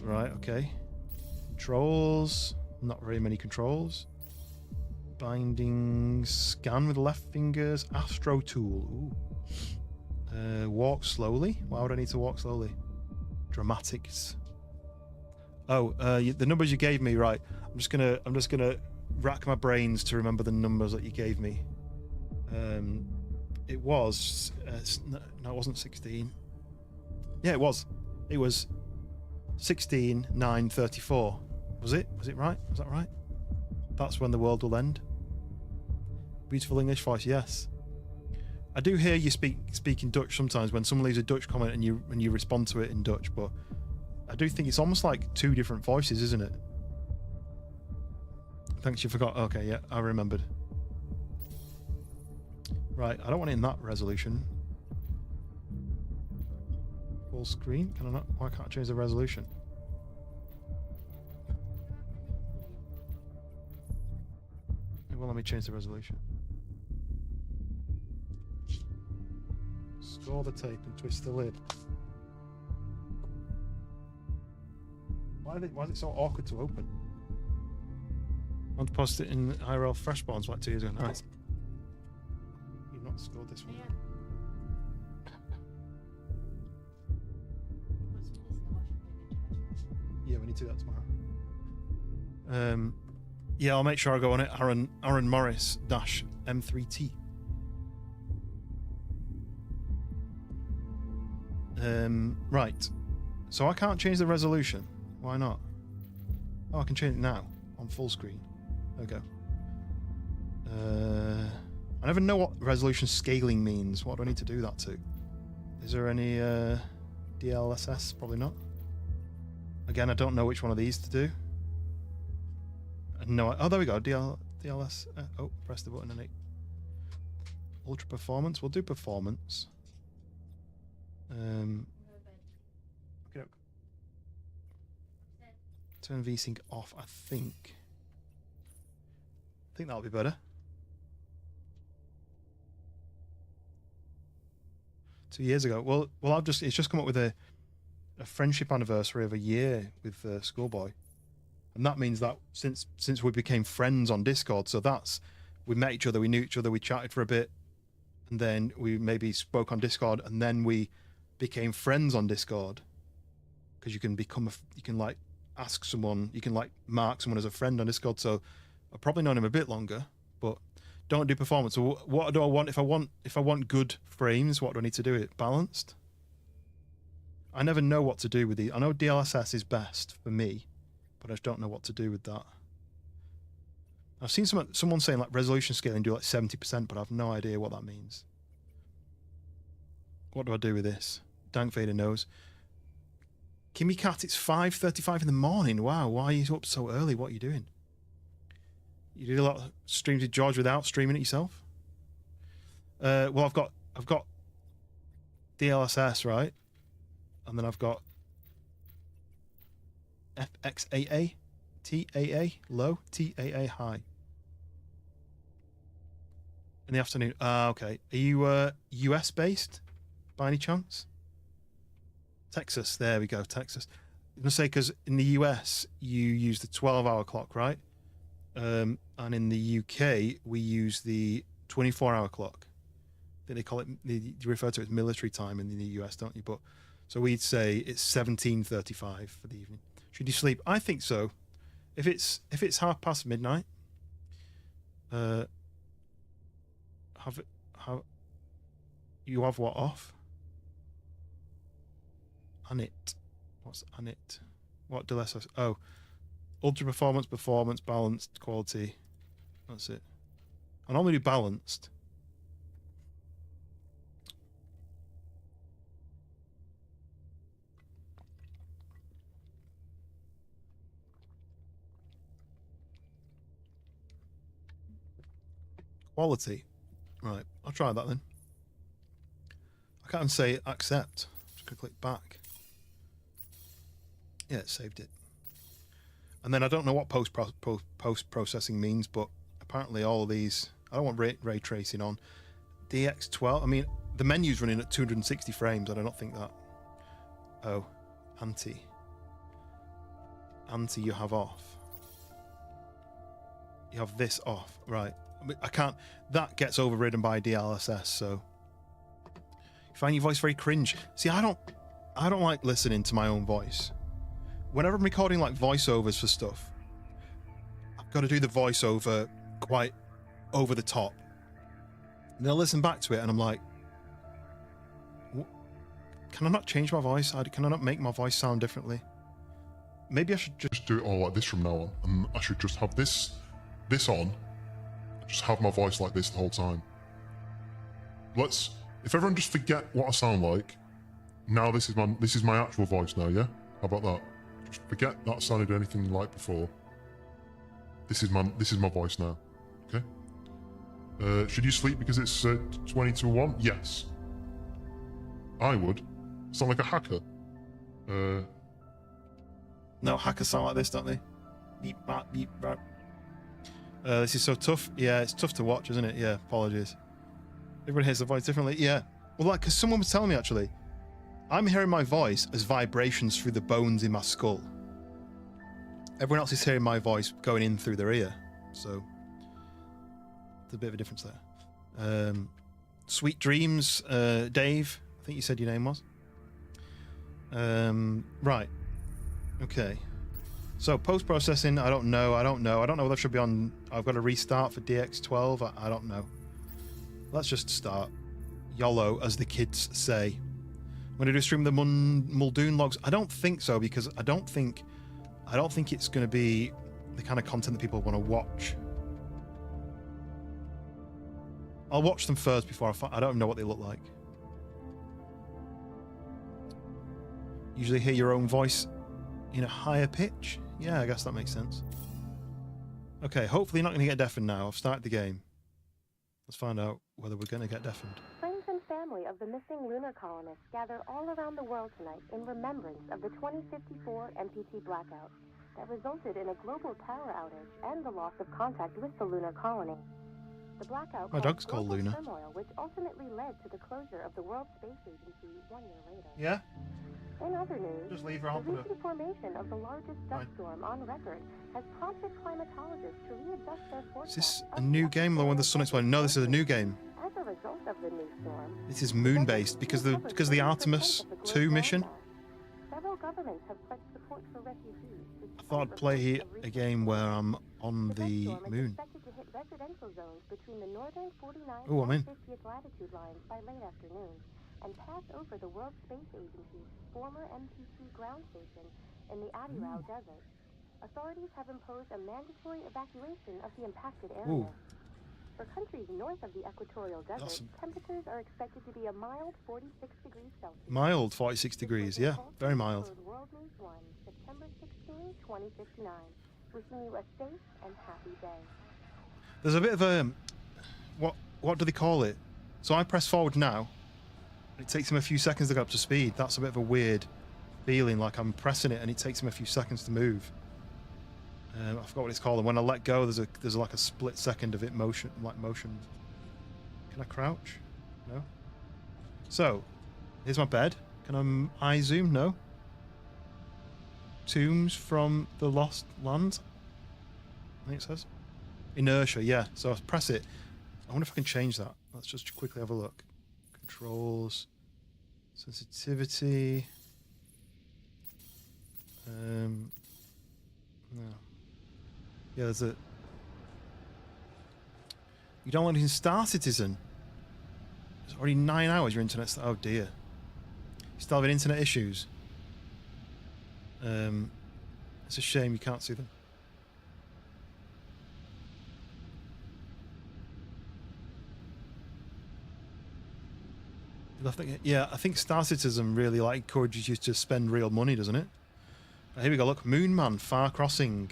Right, okay. Controls. Not very many controls. Bindings. Scan with the left fingers. Astro tool. Ooh. Walk slowly. Why would I need to walk slowly? Dramatics. Oh, the numbers you gave me. Right. I'm just gonna rack my brains to remember the numbers that you gave me. It was no, it wasn't 16. Yeah, it was. It was 16, 9, 34. Was it? Was it right? Was that right? That's when the world will end. Beautiful English voice, yes. I do hear you speak in Dutch sometimes when someone leaves a Dutch comment and you respond to it in Dutch, but I do think it's almost like two different voices, isn't it? Thanks, you forgot. Okay, yeah, I remembered. Right, I don't want it in that resolution. Full screen? Can I not? Why can't I change the resolution? It won't let me change the resolution. Score the tape and twist the lid. Why is it so awkward to open? I want to post it in IRL Fresh Bonds like 2 years ago. Nice. You've not scored this one. Yeah, we need to do that tomorrow. Yeah, I'll make sure I go on it. Aaron Morris -M3T. Right. So I can't change the resolution. Why not? Oh, I can change it now on full screen. There we go. I never know what resolution scaling means. What do I need to do that to? Is there any DLSS? Probably not. Again, I don't know which one of these to do. No. Oh, there we go. DLS. Oh, press the button and it. Ultra performance. We'll do performance. Okay. Turn VSync off, I think. think that'll be better. 2 years ago. Well, it's just come up with a friendship anniversary of a year with Schoolboy, and that means that since we became friends on Discord, so we met each other, we knew each other, we chatted for a bit, and then we maybe spoke on Discord, and then we became friends on Discord, because you can like ask someone, you can like mark someone as a friend on Discord. So I've probably known him a bit longer, but don't do performance. So what do I want? If I want good frames, what do I need to do? It balanced. I never know what to do with these. I know DLSS is best for me, but I just don't know what to do with that. I've seen someone saying like resolution scaling do like 70%, but I have no idea what that means. What do I do with this? Dank Vader knows. Kimmy Cat, it's 5:35 in the morning. Wow, why are you up so early? What are you doing? You did a lot of streams with George without streaming it yourself? Well, I've got DLSS, right? And then I've got FXAA, TAA low, TAA high. In the afternoon. Okay. Are you US based by any chance? Texas. There we go. Texas. I'm gonna say because in the US you use the 12-hour clock, right? And in the UK we use the 24-hour clock. I think they call it. You refer to it as military time in the US, don't you? But so we'd say it's 17:35 for the evening. Should you sleep? I think so. If it's midnight, you have what off? Anit. What's Anit? What DLSS? Oh, ultra performance, balanced, quality. That's it. I normally do balanced. Quality. Right, I'll try that then. I can't say accept. Just gonna click back. Yeah, it saved it. And then I don't know what post processing means, but apparently all of these. I don't want ray tracing on. DX12. I mean, the menu's running at 260 frames. I don't think that. Oh, anti. You have off. You have this off, right? I can't. That gets overridden by DLSS. So you find your voice very cringe. See, I don't like listening to my own voice. Whenever I'm recording like voiceovers for stuff, I've got to do the voiceover quite over the top. And then I listen back to it and I'm like, can I not change my voice? Can I not make my voice sound differently? Maybe I should just
do it all like this from now on, and I should just have this on, just have my voice like this the whole time. If everyone just forget what I sound like, now this is my actual voice now, yeah? How about that? Just forget that I sounded anything like before. This is my voice now. Okay? Should you sleep because it's 20 to 1? Yes. I would. Sound like a hacker.
No, hackers sound like this, don't they? Beep, bop, beep, bop. This is so tough. Yeah, it's tough to watch, isn't it? Yeah, apologies. Everyone hears the voice differently. Yeah. Well, because someone was telling me, actually, I'm hearing my voice as vibrations through the bones in my skull. Everyone else is hearing my voice going in through their ear. So, there's a bit of a difference there. Sweet dreams, Dave. I think you said your name was. Right. Okay. So post-processing, I don't know. I don't know whether I should be on. I've got to restart for DX12. I don't know. Let's just start. YOLO, as the kids say. I'm going to do a stream of the Muldoon logs. I don't think so, because I don't think it's going to be the kind of content that people want to watch. I'll watch them first before I don't know what they look like. Usually hear your own voice in a higher pitch. Yeah, I guess that makes sense. Okay, hopefully you're not going to get deafened now. I've started the game. Let's find out whether we're going to get deafened.
Friends and family of the missing lunar colonists gather all around the world tonight in remembrance of the 2054 MPT blackout. that resulted in a global power outage and the loss of contact with the lunar colony. The blackout
My dog's
caused
called
global
Luna.
turmoil, which ultimately led to the closure of the World Space Agency 1 year later.
Yeah?
In other news,
Just leave her,
the
I'll put her.
recent formation of the largest dust
Fine.
storm on record has prompted climatologists to readjust their
Is
forecasts.
this a
of
new
the
game, the one with the sun exploding? No, this is a new game.
As a result of the new storm,
This is moon-based because the Artemis 2 mission.
several governments have pledged support for refugees.
I thought I'd play a game where I'm on the moon.
Expected to hit residential zones between the northern 49th
Oh, I'm in.
and 50th latitude lines by late afternoon, and pass over the World Space Agency's former MPT ground station in the Adirau Desert. Authorities have imposed a mandatory evacuation of the impacted area.
Ooh.
For countries north of the equatorial desert,
Awesome.
temperatures are expected to be a mild 46 degrees Celsius.
Mild 46 degrees, yeah, very mild.
World News 1, September 16, 2059. Wishing you a safe and happy day.
There's a bit of a what do they call it? So I press forward now. It takes him a few seconds to get up to speed. That's a bit of a weird feeling, like I'm pressing it and it takes him a few seconds to move. I forgot what it's called. And when I let go, there's like a split second of it motion. Can I crouch? No. So, here's my bed. Can I zoom? No. Tombs from the Lost Land. I think it says. Inertia, yeah. So I press it. I wonder if I can change that. Let's just quickly have a look. Controls. Sensitivity. No. Yeah, there's a... You don't want to Star Citizen. It's already 9 hours your internet's... Oh dear. You still having internet issues? It's a shame you can't see them. Yeah, I think Star Citizen really encourages you to spend real money, doesn't it? Here we go, look. Moon Man, Far Crossing.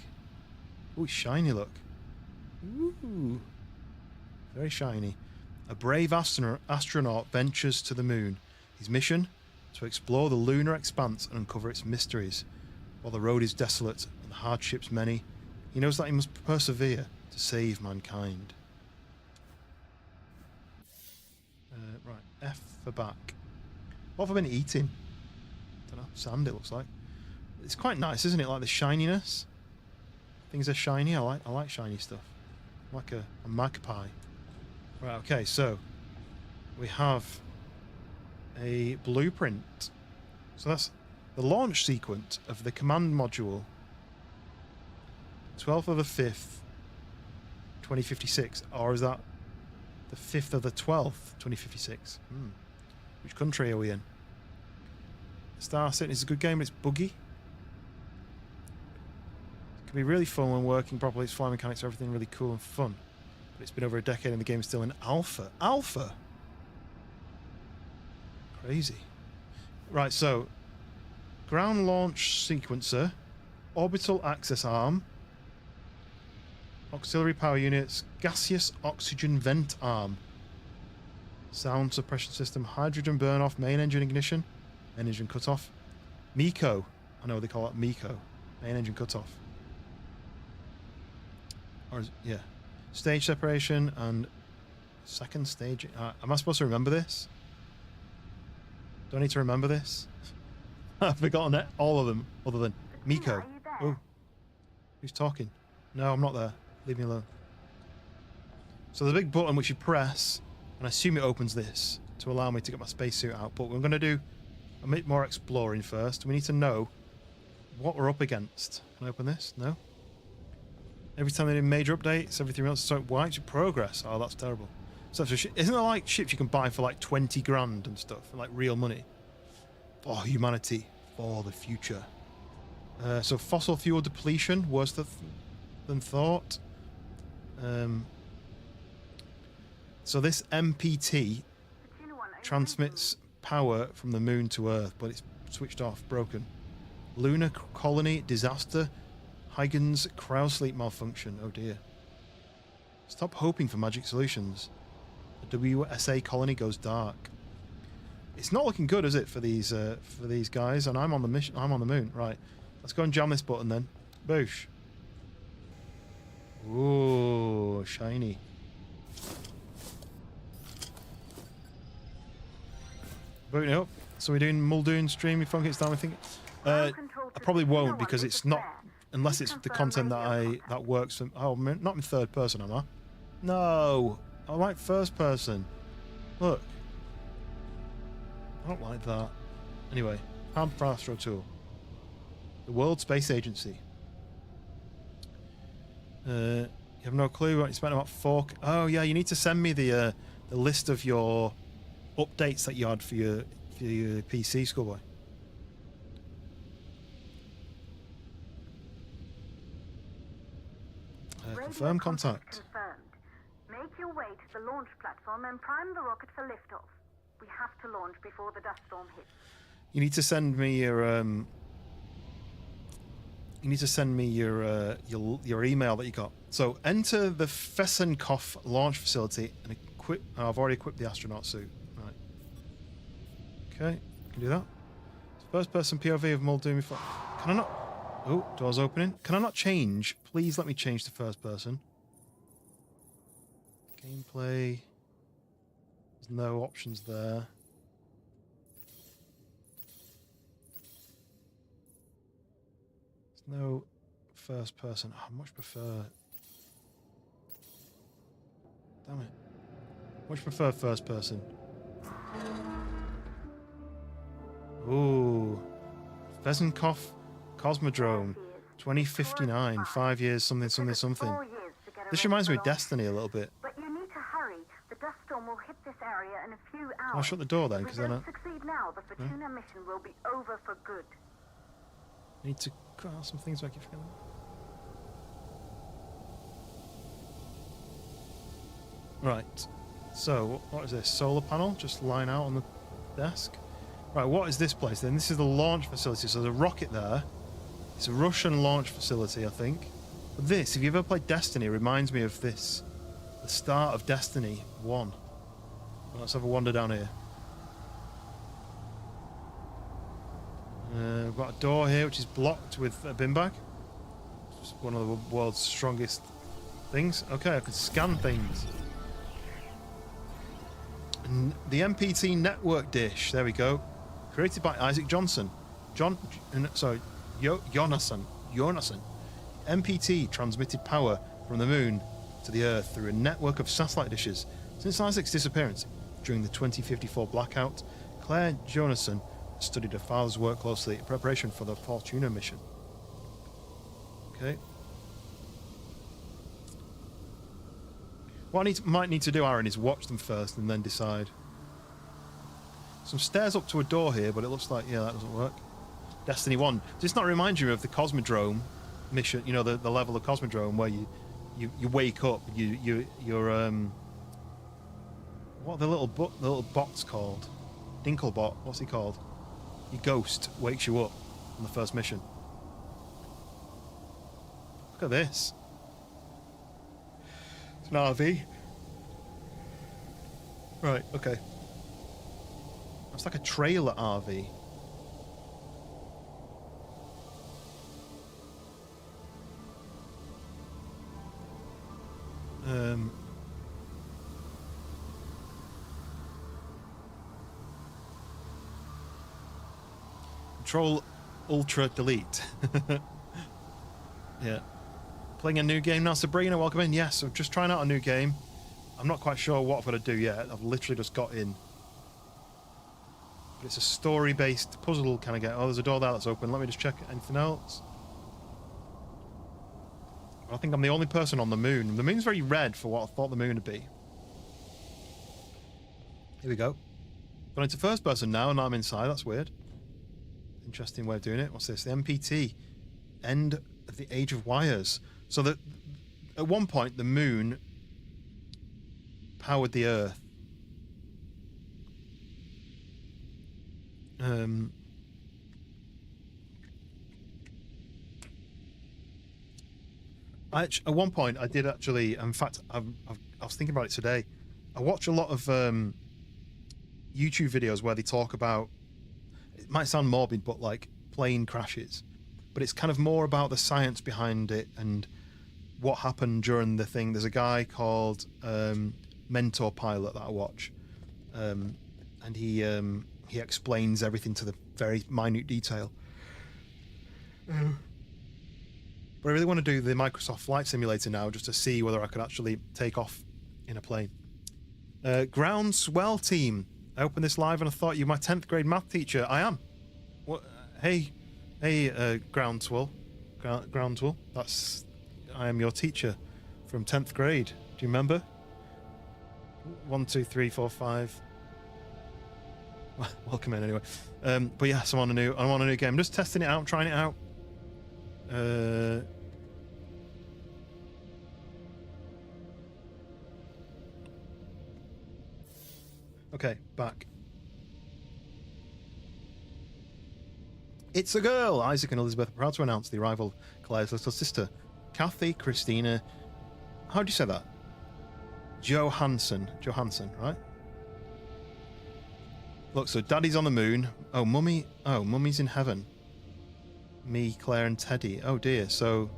Ooh, shiny, look. Ooh. Very shiny. A brave astronaut ventures to the moon. His mission? To explore the lunar expanse and uncover its mysteries. While the road is desolate and the hardships many, he knows that he must persevere to save mankind. Right, F for back. What have I been eating? Don't know, sand it looks like. It's quite nice, isn't it? Like the shininess. Things are shiny. I like shiny stuff. Like a magpie. Right, okay, so we have a blueprint. So that's the launch sequence of the command module. 12th of the 5th, 2056. Or is that the 5th of the 12th, 2056? Which country are we in? Star Citizen is a good game, but it's buggy. It can be really fun when working properly. Its flying mechanics are everything really cool and fun. But it's been over a decade and the game is still in alpha. Alpha? Crazy. Right, so ground launch sequencer, orbital access arm, auxiliary power units, gaseous oxygen vent arm, sound suppression system, hydrogen burn off, main engine ignition, main engine cut off, MECO. I know they call it MECO, main engine cut off. Or yeah, stage separation and second stage. Am I supposed to remember this? Do I need to remember this? I've forgotten all of them other than MECO. Oh, who's talking? No, I'm not there. Leave me alone. So there's a big button which you press, and I assume it opens this to allow me to get my spacesuit out. But we're going to do a bit more exploring first. We need to know what we're up against. Can I open this? No. Every time they do major updates, everything else is so why your progress? Oh, that's terrible. So isn't there like ships you can buy for like 20 grand and stuff, like real money? For humanity, for the future. So fossil fuel depletion, worse than thought. So this MPT transmits power from the moon to Earth, but it's switched off, broken. Lunar colony disaster. Huygens cryosleep malfunction. Oh dear. Stop hoping for magic solutions. The WSA colony goes dark. It's not looking good, is it, for these guys? And I'm on the mission. I'm on the moon. Right. Let's go and jam this button then. Boosh. Ooh, shiny. Booting it up. So we're doing Muldoon stream before it gets down, I think. I probably won't because it's not, unless it's the content that works for. Oh, not in third person, am I? No, I like first person. Look, I don't like that. Anyway, Ham for Astro Tool, the World Space Agency. You have no clue what you spent about 4. Oh yeah, you need to send me the list of your updates that you had for your PC, Schoolboy. Confirm contact.
Confirmed. Make your way to the launch platform and prime the rocket for liftoff. We have to launch before the dust storm hits.
You need to send me your your email that you got. So enter the Fesenkov launch facility and equip. Oh, I've already equipped the astronaut suit. Right. Okay, can do that. First person POV of Muldoon before. Can I not? Oh, doors opening. Can I not change? Please let me change to first person. Gameplay. There's no options there. There's no first person. Oh, I much prefer. Damn it. Much prefer first person. Ooh. Fesenkov Cosmodrome. 2059. 5 years, something. This reminds me of Destiny a little bit.
But you need to hurry. The dust storm will hit this area in a few hours.
Can I shut the door then?
If
Because
we
then I
don't succeed now, the Fortuna mission will be over for good.
need to cut out some things so I keep forgetting. Right. So, what is this? Solar panel? Just lying out on the desk? Right, what is this place then? This is the launch facility. So there's a rocket there. It's a Russian launch facility, I think. But this, if you've ever played Destiny, reminds me of this. The start of Destiny 1. Well, let's have a wander down here. We've got a door here which is blocked with a bin bag. It's one of the world's strongest things. Okay, I can scan things. And the MPT network dish, there we go. Created by Isaac Johnson. Jonasson. MPT transmitted power from the moon to the Earth through a network of satellite dishes. Since Isaac's disappearance during the 2054 blackout, Claire Jonasson studied her father's work closely in preparation for the Fortuna mission. Okay. What I might need to do, Aaron, is watch them first and then decide. Some stairs up to a door here, but it looks like, yeah, that doesn't work. Destiny 1. Does this not remind you of the Cosmodrome mission? You know, the level of Cosmodrome where you wake up, you're what are the little bots called? Dinklebot. What's he called? Your ghost wakes you up on the first mission. Look at this. It's an RV. Right, okay. It's like a trailer RV. Control Ultra Delete. Yeah. Playing a new game now. Sabrina, welcome in. Yes, I'm just trying out a new game. I'm not quite sure what I've got to do yet. I've literally just got in. But it's a story-based puzzle kind of game. Oh, there's a door there that's open. Let me just check anything else. I think I'm the only person on the moon. The moon's very red for what I thought the moon would be. Here we go. Gone into first person now, and I'm inside. That's weird. Interesting way of doing it. What's this? The MPT. End of the Age of Wires. So that at one point, the moon powered the Earth. At one point, I did actually. In fact, I was thinking about it today. I watch a lot of YouTube videos where they talk about. It might sound morbid, but like plane crashes. but it's kind of more about the science behind it and what happened during the thing. There's a guy called Mentor Pilot that I watch, and he explains everything to the very minute detail. But I really want to do the Microsoft Flight Simulator now, just to see whether I could actually take off in a plane. Groundswell team. I opened this live and I thought you were my 10th grade math teacher. I am. What? Hey, Groundswell. Groundswell. I am your teacher from 10th grade. Do you remember? 1, 2, 3, 4, 5. Welcome in anyway. But yes, I'm on a new game. I'm just testing it out, trying it out. Okay, back. It's a girl! Isaac and Elizabeth are proud to announce the arrival of Claire's little sister, Kathy Christina. How do you say that? Johansson, right? Look, so Daddy's on the moon. Oh, Mummy's in heaven. Me, Claire, and Teddy. Oh dear. So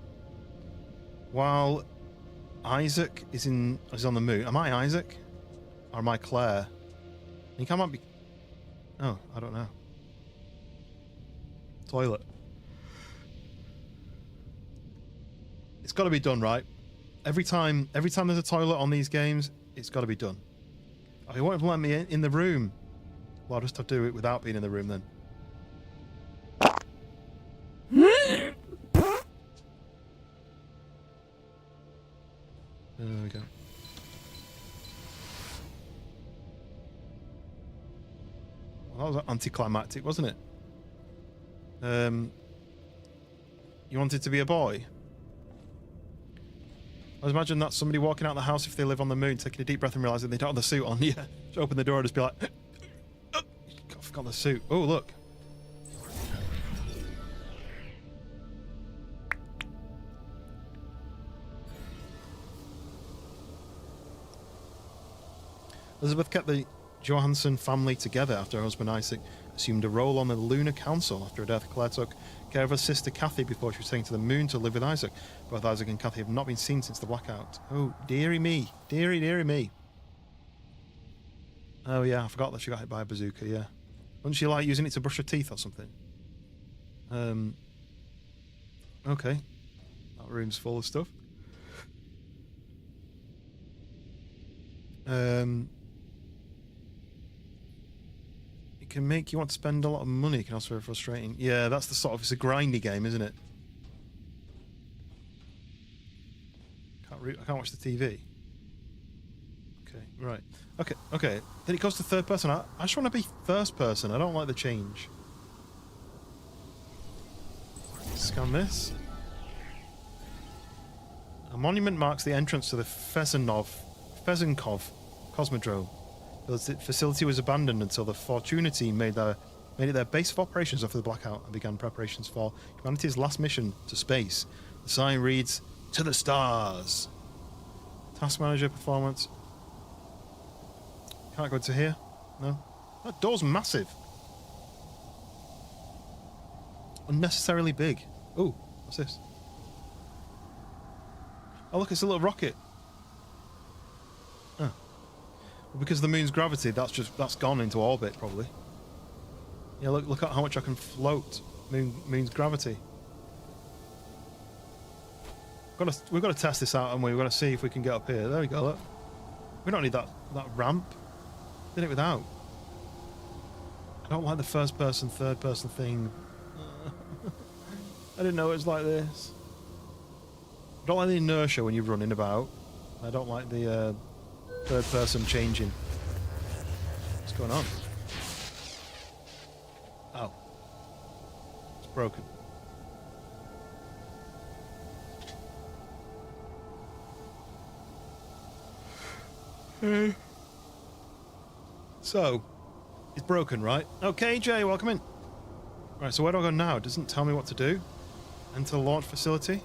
while Isaac is on the moon, am I Isaac or am I Claire? I think I might be. Oh, I don't know. Toilet. It's got to be done, right? Every time there's a toilet on these games, it's got to be done. Oh, he won't even let me in the room. Well, I'll just have to do it without being in the room then. There we go. Well, that was anticlimactic, wasn't it? You wanted to be a boy? I was imagining that's somebody walking out of the house if they live on the moon, taking a deep breath and realising they don't have the suit on. Yeah, just open the door and just be like, oh, I forgot the suit. Oh, look. Elizabeth kept the Johansson family together after her husband Isaac assumed a role on the Lunar Council. After her death, Claire took care of her sister Kathy before she was taken to the moon to live with Isaac. Both Isaac and Kathy have not been seen since the blackout. Oh, dearie me. Dearie me. Oh yeah, I forgot that she got hit by a bazooka, yeah. Wasn't she like using it to brush her teeth or something? Okay. That room's full of stuff. It can make you want to spend a lot of money. It can also be frustrating. Yeah, that's the sort of, it's a grindy game, isn't it? I can't watch the TV. Okay, right. Okay. Then it goes to third person. I just want to be first person. I don't like the change. Scan this. A monument marks the entrance to the Fezenkov Cosmodrome. The facility was abandoned until the Fortuna team made it their base of operations after the blackout and began preparations for humanity's last mission to space. The sign reads, "To the stars." Task manager performance. Can't go into here. No. That door's massive. Unnecessarily big. Ooh, what's this? Oh look, it's a little rocket. Oh. Well, because of the moon's gravity, that's gone into orbit probably. Yeah, look at how much I can float. Moon's gravity. We've got to test this out, and we've got to see if we can get up here. There we go. Look. We don't need that ramp. Did it without. I don't like the first person, third person thing. I didn't know it was like this. I don't like the inertia when you're running about. I don't like the third person changing. What's going on? Oh. It's broken. So, it's broken, right? Okay, Jay, welcome in. Right, so where do I go now? It doesn't tell me what to do. Enter the launch facility.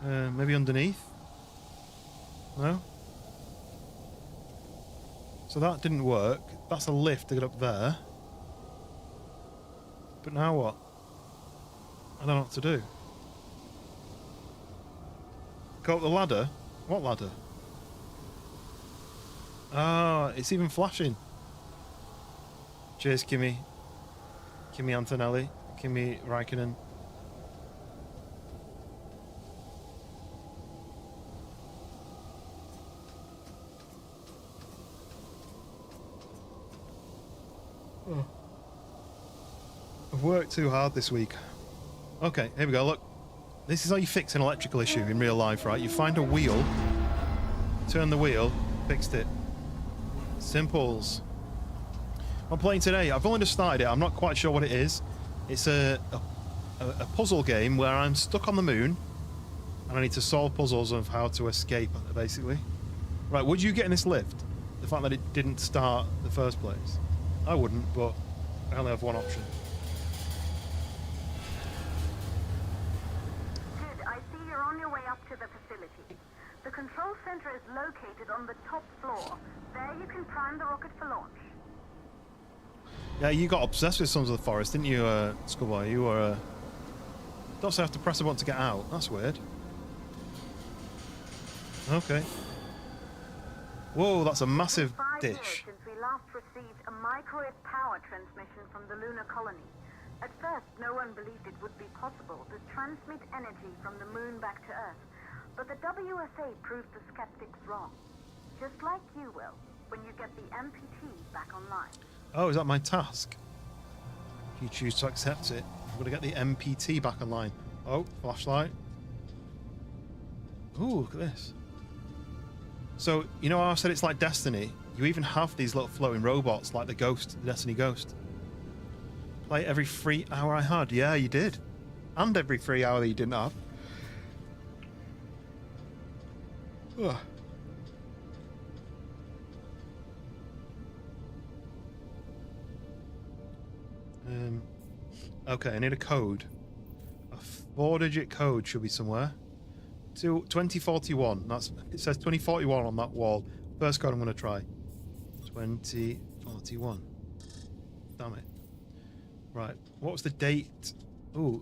Maybe underneath? No? So that didn't work. That's a lift to get up there. But now what? I don't know what to do. Go up the ladder? What ladder? Ah, it's even flashing. Cheers, Kimi. Kimi Antonelli. Kimi Räikkönen. Oh. I've worked too hard this week. Okay, here we go, look. This is how you fix an electrical issue in real life, right? You find a wheel, turn the wheel, fixed it. Simples. I'm playing today. I've only just started it. I'm not quite sure what it is. It's a puzzle game where I'm stuck on the moon and I need to solve puzzles of how to escape, basically. Right, would you get in this lift? The fact that it didn't start in the first place? I wouldn't, but I only have one option.
Sid, I see you're on your way up to the facility. The control center is located on the top floor. There you can prime the rocket for launch.
Yeah, you got obsessed with Sons of the Forest, didn't you, Schoolboy? You were, don't also have to press a button to get out. That's weird. Okay. Whoa, that's a massive
It's been 5 years
dish.
since we last received a microwave power transmission from the lunar colony. At first, no one believed it would be possible to transmit energy from the moon back to Earth. But the WSA proved the skeptics wrong. Just like you will, when you get the MPT back online.
Oh, is that my task? If you choose to accept it, I'm going to get the MPT back online. Oh, flashlight. Ooh, look at this. So, you know how I said it's like Destiny? You even have these little floating robots like the Ghost, the Destiny Ghost. Play every free hour I had. Yeah, you did. And every free hour that you didn't have. Ugh. Okay, I need a code. A 4-digit code should be somewhere. 2041. It says 2041 on that wall. First code I'm going to try. 2041. Damn it. Right. What was the date? Ooh.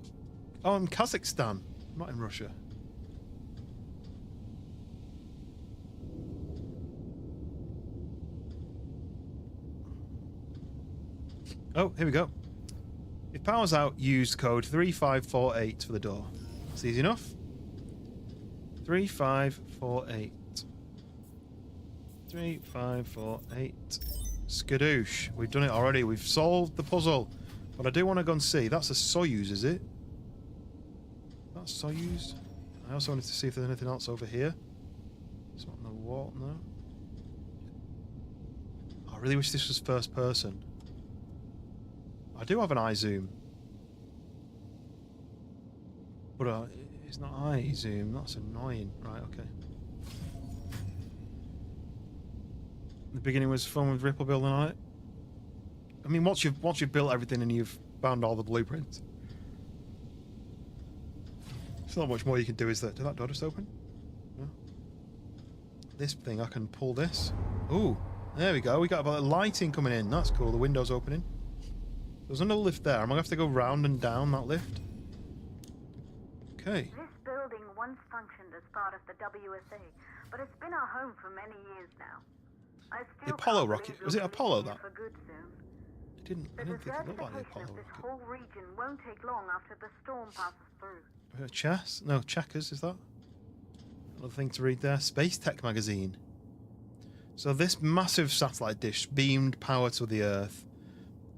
Oh, I'm Kazakhstan. I'm not in Russia. Oh, here we go. If power's out, use code 3548 for the door. It's easy enough. 3548. 3548. Skadoosh. We've done it already. We've solved the puzzle. But I do want to go and see. That's a Soyuz, is it? That's Soyuz. I also wanted to see if there's anything else over here. It's not on the wall, no. I really wish this was first person. I do have an eye zoom. But it's not eye zoom. That's annoying. Right, okay. The beginning was fun with Ripple building on it. I mean, once you've built everything and you've found all the blueprints, there's not much more you can do, is there? Did that door just open? No. This thing, I can pull this. Ooh, there we go. We got a bit of lighting coming in. That's cool. The window's opening. There's another lift there. Am I going to have to go round and down that lift? Okay.
This building once functioned as part of the WSA, but it's been our home for many years now. I still
The Apollo
can't
rocket.
believe
Was it
we'll be
Apollo
leaving
that?
it for good soon.
I didn't think it looked like the Apollo
Of this
rocket.
whole region won't take long after the storm passes through.
Chess? No, checkers, is that? Another thing to read there. Space Tech magazine. So this massive satellite dish beamed power to the Earth,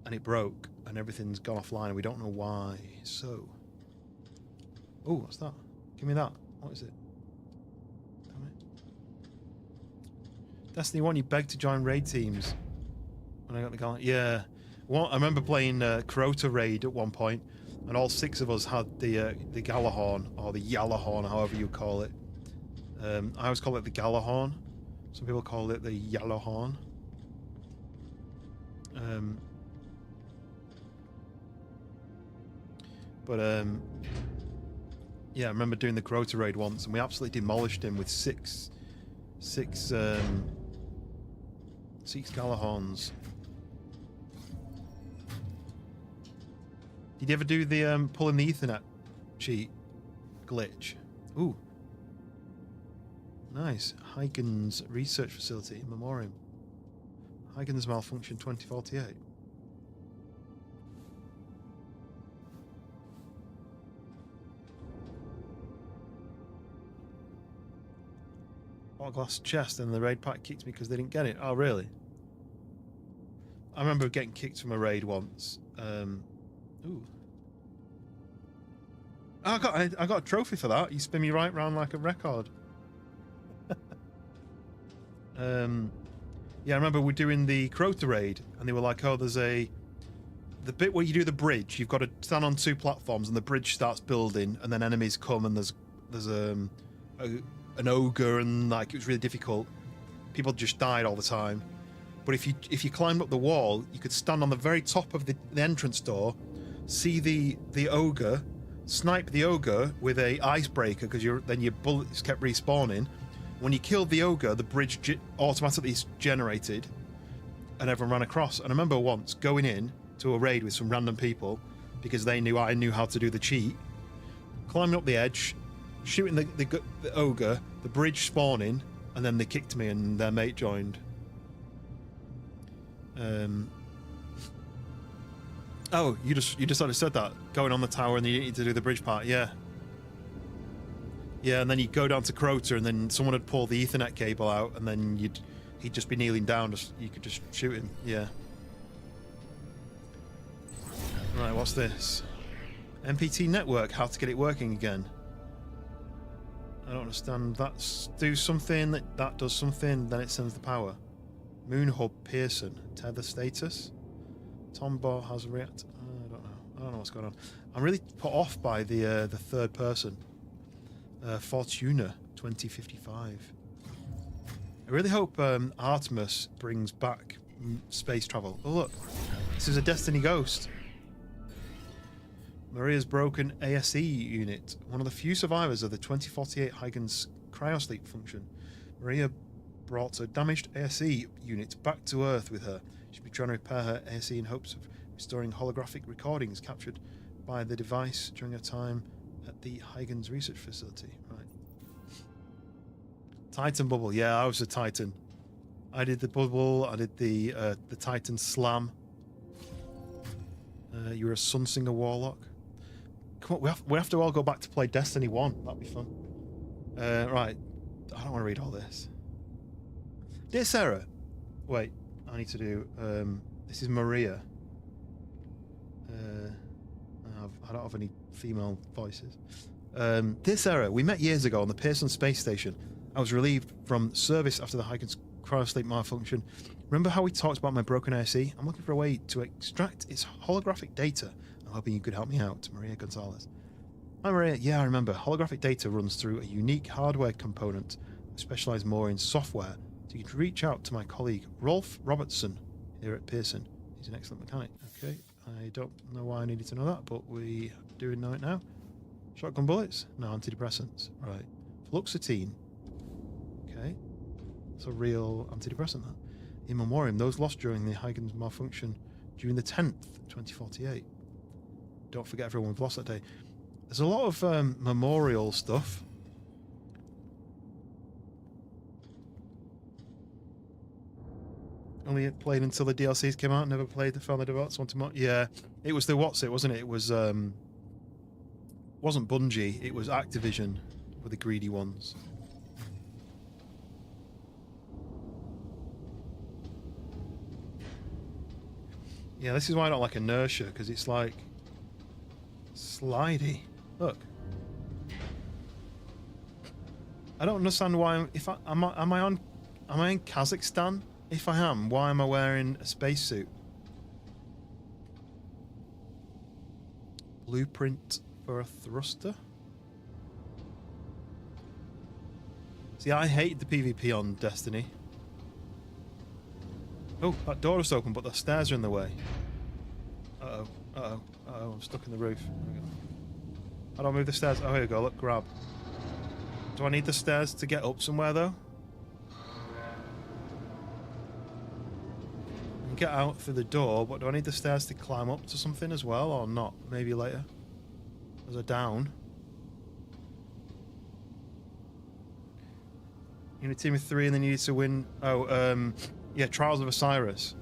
and it broke, and everything's gone offline, and we don't know why. So, oh, what's that? Give me that. What is it? Damn it. Destiny 1, you begged to join raid teams. When I got the gun, yeah. Well, I remember playing Crota raid at one point, and all 6 of us had the Galahorn, or the Yalahorn, however you call it. I always call it the Galahorn. Some people call it the Yalahorn. Yeah, I remember doing the Crota raid once, and we absolutely demolished him with six Galahorns. Did you ever do the pulling the Ethernet cheat glitch? Ooh. Nice. Huygens Research Facility in Memoriam. Huygens malfunction 2048. Glass chest, and the raid pack kicked me because they didn't get it. Oh, really? I remember getting kicked from a raid once. Ooh. I got a trophy for that. You spin me right round like a record. Yeah, I remember we're doing the Crota raid, and they were like, "Oh, there's the bit where you do the bridge. You've got to stand on 2 platforms, and the bridge starts building, and then enemies come, and there's an ogre, and like it was really difficult. People just died all the time. But if you climbed up the wall, you could stand on the very top of the entrance door, see the ogre, snipe the ogre with a icebreaker because then your bullets kept respawning. When you killed the ogre, the bridge automatically generated, and everyone ran across. And I remember once going in to a raid with some random people because they knew I knew how to do the cheat, climbing up the edge, shooting the ogre, the bridge spawning, and then they kicked me and their mate joined. Oh, you just sort of said that, going on the tower and you didn't need to do the bridge part. Yeah, and then you go down to Crota, and then someone would pull the Ethernet cable out, and then he'd just be kneeling down, you could just shoot him. Yeah. Right, what's this? MPT network, how to get it working again. I don't understand. That's do something, that does something, then it sends the power. Moon Hub Pearson, tether status. Tom Bar has react. I don't know what's going on. I'm really put off by the third person. Fortuna 2055. I really hope Artemis brings back space travel. Oh look, this is a Destiny ghost. Maria's broken ASE unit, one of the few survivors of the 2048 Huygens cryosleep function. Maria brought a damaged ASE unit back to Earth with her. She'd be trying to repair her ASE in hopes of restoring holographic recordings captured by the device during her time at the Huygens research facility. Right. Titan bubble. Yeah, I was a Titan. I did the bubble. I did the Titan slam. You were a Sunsinger warlock. Come on, we have to all go back to play Destiny 1. That'd be fun. Right. I don't want to read all this. Dear Sarah. Wait, I need to do... this is Maria. I don't have any female voices. Dear Sarah, we met years ago on the Pearson space station. I was relieved from service after the Huygens cryosleep malfunction. Remember how we talked about my broken ASE? I'm looking for a way to extract its holographic data. I'm hoping you could help me out. Maria Gonzalez. Hi Maria. Yeah, I remember. Holographic data runs through a unique hardware component. I specialise more in software. So you could reach out to my colleague Rolf Robertson here at Pearson. He's an excellent mechanic. Okay, I don't know why I needed to know that, but we do know it now. Shotgun bullets? No, antidepressants. Right. Fluoxetine. Okay. It's a real antidepressant, that. In memoriam, those lost during the Huygens malfunction during the 10th, 2048. Don't forget everyone we've lost that day. There's a lot of memorial stuff. Only played until the DLCs came out. Never played the Family Devotes wanted more. Yeah, it was the what's it, wasn't it? It was wasn't Bungie. It was Activision were the greedy ones. Yeah, this is why I don't like Inertia, because it's like slidey. Look, I don't understand why. Am I in Kazakhstan? If I am, why am I wearing a spacesuit? Blueprint for a thruster. See, I hate the PvP on Destiny. Oh, that door is open, but the stairs are in the way. Uh-oh, uh-oh, uh-oh, I'm stuck in the roof. There we go. How do I move the stairs? Oh, here we go, look, grab. Do I need the stairs to get up somewhere, though? can get out through the door, but do I need the stairs to climb up to something as well, or not? Maybe later. There's a down. You need a team of 3 and then you need to win... Oh, yeah, Trials of Osiris.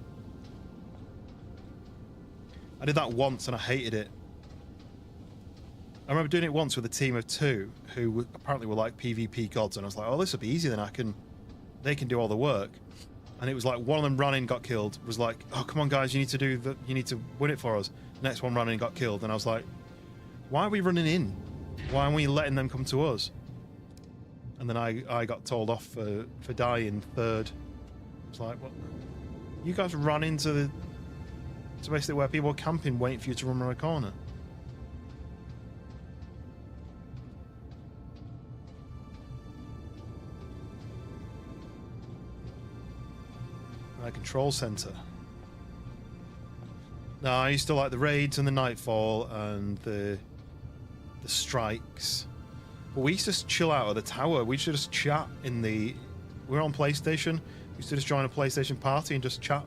I did that once and I hated it. I remember doing it once with a team of 2 who apparently were like PvP gods, and I was like, oh, this will be easy, then they can do all the work. And it was like one of them ran in, got killed, was like, oh, come on guys, you need to win it for us. Next one ran in, got killed, and I was like, why are we running in? Why aren't we letting them come to us? And then I got told off for dying third. It's like, what? You guys ran into basically where people are camping, waiting for you to run around a corner. Right, control center. No, I used to like the raids and the nightfall and the strikes. But we used to just chill out at the tower. We used to just chat in the... We were on PlayStation. We used to just join a PlayStation party and just chat.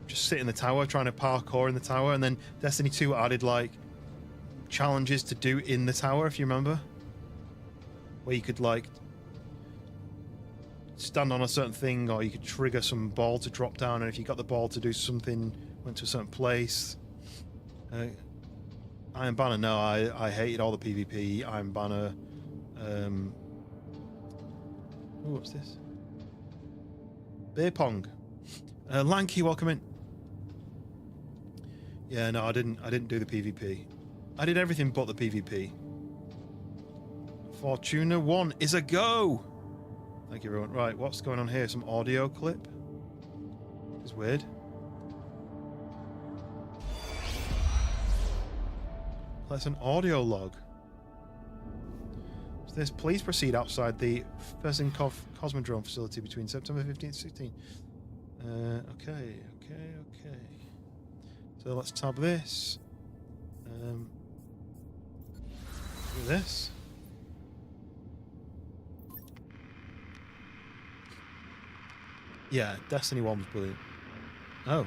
Just sit in the tower, trying to parkour in the tower. And then Destiny 2 added, like, challenges to do in the tower, if you remember. Where you could, like, stand on a certain thing, or you could trigger some ball to drop down. And if you got the ball to do something, went to a certain place. Iron Banner, no, I hated all the PvP. Iron Banner. Oh, what's this? Beer pong. Lanky, welcome in. Yeah, no, I didn't do the PvP. I did everything but the PvP. Fortuna 1 is a go. Thank you, everyone. Right, what's going on here? Some audio clip. It's weird. That's an audio log. So this, please proceed outside the Fezinkov Cosmodrome facility between September 15th and 16th. Okay. So let's tab this. Do this. Yeah, Destiny 1 was brilliant. Oh.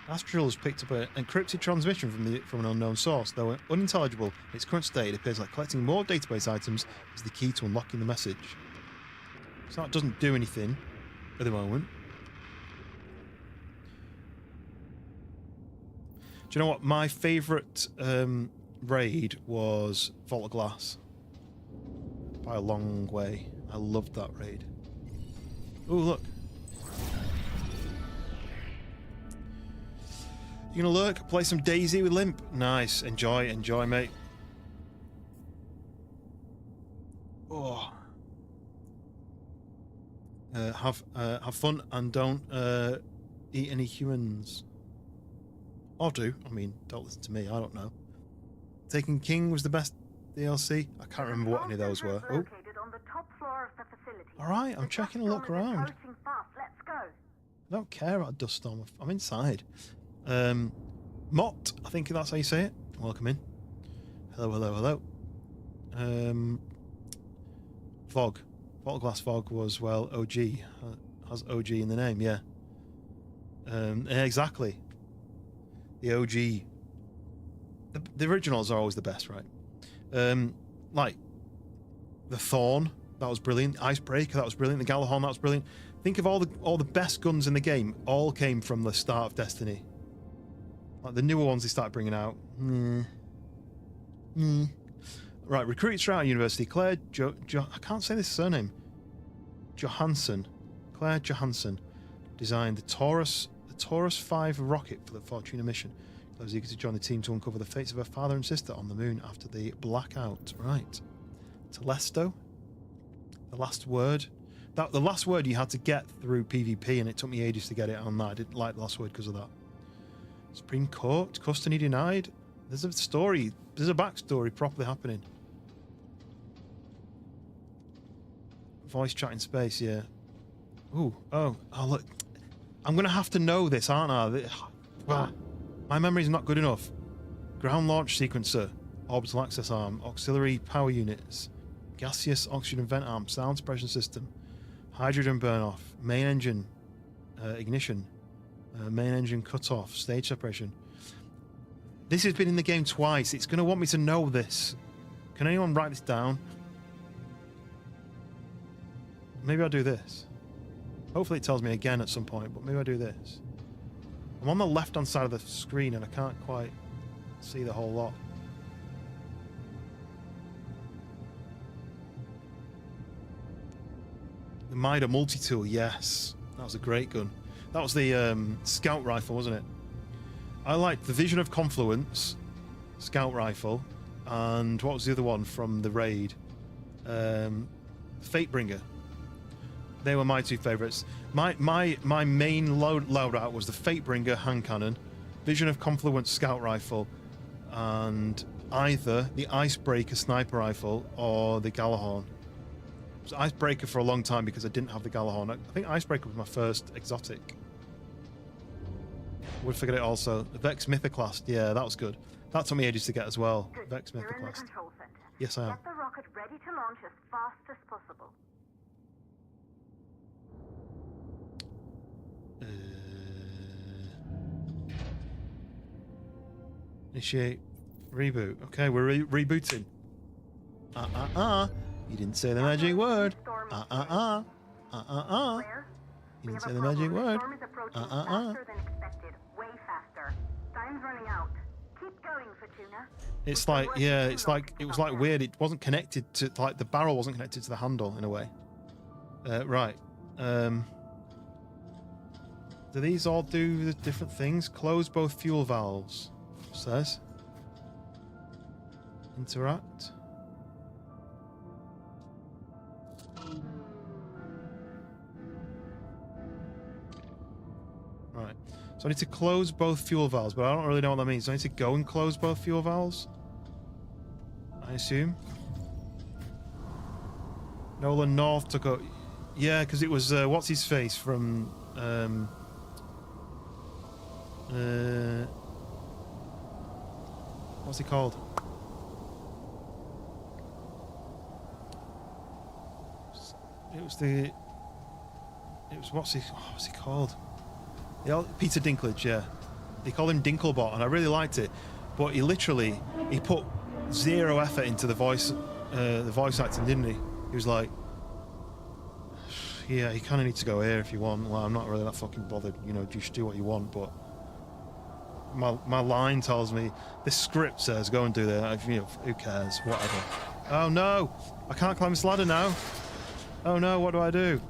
Astral has picked up an encrypted transmission from an unknown source. Though unintelligible in its current state, it appears like collecting more database items is the key to unlocking the message. So that doesn't do anything at the moment. Do you know what? My favourite raid was Vault of Glass. By a long way. I loved that raid. Oh, look. You gonna lurk? Play some Daisy with Limp? Nice. Enjoy, mate. Oh. Have fun and don't eat any humans. Or do. I mean, don't listen to me. I don't know. Taken King was the best DLC. I can't remember what any of those were. Oh. Alright, I'm checking a look around. I don't care about Dust Storm. I'm inside. Mott, I think that's how you say it. Welcome in. Hello. Fog. Vault of Glass Fog was, well, OG. Has OG in the name, yeah. Yeah, exactly. The OG. The originals are always the best, right? Like, the Thorn, that was brilliant. Icebreaker, that was brilliant. The Galahorn, that was brilliant. Think of all the best guns in the game, all came from the start of Destiny. Like the newer ones they started bringing out. Right, recruited straight University. Claire I can't say this surname. Johansson. Claire Johansson designed the Taurus 5 rocket for the Fortuna mission. Claire was eager to join the team to uncover the fates of her father and sister on the moon after the blackout. Right. Telesto. The last word. The last word you had to get through PvP, and it took me ages to get it on that. I didn't like the last word because of that. Supreme Court, custody denied. There's a story. There's a backstory properly happening. Voice chat in space, yeah. Ooh, oh, look. I'm going to have to know this, aren't I? My memory's not good enough. Ground launch sequencer, orbital access arm, auxiliary power units, gaseous oxygen vent arm, sound suppression system, hydrogen burn off, main engine, ignition. Main engine cut off. Stage separation. This has been in the game twice. It's going to want me to know this. Can anyone write this down? Maybe I'll do this. Hopefully it tells me again at some point, but maybe I'll do this. I'm on the left-hand side of the screen and I can't quite see the whole lot. The Mida multi-tool, yes. That was a great gun. That was the scout rifle, wasn't it? I liked the Vision of Confluence scout rifle, and what was the other one from the raid? Fatebringer. They were my two favourites. My main loadout was the Fatebringer hand cannon, Vision of Confluence scout rifle, and either the Icebreaker sniper rifle or the Galahorn. It was Icebreaker for a long time because I didn't have the Galahorn. I think Icebreaker was my first exotic. Would forget it also. The Vex Mythoclast, yeah, that was good. That took me ages to get as well.
Good.
Vex
You're in the
Mythoclast.
control center.
Yes, I am.
Get the rocket ready to launch as fast as possible.
Initiate reboot. Okay, we're rebooting. You didn't say the magic word.
Clear.
You
We
didn't
have
say
a
the
problem.
magic
The
word.
storm is approaching faster than expected. Way faster. Time's running out. Keep going, Fortuna.
It's like, yeah, it's like, it was like weird. It wasn't connected to, like, the barrel wasn't connected to the handle in a way. Right. Do these all do the different things? Close both fuel valves, says. Interact. Right. So I need to close both fuel valves, but I don't really know what that means. So I need to go and close both fuel valves? I assume. Nolan North took a... Yeah, because it was, what's his face from... what's he called? It was what's he called? Peter Dinklage, yeah. They call him Dinklebot, and I really liked it. But he put zero effort into the voice acting, didn't he? He was like, yeah, you kind of need to go here if you want. Well, I'm not really that fucking bothered. You know, you should do what you want, but my line tells me, this script says go and do that. You know, who cares? Whatever. Oh no, I can't climb this ladder now. Oh no, what do I do?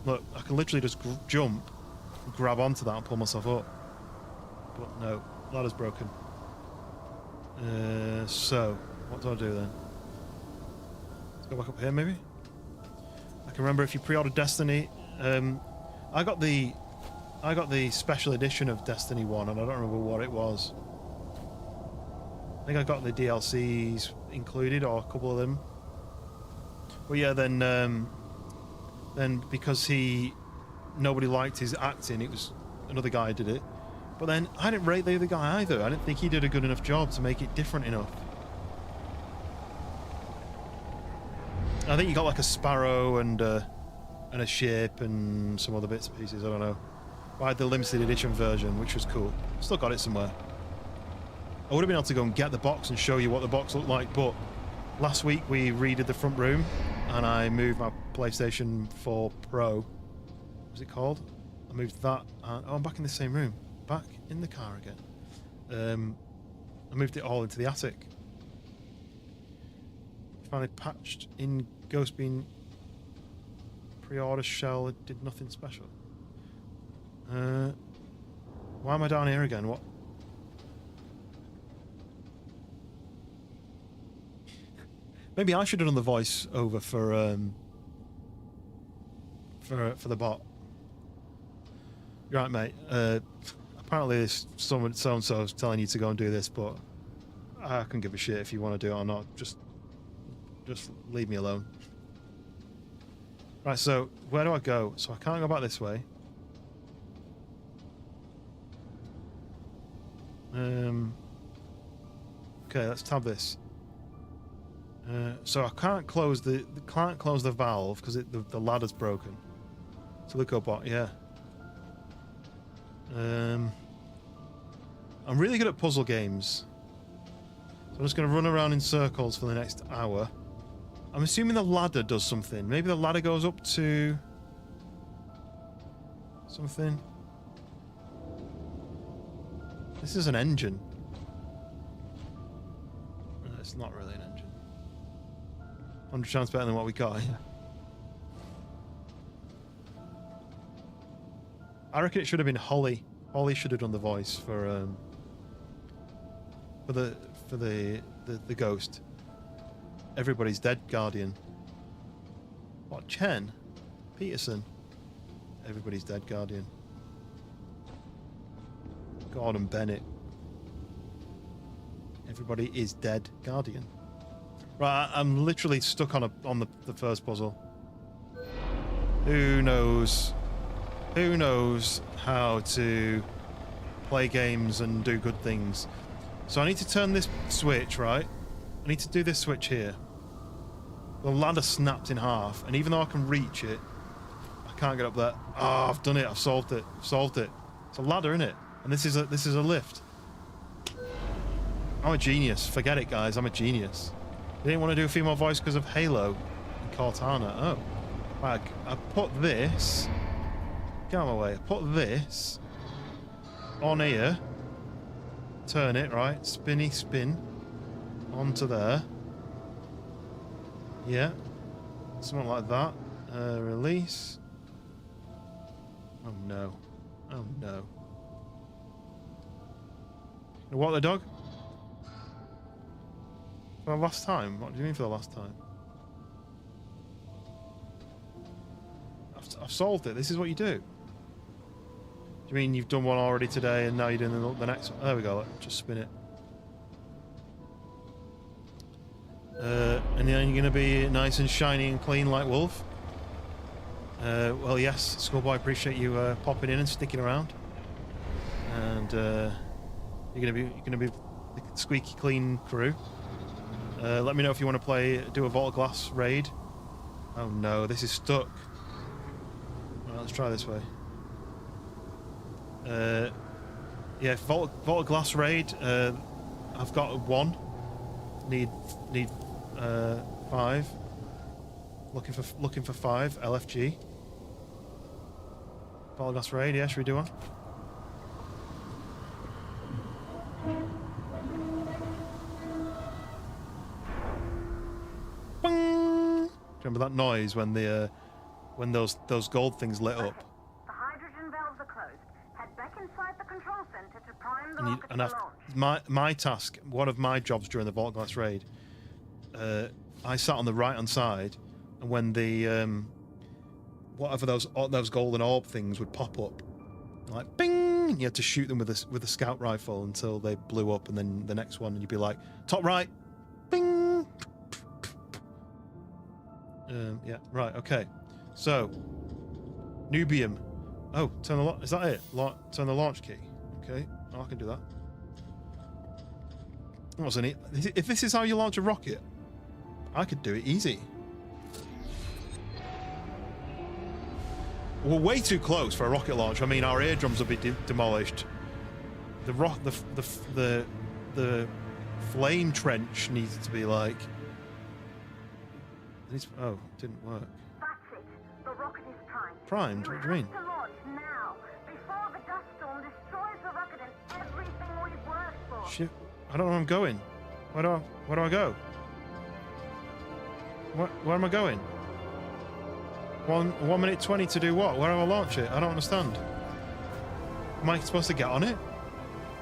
Look, I can literally just jump, grab onto that and pull myself up. But no, ladder's broken. So, what do I do then? Let's go back up here maybe? I can remember if you pre-ordered Destiny, I got the special edition of Destiny 1 and I don't remember what it was. I think I got the DLCs included, or a couple of them. But yeah, then because nobody liked his acting, it was another guy who did it. But then I didn't rate the other guy either. I didn't think he did a good enough job to make it different enough. I think you got like a sparrow and a ship and some other bits and pieces. I don't know. But I had the limited edition version, which was cool. Still got it somewhere. I would have been able to go and get the box and show you what the box looked like, but last week we redid the front room and I moved my PlayStation 4 Pro. What was it called? I moved that. And, I'm back in the same room. Back in the car again. I moved it all into the attic. Finally patched in Ghostbean pre-order shell. It did nothing special. Why am I down here again? What? Maybe I should have done the voice over for the bot. You're right, mate. Apparently, someone so-and-so is telling you to go and do this, but I couldn't give a shit if you want to do it or not. Just leave me alone. Right, so where do I go? So I can't go back this way. Okay, let's tab this. So I can't close the valve because the ladder's broken. So look up, bot, yeah. I'm really good at puzzle games. So I'm just going to run around in circles for the next hour. I'm assuming the ladder does something. Maybe the ladder goes up to something. This is an engine. It's not really an engine. 100 chance better than what we got here. I reckon it should have been Holly. Holly should have done the voice for the ghost. Everybody's dead, Guardian. What, Chen? Peterson? Everybody's dead, Guardian. Gordon Bennett. Everybody is dead, Guardian. Right, I'm literally stuck on the first puzzle. Who knows? Who knows how to play games and do good things? So I need to turn this switch, right? I need to do this switch here. The ladder snapped in half, and even though I can reach it, I can't get up there. Oh, I've done it. I've solved it. I've solved it. It's a ladder, isn't it? And this is a lift. I'm a genius. Forget it, guys. I'm a genius. They didn't want to do a female voice because of Halo and Cortana. Oh. Right, I put this... Get out of my way. I put this on here. Turn it, right? Spinny spin. Onto there. Yeah. Something like that. Release. Oh no. Oh no. What, the dog? For the last time? What do you mean for the last time? I've solved it. This is what you do. Do you mean you've done one already today and now you're doing the next one? There we go. Just spin it. And then you're going to be nice and shiny and clean like Wolf. Well, yes, Schoolboy, appreciate you popping in and sticking around. And you're going to be the squeaky clean crew. Let me know if you want to do a Vault Glass raid. Oh no, this is stuck. Right, let's try this way. Yeah, Vault Glass raid. I've got 1. Need 5. Looking for 5. LFG. Vault Glass raid. Yeah, should we do one? Bing! Remember that noise when when those gold things lit up?
The hydrogen valves are closed. Head back inside the control center to prime the
And,
rocket
and
for launch.
my task, one of my jobs during the Vault Glass raid, I sat on the right hand side, and when the whatever those golden orb things would pop up, like bing, you had to shoot them with a scout rifle until they blew up, and then the next one, and you'd be like, top right, bing. Yeah, right, okay. So, Nubium. Oh, turn the is that it? Turn the launch key. Okay, oh, I can do that. What's in it? If this is how you launch a rocket, I could do it easy. We're way too close for a rocket launch. I mean, our eardrums will be demolished. The flame trench needs to be like. Oh, it didn't work.
That's it. The rocket is primed.
Primed? What do you mean?
have to launch now, before the dust storm destroys the rocket and everything we've worked for.
Shit, I don't know where I'm going. Where do I go? Where am I going? 1 minute 20 to do what? Where do I launch it? I don't understand. Am I supposed to get on it?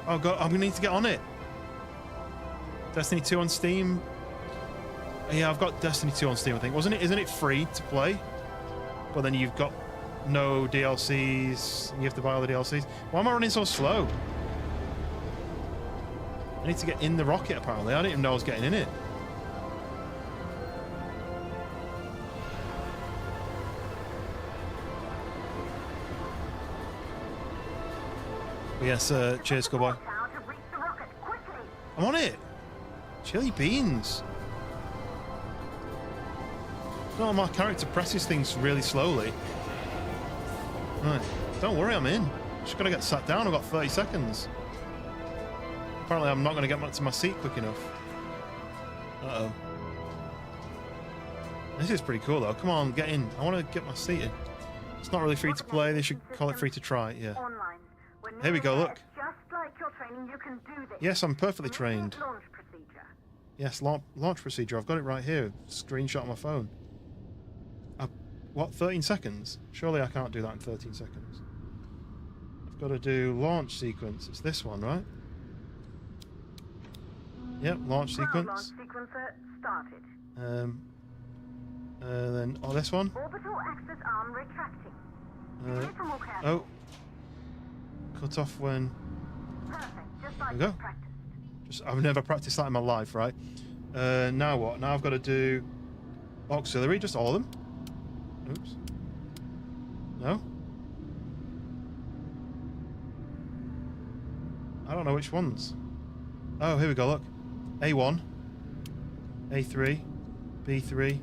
Oh god, I'm gonna need to get on it. Destiny 2 on Steam. Yeah, I've got Destiny 2 on Steam, I think. Isn't it free to play? But then you've got no DLCs. You have to buy all the DLCs. Why am I running so slow? I need to get in the rocket, apparently. I didn't even know I was getting in it. Yes, cheers, Schoolboy. I'm on it. Chili beans. No, my character presses things really slowly. Right. Don't worry, I'm in. Just gotta get sat down. I've got 30 seconds. Apparently, I'm not gonna get back to my seat quick enough. Uh-oh. This is pretty cool, though. Come on, get in. I want to get my seat in. It's not really free to play. They should call it free to try. Yeah.
Online. When
Here we go, look.
Just like your training, you can do this.
Yes, I'm perfectly trained.
Launch procedure.
Yes, launch procedure. I've got it right here. Screenshot on my phone. What, 13 seconds? Surely I can't do that in 13 seconds. I've got to do launch sequence. It's this one, right? Yep, launch sequence.
Launch sequencer started.
Then, this one.
Orbital axis arm retracting. Little more careful.
Oh. Cut off when...
Perfect, just like
There we
you
go.
practiced.
I've never practiced that in my life, right? Now what? Now I've got to do auxiliary, just all of them. Oops. No? I don't know which ones. Oh, here we go, look. A1, A3, B3,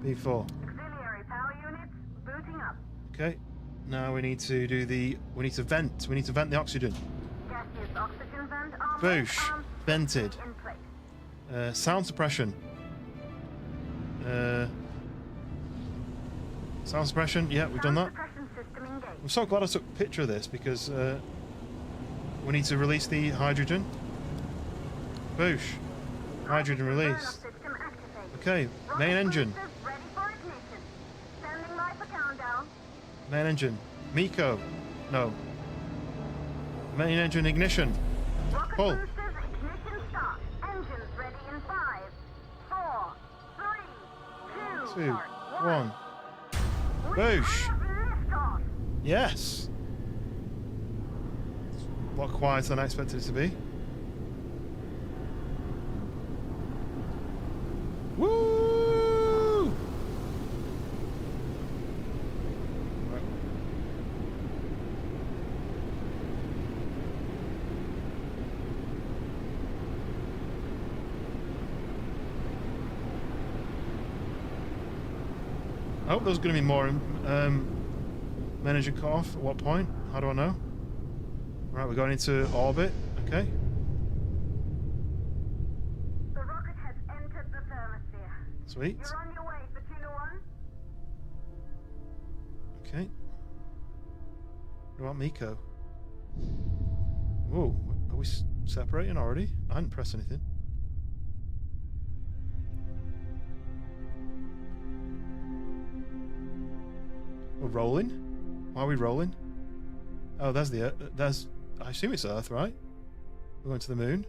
B4.
Auxiliary power units booting up.
Okay. Now we need to do the... We need to vent. We need to vent the oxygen.
Gaseous oxygen vent arm.
Boosh.
arm
Vented.
in place.
Sound suppression. Sound suppression. Yeah, we've done that.
Suppression system engaged.
I'm so glad I took a picture of this because we need to release the hydrogen. Boosh. Hydrogen
Burner
released.
system activated.
Okay, main
Rocket
engine.
boosters ready for ignition. Standing by for countdown.
Main engine. Miko. No. Main engine ignition.
Rocket
Pull.
boosters ignition start. Engines ready in 5, 4, 3, 2,
2, 1. Boosh.
Liftoff.
Yes. A lot quieter than I expected it to be. Woo! Right. I hope there's going to be more managing cut off. At what point? How do I know? Right, we're going into orbit. Okay.
The rocket has entered the thermosphere.
Sweet.
You're on your way, Fortuna 1.
Okay. What about Miko? Whoa, are we separating already? I hadn't pressed anything. We're rolling? Why are we rolling? Oh, there's the there's... I assume it's Earth, right? We're going to the moon.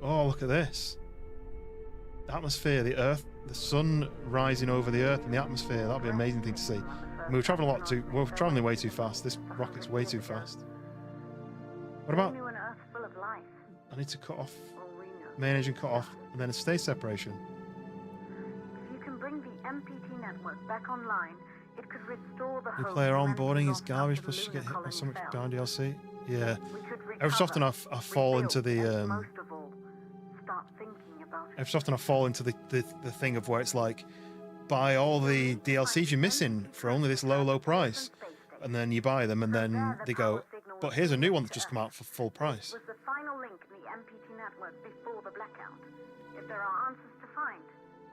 Oh, look at this. The atmosphere, the Earth, the sun rising over the Earth in the atmosphere. That'd be an amazing thing to see. I mean, we're traveling way too fast. This rocket's way too fast. What about...
New and Earth full of life.
I need to cut off...
All we know.
Main engine cut off, and then a stage separation.
If you can bring the MPT network back online, it could restore the
The
hope
player
humanity
onboarding is
lost
garbage,
after
plus
the
you get
lunar
hit by so much
colony
bound
fell.
DLC. Yeah.
We could
Every so often I
recover,
fall into
rebuild,
the...
and most of all, start thinking about it.
Every so often I fall into the thing of where it's like, buy all the DLCs you're missing for only this low price. And then you buy them and then they go, but here's a new one that's just come out for full price.
Was the final link in the MPT network before the blackout. If there are answers to find,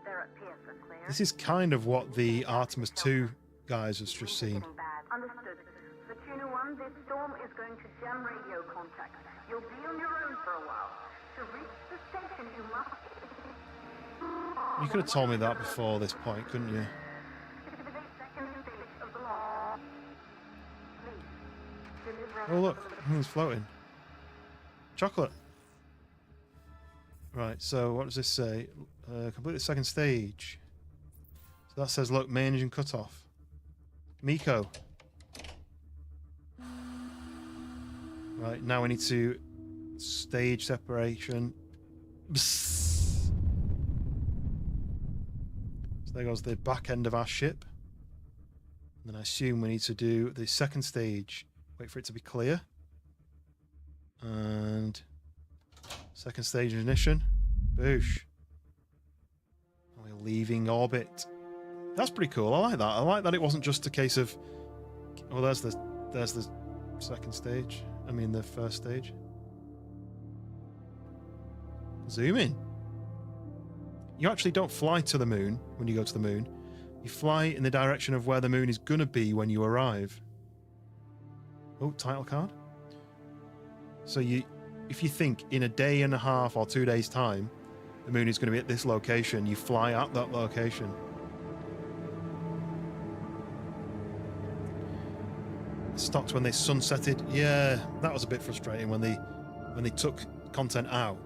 they're at Pearson Clear.
This is kind of what the Artemis 2 guys has just seen.
Understood. Fortuna 1, this storm is going to jam radio contact. You'll be on your own for a while. To reach the station, you must...
You could have told me that before this point, couldn't you? Oh look, something's floating. Chocolate. Right, so what does this say? Complete the second stage. So that says, look, main engine cut off. Miko. Right, now we need to stage separation. Psst. So there goes the back end of our ship. And then I assume we need to do the second stage. Wait for it to be clear. And second stage ignition. Boosh. And we're leaving orbit. That's pretty cool. I like that. I like that it wasn't just a case of, oh, there's the second stage. I mean the first stage. Zoom in. You actually don't fly to the moon when you go to the moon. You fly in the direction of where the moon is going to be when you arrive. Oh, title card. So if you think in a day and a half or 2 days' time, the moon is going to be at this location, you fly at that location. It stopped when they sunsetted. Yeah, that was a bit frustrating when they took content out.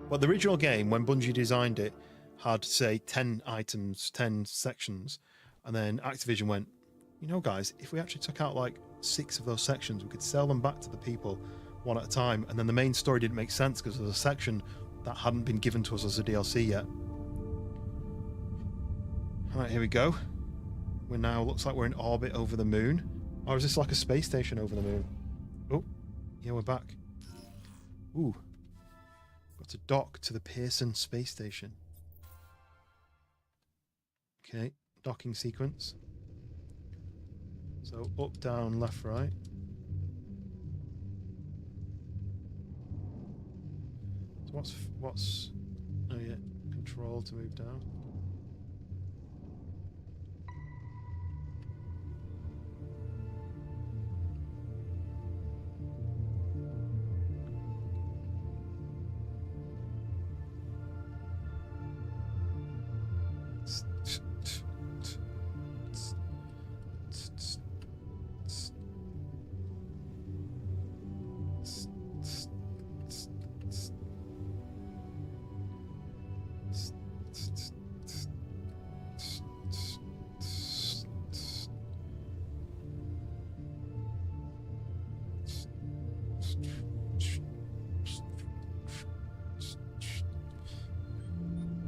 But the original game, when Bungie designed it, had, say, 10 items, 10 sections, and then Activision went, you know, guys, if we actually took out like 6 of those sections, we could sell them back to the people one at a time, and then the main story didn't make sense because there was a section that hadn't been given to us as a DLC yet. All right, here we go. We're now, looks like we're in orbit over the moon. Or is this like a space station over the moon? Oh, yeah, we're back. Ooh. Got to dock to the Pearson space station. Okay, docking sequence. So up, down, left, right. So what's oh yeah, control to move down.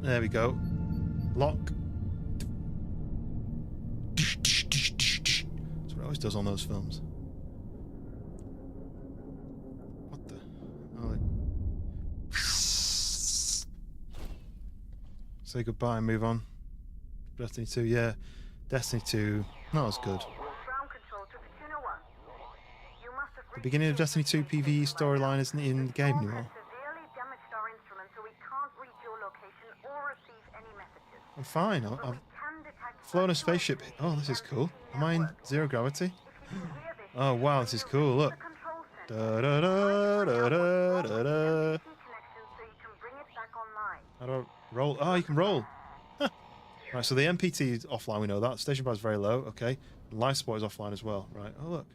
There we go. Lock. That's what it always does on those films. What the? Oh, say goodbye and move on. Destiny 2, yeah. Destiny 2, not as good. The beginning of Destiny 2 PvE storyline isn't in the game anymore. I'm fine. I've flown a spaceship. Oh, this is cool. Am I in zero gravity? Oh, wow, this is cool. Look. Da, da, da, da, da, da, da. How do I roll? Oh, you can roll. Huh. Right, so the MPT is offline, we know that. Station bar is very low. Okay. Life support is offline as well. Right. Oh, look.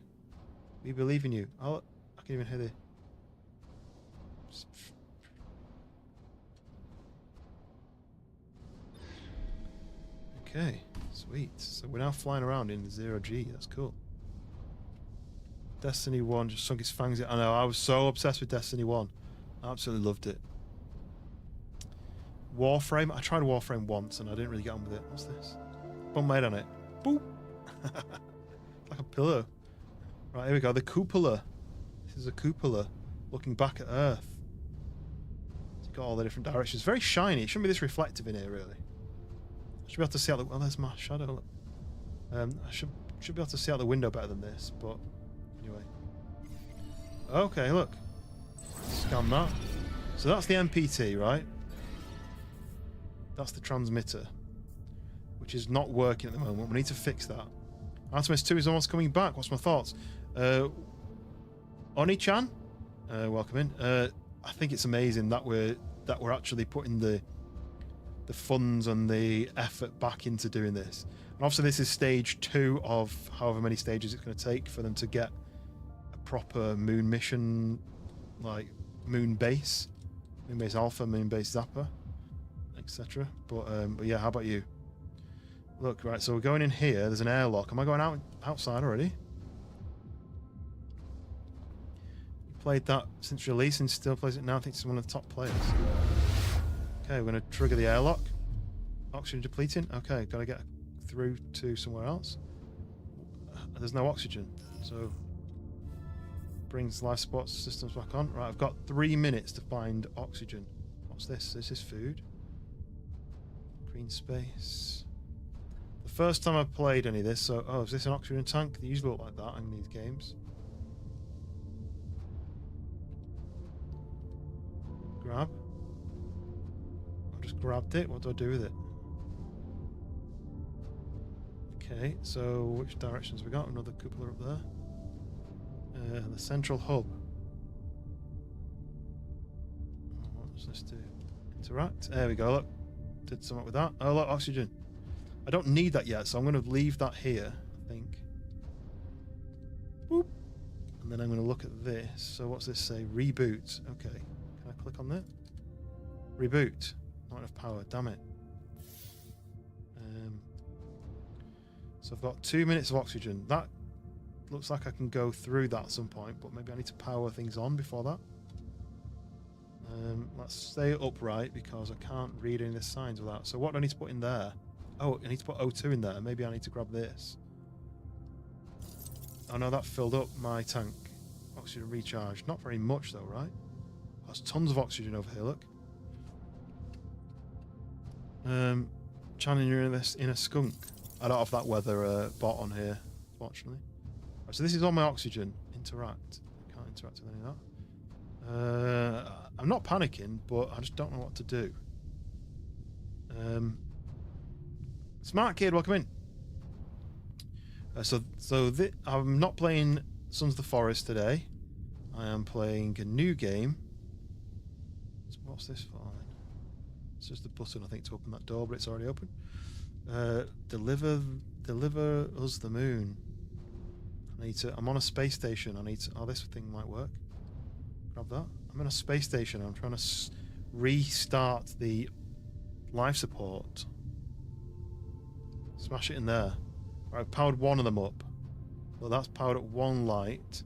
We believe in you. Oh, look. I can even hear the... Okay, sweet. So we're now flying around in 0G. That's cool. Destiny 1 just sunk its fangs in. I know, I was so obsessed with Destiny 1. I absolutely loved it. Warframe. I tried Warframe once and I didn't really get on with it. What's this? Bum made on it. Boop. Like a pillow. Right, here we go. The cupola. This is a cupola looking back at Earth. It's got all the different directions. Very shiny. It shouldn't be this reflective in here, really. I should be able to see out the... Well, there's my shadow. I should be able to see out the window better than this, but anyway. Okay, look. Scan that. So that's the MPT, right? That's the transmitter, which is not working at the moment. We need to fix that. Artemis 2 is almost coming back. What's my thoughts? Oni-chan, welcome in. I think it's amazing that we're actually putting the funds and the effort back into doing this. And obviously this is stage 2 of however many stages it's going to take for them to get a proper moon mission, like moon base alpha, moon base zapper, etc. But yeah, how about you? Look, right, so we're going in here. There's an airlock. Am I going outside already? You played that since release and still plays it now. I think it's one of the top players. Okay, we're going to trigger the airlock. Oxygen depleting. Okay, got to get through to somewhere else. There's no oxygen, so brings life support systems back on. Right, I've got 3 minutes to find oxygen. What's this? This is food. Green space. The first time I've played any of this, so... Oh, is this an oxygen tank? They usually look like that in these games. grabbed it. What do I do with it? Okay, so which directions we got? Another cupola up there. The central hub. What does this do? Interact. There we go. Look, did something with that. Oh, look, oxygen. I don't need that yet, so I'm going to leave that here, I think. Boop. And then I'm going to look at this. So what's this say? Reboot. Okay. Can I click on that? Reboot. Not enough power. Damn it. So I've got 2 minutes of oxygen. That looks like I can go through that at some point, but maybe I need to power things on before that. Let's stay upright because I can't read any of the signs without. So what do I need to put in there? Oh, I need to put O2 in there. Maybe I need to grab this. Oh no, that filled up my tank. Oxygen recharge. Not very much though, right? There's tons of oxygen over here, look. Channeling you in a skunk. I don't have that weather bot on here, fortunately. Right, so this is on my oxygen. Interact. I can't interact with any of that. I'm not panicking, but I just don't know what to do. Smart kid, welcome in. I'm not playing Sons of the Forest today. I am playing a new game. So what's this for then? It's just the button, I think, to open that door, but it's already open. Deliver us the moon. I'm on a space station. Oh, this thing might work. Grab that. I'm in a space station. I'm trying to restart the life support. Smash it in there. Right, I've powered one of them up. Well, that's powered at one light.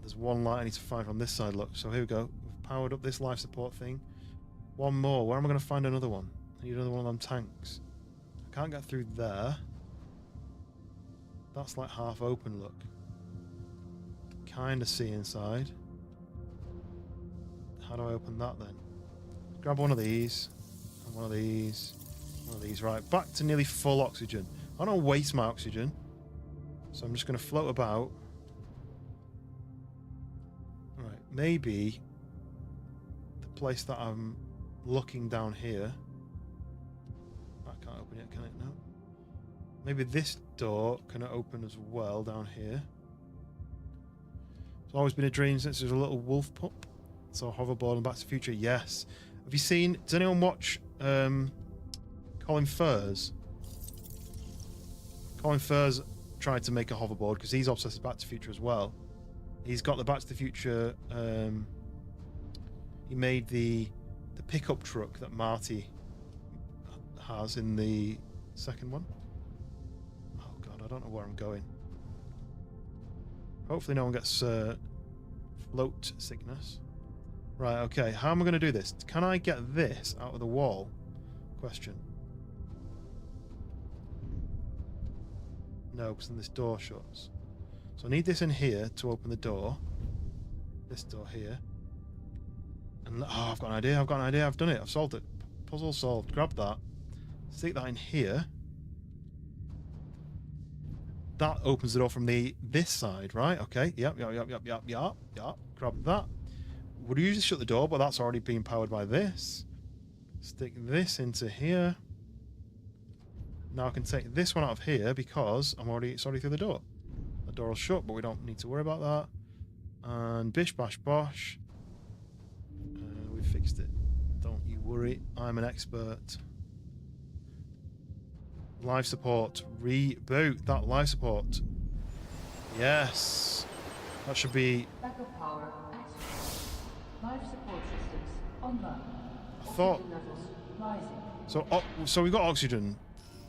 There's one light I need to find on this side, look. So here we go. We've powered up this life support thing. One more. Where am I going to find another one? I need another one of them tanks. I can't get through there. That's like half open, look. Kind of see inside. How do I open that then? Grab one of these. And one of these. One of these. Right, back to nearly full oxygen. I don't waste my oxygen. So I'm just going to float about. Right, maybe the place that I'm looking down here. I can't open it, can it? No. Maybe this door can open as well down here. It's always been a dream since there was a little wolf pup. So hoverboard and Back to the Future, yes. Have you seen? Does anyone watch Colin Furze? Colin Furze tried to make a hoverboard because he's obsessed with Back to the Future as well. He's got the Back to the Future. He made the pickup truck that Marty has in the second one. Oh god, I don't know where I'm going. Hopefully no one gets float sickness. Right, okay, how am I going to do this? Can I get this out of the wall? Question. No, because then this door shuts. So I need this in here to open the door. This door here. And oh, I've got an idea, I've done it, I've solved it. Puzzle solved. Grab that. Stick that in here. That opens the door from this side, right? Okay, yep. Grab that. Would usually shut the door, but that's already being powered by this. Stick this into here. Now I can take this one out of here because it's already through the door. The door will shut, but we don't need to worry about that. And bish bash bosh. We fixed it. Don't you worry. I'm an expert. Life support. Reboot that life support. Yes. That should be...
Backup power activated. Life support systems online.
I thought...
Oxygen levels rising.
So we've got oxygen.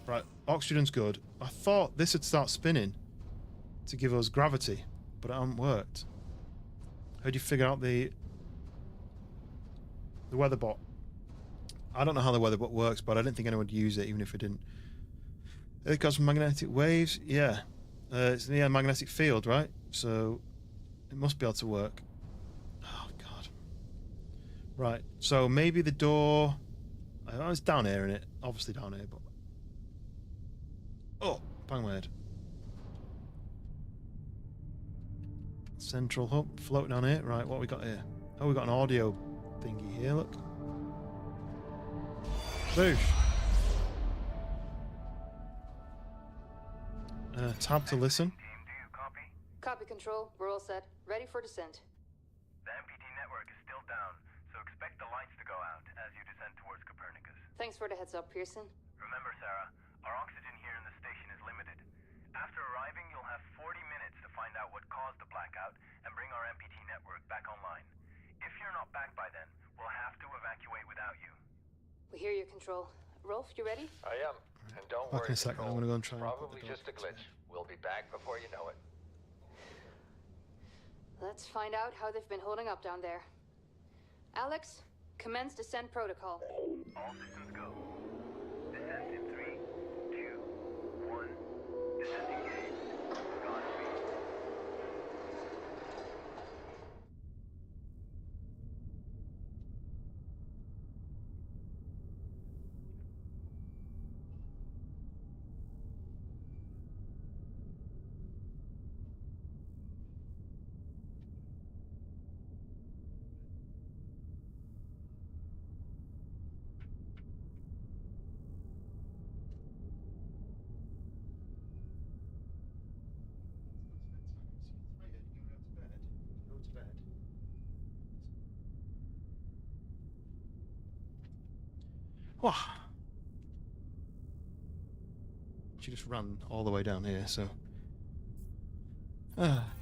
Right, oxygen's good. I thought this would start spinning to give us gravity, but it hasn't worked. How'd you figure out the weather bot? I don't know how the weather bot works, but I didn't think anyone would use it, even if it didn't. It goes from magnetic waves, yeah. It's in the magnetic field, right? So it must be able to work. Oh god. Right, so maybe the door. It's down here, isn't it? Obviously down here, but. Oh, bang my head. Central hub floating on it. Right, what we got here? Oh, we got an audio thingy here. Look. Boosh. Tab to listen.
Team, do you copy?
Copy control. We're all set. Ready for descent.
The MPT network is still down, so expect the lights to go out as you descend towards Copernicus.
Thanks for the heads up, Pearson.
Remember, Sarah, our oxygen here in the station is limited. After arriving, you'll have 40 minutes to find out what caused the blackout and bring our MPT network back online. If you're not back by then, we'll have to evacuate without you.
We hear you, control. Rolf, you ready?
I am. And don't
Back
worry,
in a second. I'm
Control.
gonna go and try.
Probably just a glitch. We'll be back before you know it.
Let's find out how they've been holding up down there. Alex, commence descent protocol.
All systems go. Descent in 3, 2, 1. Descent engaged. Godspeed.
Wow. She just ran all the way down here, so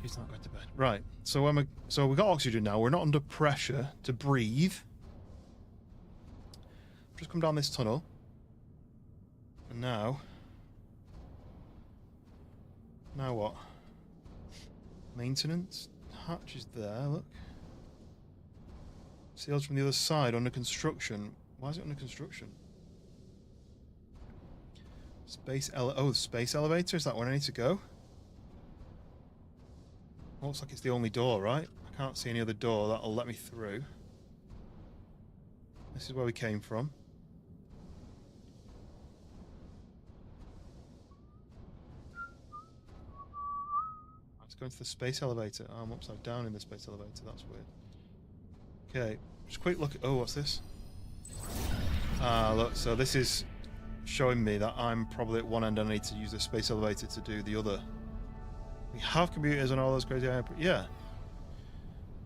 he's not going to bed. Right. So so we got oxygen now. We're not under pressure to breathe. Just come down this tunnel. And now what? Maintenance hatch is there, look. Sealed from the other side, under construction. Why is it under construction? Space elevator, is that where I need to go? Looks like it's the only door, right? I can't see any other door that'll let me through. This is where we came from. Let's go into the space elevator. Oh, I'm upside down in the space elevator, that's weird. Okay, just a quick look at... Oh, what's this? Ah, look, so this is showing me that I'm probably at one end and I need to use the space elevator to do the other. We have computers and all those crazy... Yeah.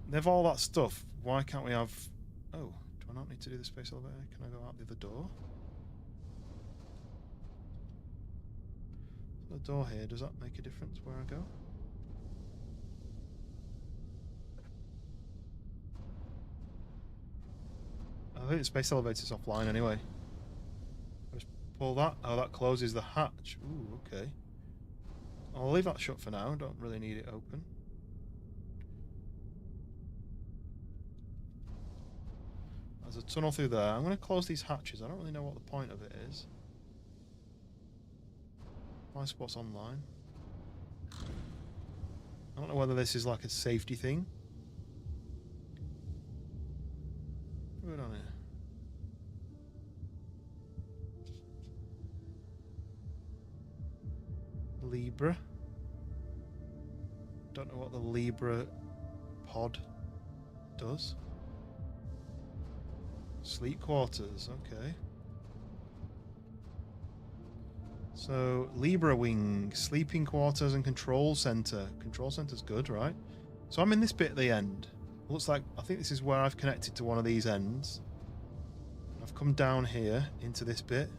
They have all that stuff. Why can't we have... Oh, do I not need to do the space elevator? Can I go out the other door? The door here, does that make a difference where I go? I think the space elevator's offline anyway. Just pull that. Oh, that closes the hatch. Ooh, okay. I'll leave that shut for now. Don't really need it open. There's a tunnel through there. I'm going to close these hatches. I don't really know what the point of it is. My spot's online. I don't know whether this is like a safety thing. Put it on here. Libra. Don't know what the Libra pod does. Sleep quarters, okay. So, Libra wing, sleeping quarters and control center. Control center's good, right? So I'm in this bit at the end. Looks like, I think this is where I've connected to one of these ends. I've come down here into this bit.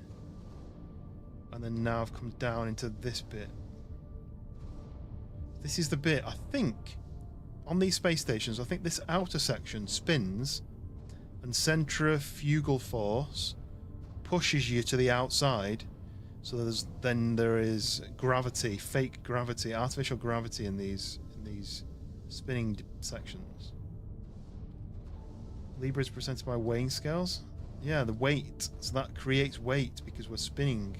And then now I've come down into this bit. This is the bit, I think, on these space stations, I think this outer section spins and centrifugal force pushes you to the outside. So there is gravity, fake gravity, artificial gravity in these spinning sections. Libra is presented by weighing scales. Yeah, the weight. So that creates weight because we're spinning.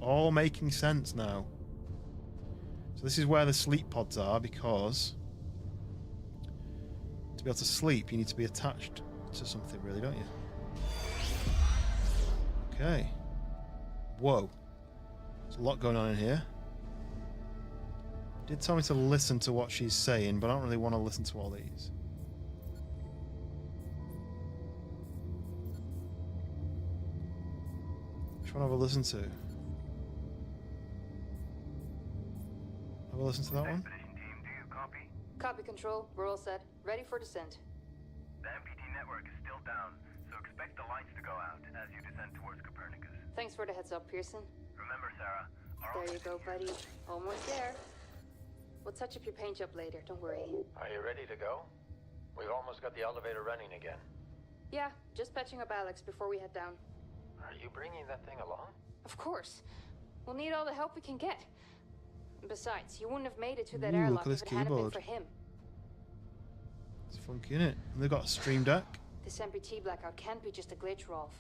All making sense now. So this is where the sleep pods are, because to be able to sleep you need to be attached to something, really, don't you? Okay. Whoa. There's a lot going on in here. Did tell me to listen to what she's saying, but I don't really want to listen to all these. Which one have I listened to? Have I listened to that one?
Expedition team, do you copy?
Copy control. We're all set. Ready for descent.
The MPT network is still down, so expect the lights to go out as you descend towards Copernicus.
Thanks for the heads up, Pearson.
Remember, Sarah, our
There you
oxygen
go, buddy. Almost there. We'll touch up your paint job later, don't worry.
Are you ready to go? We've almost got the elevator running again.
Yeah, just patching up Alex before we head down.
Are you bringing that thing along?
Of course. We'll need all the help we can get. Besides, you wouldn't have made it to that
Ooh,
airlock
look at
if
this
it hadn't been
keyboard.
for him.
It's funky, innit? And they've got a stream deck.
This MPT blackout can't be just a glitch, Rolf.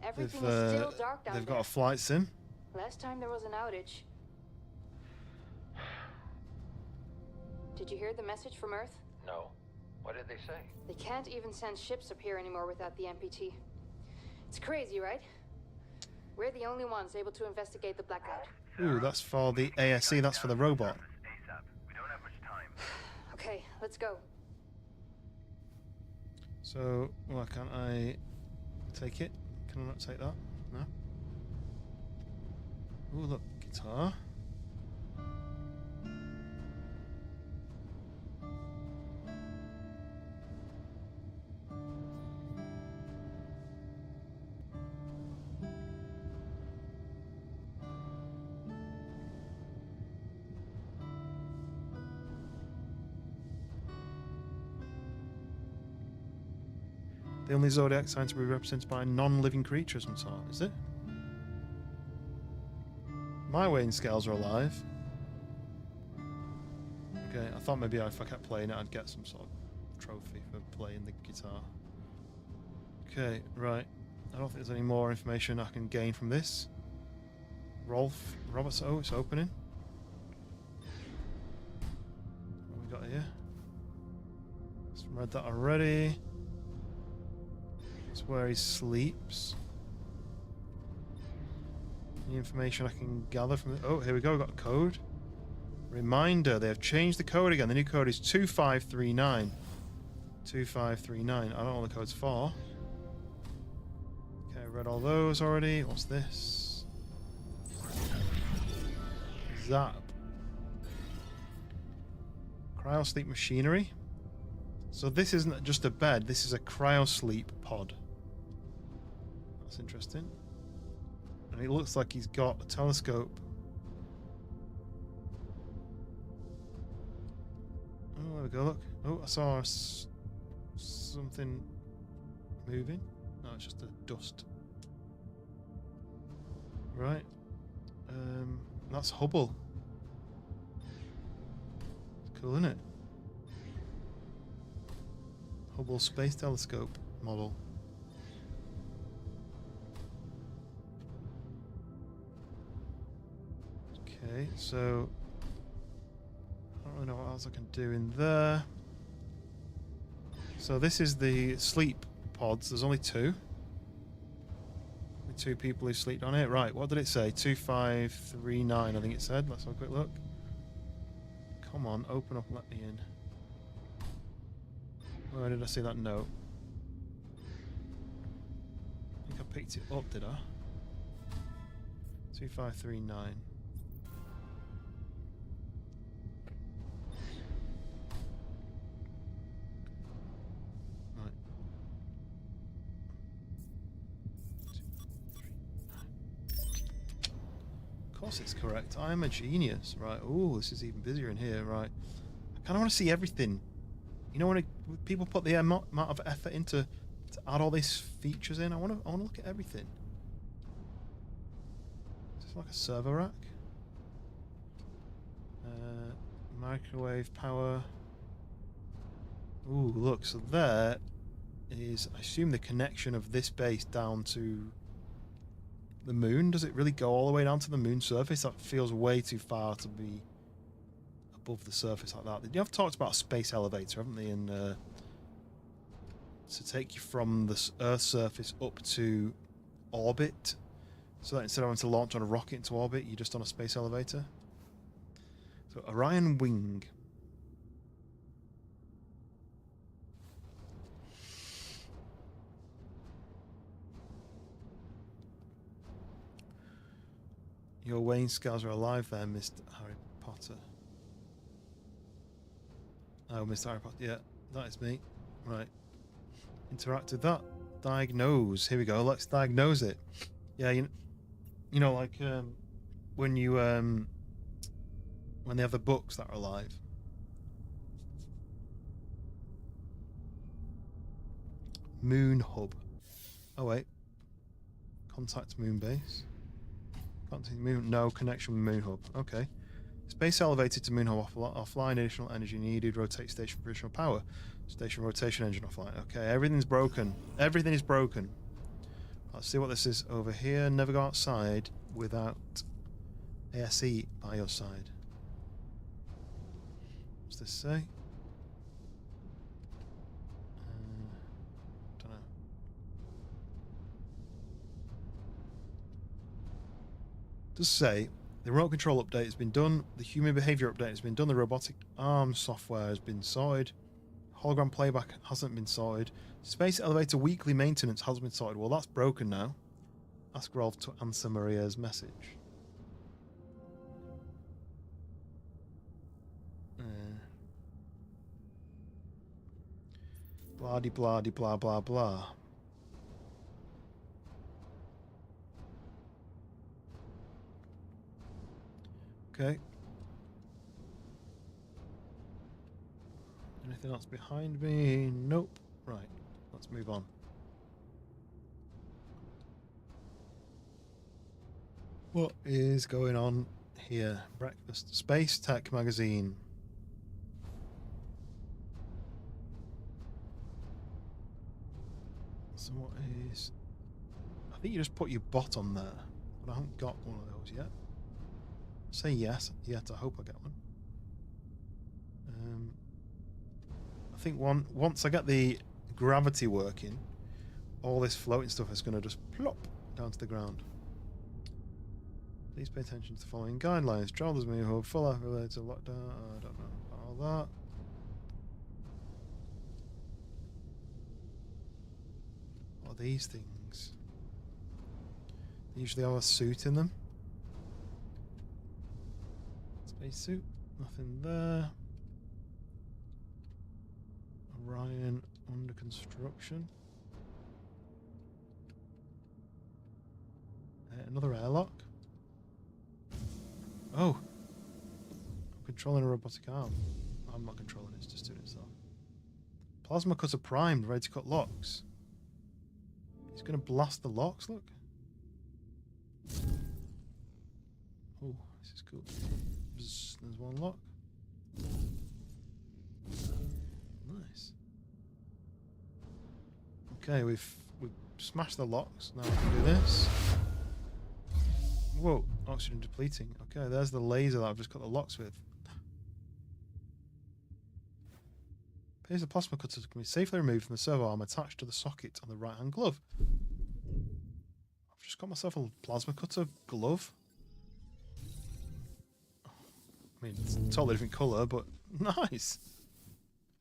They've,
Everything is still dark down
they've
there.
got a flight sim.
Last time there was an outage. Did you hear the message from Earth?
No. What did they say?
They can't even send ships up here anymore without the MPT. It's crazy, right? We're the only ones able to investigate the blackout.
Ooh, that's for the ASC, that's for the robot.
ASAP. We don't have much time.
Okay, let's go.
So, why can't I take it? Can I not take that? No? Ooh, look, guitar. The only zodiac sign to be represented by a non-living creature of some sort, is it? My weighing scales are alive. Okay, I thought maybe if I kept playing it, I'd get some sort of trophy for playing the guitar. Okay, right. I don't think there's any more information I can gain from this. Rolf Roberts. Oh, it's opening. What have we got here? Just read that already. It's where he sleeps. Any information I can gather from it? Oh, here we go. We've got a code. Reminder, they have changed the code again. The new code is 2539. 2539. I don't know what the code's for. Okay, I read all those already. What's this? Zap. Cryosleep machinery. So this isn't just a bed, this is a cryosleep pod. That's interesting. And it looks like he's got a telescope. Oh, there we go, look. Oh, I saw something moving. No, it's just a dust. Right. That's Hubble. It's cool, isn't it? Hubble Space Telescope model. Okay, so I don't really know what else I can do in there. So this is the sleep pods. There's only two. Only two people who sleep on it. Right, what did it say? 2539, I think it said. Let's have a quick look. Come on, open up and let me in. Where did I see that note? I think I picked it up, did I? 2539. Right. 2539. Of course it's correct. I am a genius. Right. Oh, this is even busier in here. Right. I kind of want to see everything. You know, when people put the amount of effort into to add all these features in, I want to look at everything. Is this like a server rack? Microwave power. Ooh, look. So there is, I assume, the connection of this base down to the moon. Does it really go all the way down to the moon surface? That feels way too far to be above the surface like that. They have talked about a space elevator, haven't they? And to take you from the Earth's surface up to orbit, so that instead of having to launch on a rocket into orbit, you're just on a space elevator. So Orion Wing. Your Wayne scars are alive there, Mr. Harry Potter. Oh, Mr. Harry Potter. Yeah, that is me. Right. Interact with that. Diagnose. Here we go. Let's diagnose it. Yeah, you know, like when you when they have the books that are alive. Moon hub. Oh wait. Contact moon base. Contact moon. No connection with moon hub. Okay. Space elevated to moon hub offline. Additional energy needed. Rotate station for additional power. Station rotation engine offline. Okay. Everything's broken. Everything is broken. Let's see what this is over here. Never go outside without ASE by your side. What's this say? Don't know. Does say the remote control update has been done. The human behavior update has been done. The robotic arm software has been sorted. Hologram playback hasn't been sorted. Space elevator weekly maintenance has been sorted. Well, that's broken now. Ask Rolf to answer Maria's message. Blah de blah de blah blah blah. Okay. Anything else behind me? Nope. Right. Let's move on. What is going on here? Breakfast. Space Tech Magazine. So what is... I think you just put your bot on there. But I haven't got one of those yet. Say yes. Yet I hope I get one. I think once I get the gravity working, all this floating stuff is going to just plop down to the ground. Please pay attention to the following guidelines. Travelers may hold full life related to lockdown. I don't know about all that. What are these things? They usually have a suit in them. Space suit. Nothing there. Orion under construction. Another airlock. Oh! I'm controlling a robotic arm. I'm not controlling it, it's just doing itself. Plasma cutter primed, ready to cut locks. He's going to blast the locks, look. Oh, this is cool. There's one lock. Nice. Okay, we've smashed the locks. Now we can do this. Whoa, oxygen depleting. Okay, there's the laser that I've just got the locks with. Appears the plasma cutter can be safely removed from the servo arm attached to the socket on the right hand glove. I've just got myself a plasma cutter glove. I mean, it's a totally different colour, but nice.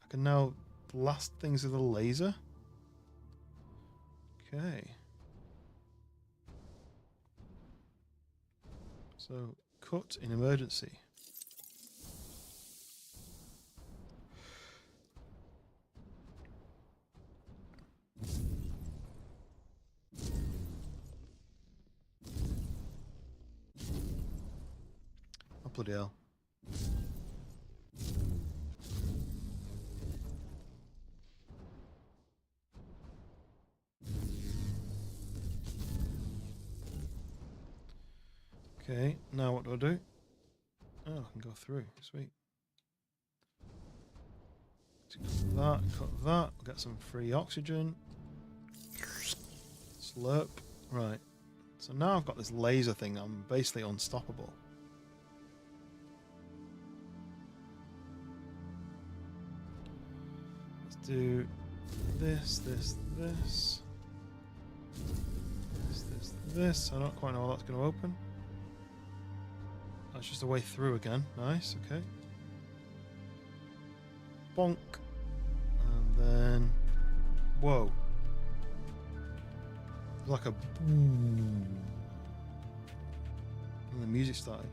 I can now blast things with a laser. Okay. So, cut in emergency. Oh, bloody hell. Okay, now what do I do? Oh, I can go through. Sweet. Cut that. We'll get some free oxygen. Slurp. Right. So now I've got this laser thing. I'm basically unstoppable. Let's do this. This. I don't quite know how that's going to open. That's just a way through again. Nice, okay. Bonk. And then... Whoa. Like a... And the music started.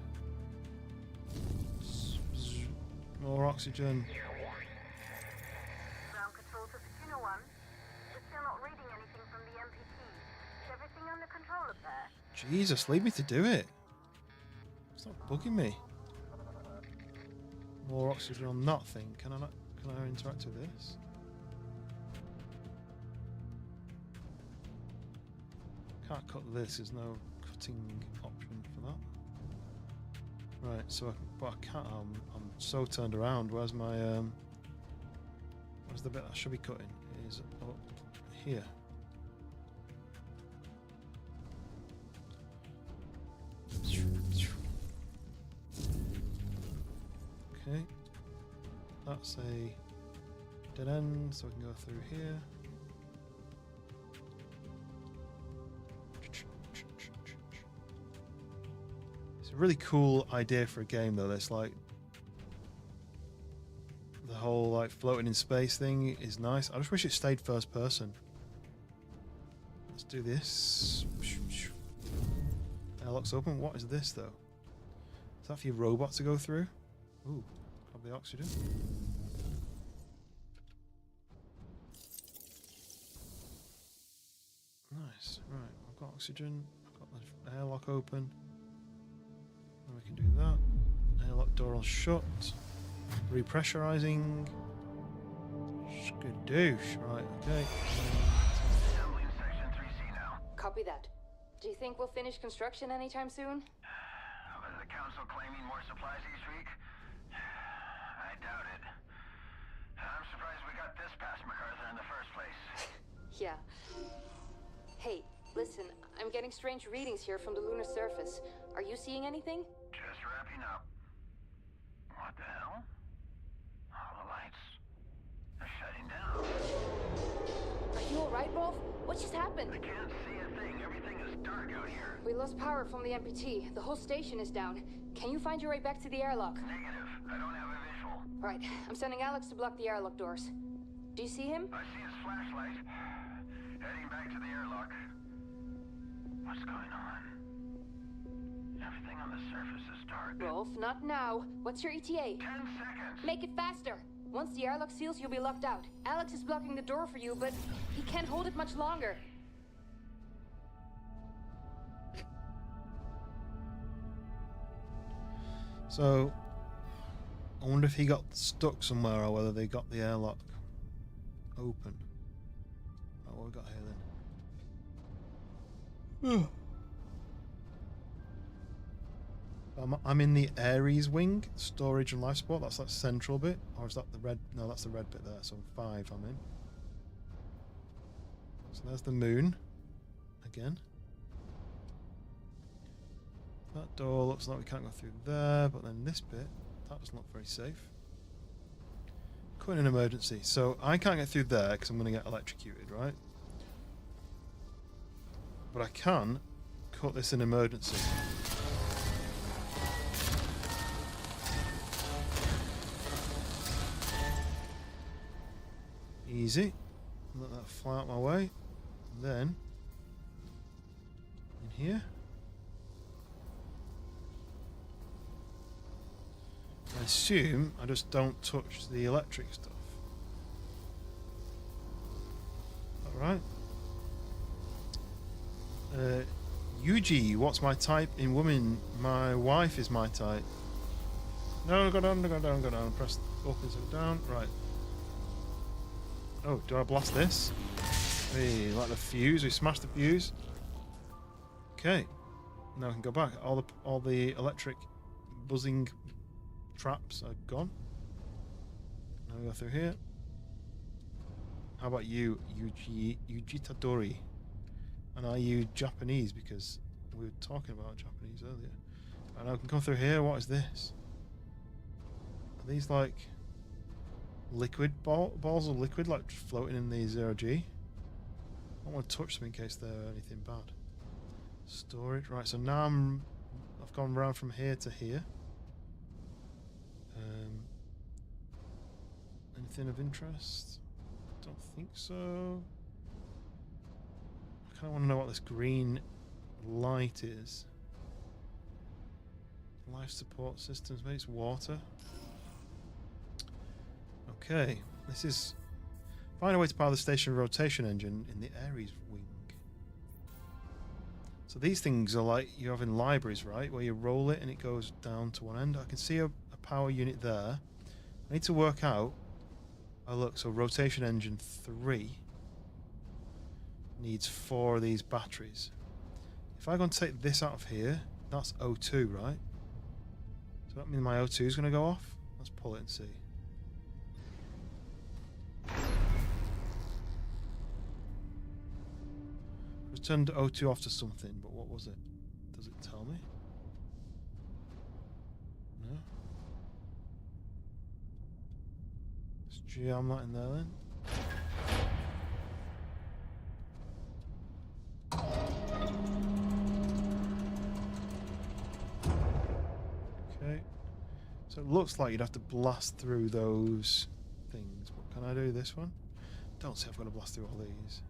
More oxygen.
Ground control to Pacino 1. We're still not reading anything from the MPT. Is everything under control up there?
Jesus, leave me to do it. Stop bugging me. More oxygen on that thing. Can I interact with this? Can't cut this. There's no cutting option for that. Right. So, but I can't. I'm so turned around. Where's my Where's the bit I should be cutting? It is up here. Okay, that's a dead end, so we can go through here. It's a really cool idea for a game, though. It's like the whole like floating in space thing is nice. I just wish it stayed first person. Let's do this. Airlock's open. What is this, though? Is that for your robot to go through? Ooh, grab the oxygen. Nice. Right, I've got oxygen. I've got the airlock open. And we can do that. Airlock door on shut. Repressurizing. Skadoosh. Right, okay.
Assembling section 3C now.
Copy that. Do you think we'll finish construction anytime soon?
Was the council claiming more supplies each week? I doubt it. I'm surprised we got this past MacArthur in the first place.
Yeah. Hey, listen, I'm getting strange readings here from the lunar surface. Are you seeing anything?
Just wrapping up. What the hell? All the lights are shutting down.
Are you alright, Rolf? What just happened?
I can't see a thing. Everything is dark out here.
We lost power from the MPT. The whole station is down. Can you find your way back to the airlock?
Negative. I don't have a visual.
Right, I'm sending Alex to block the airlock doors. Do you see him?
I see his flashlight. Heading back to the airlock. What's going on? Everything on the surface is dark.
Rolf, not now. What's your ETA?
10 seconds.
Make it faster. Once the airlock seals, you'll be locked out. Alex is blocking the door for you, but he can't hold it much longer.
So, I wonder if he got stuck somewhere or whether they got the airlock open. Right, what we got here then? I'm in the Ares wing, storage and life support. That's that central bit, or is that the red? No, that's the red bit there. So 5 I'm in. So there's the moon again. That door looks like we can't go through there, but then this bit, that doesn't look very safe. Cut in an emergency. So I can't get through there because I'm going to get electrocuted, right? But I can cut this in emergency. Easy. Let that fly out my way. And then in here. I assume I just don't touch the electric stuff. Alright. Yuji, what's my type in woman? My wife is my type. No, go down, go down, go down. Press up instead of down. Right. Oh, do I blast this? Hey, like the fuse. We smashed the fuse. Okay. Now I can go back. All the electric buzzing traps are gone. Now we go through here. How about you, Yuji Tadori? And are you Japanese? Because we were talking about Japanese earlier. And I can come through here. What is this? Are these like liquid balls of liquid, like floating in the 0G? I don't want to touch them in case they're anything bad. Storage, right? So now I've gone around from here to here. Anything of interest? Don't think so. I kind of want to know what this green light is. Life support systems, maybe it's water. Okay, this is... Find a way to power the station rotation engine in the Ares wing. So these things are like you have in libraries, right? Where you roll it and it goes down to one end. I can see a power unit there. I need to work out... Oh look, so rotation engine 3 needs 4 of these batteries. If I go and take this out of here, that's O2, right? So that means my O2 is going to go off? Let's pull it and see. Just turned O2 off to something, but what was it? Does it tell me? No? Let's jam that in there then. Okay. So it looks like you'd have to blast through those things. But can I do this one? Don't say I've got to blast through all these.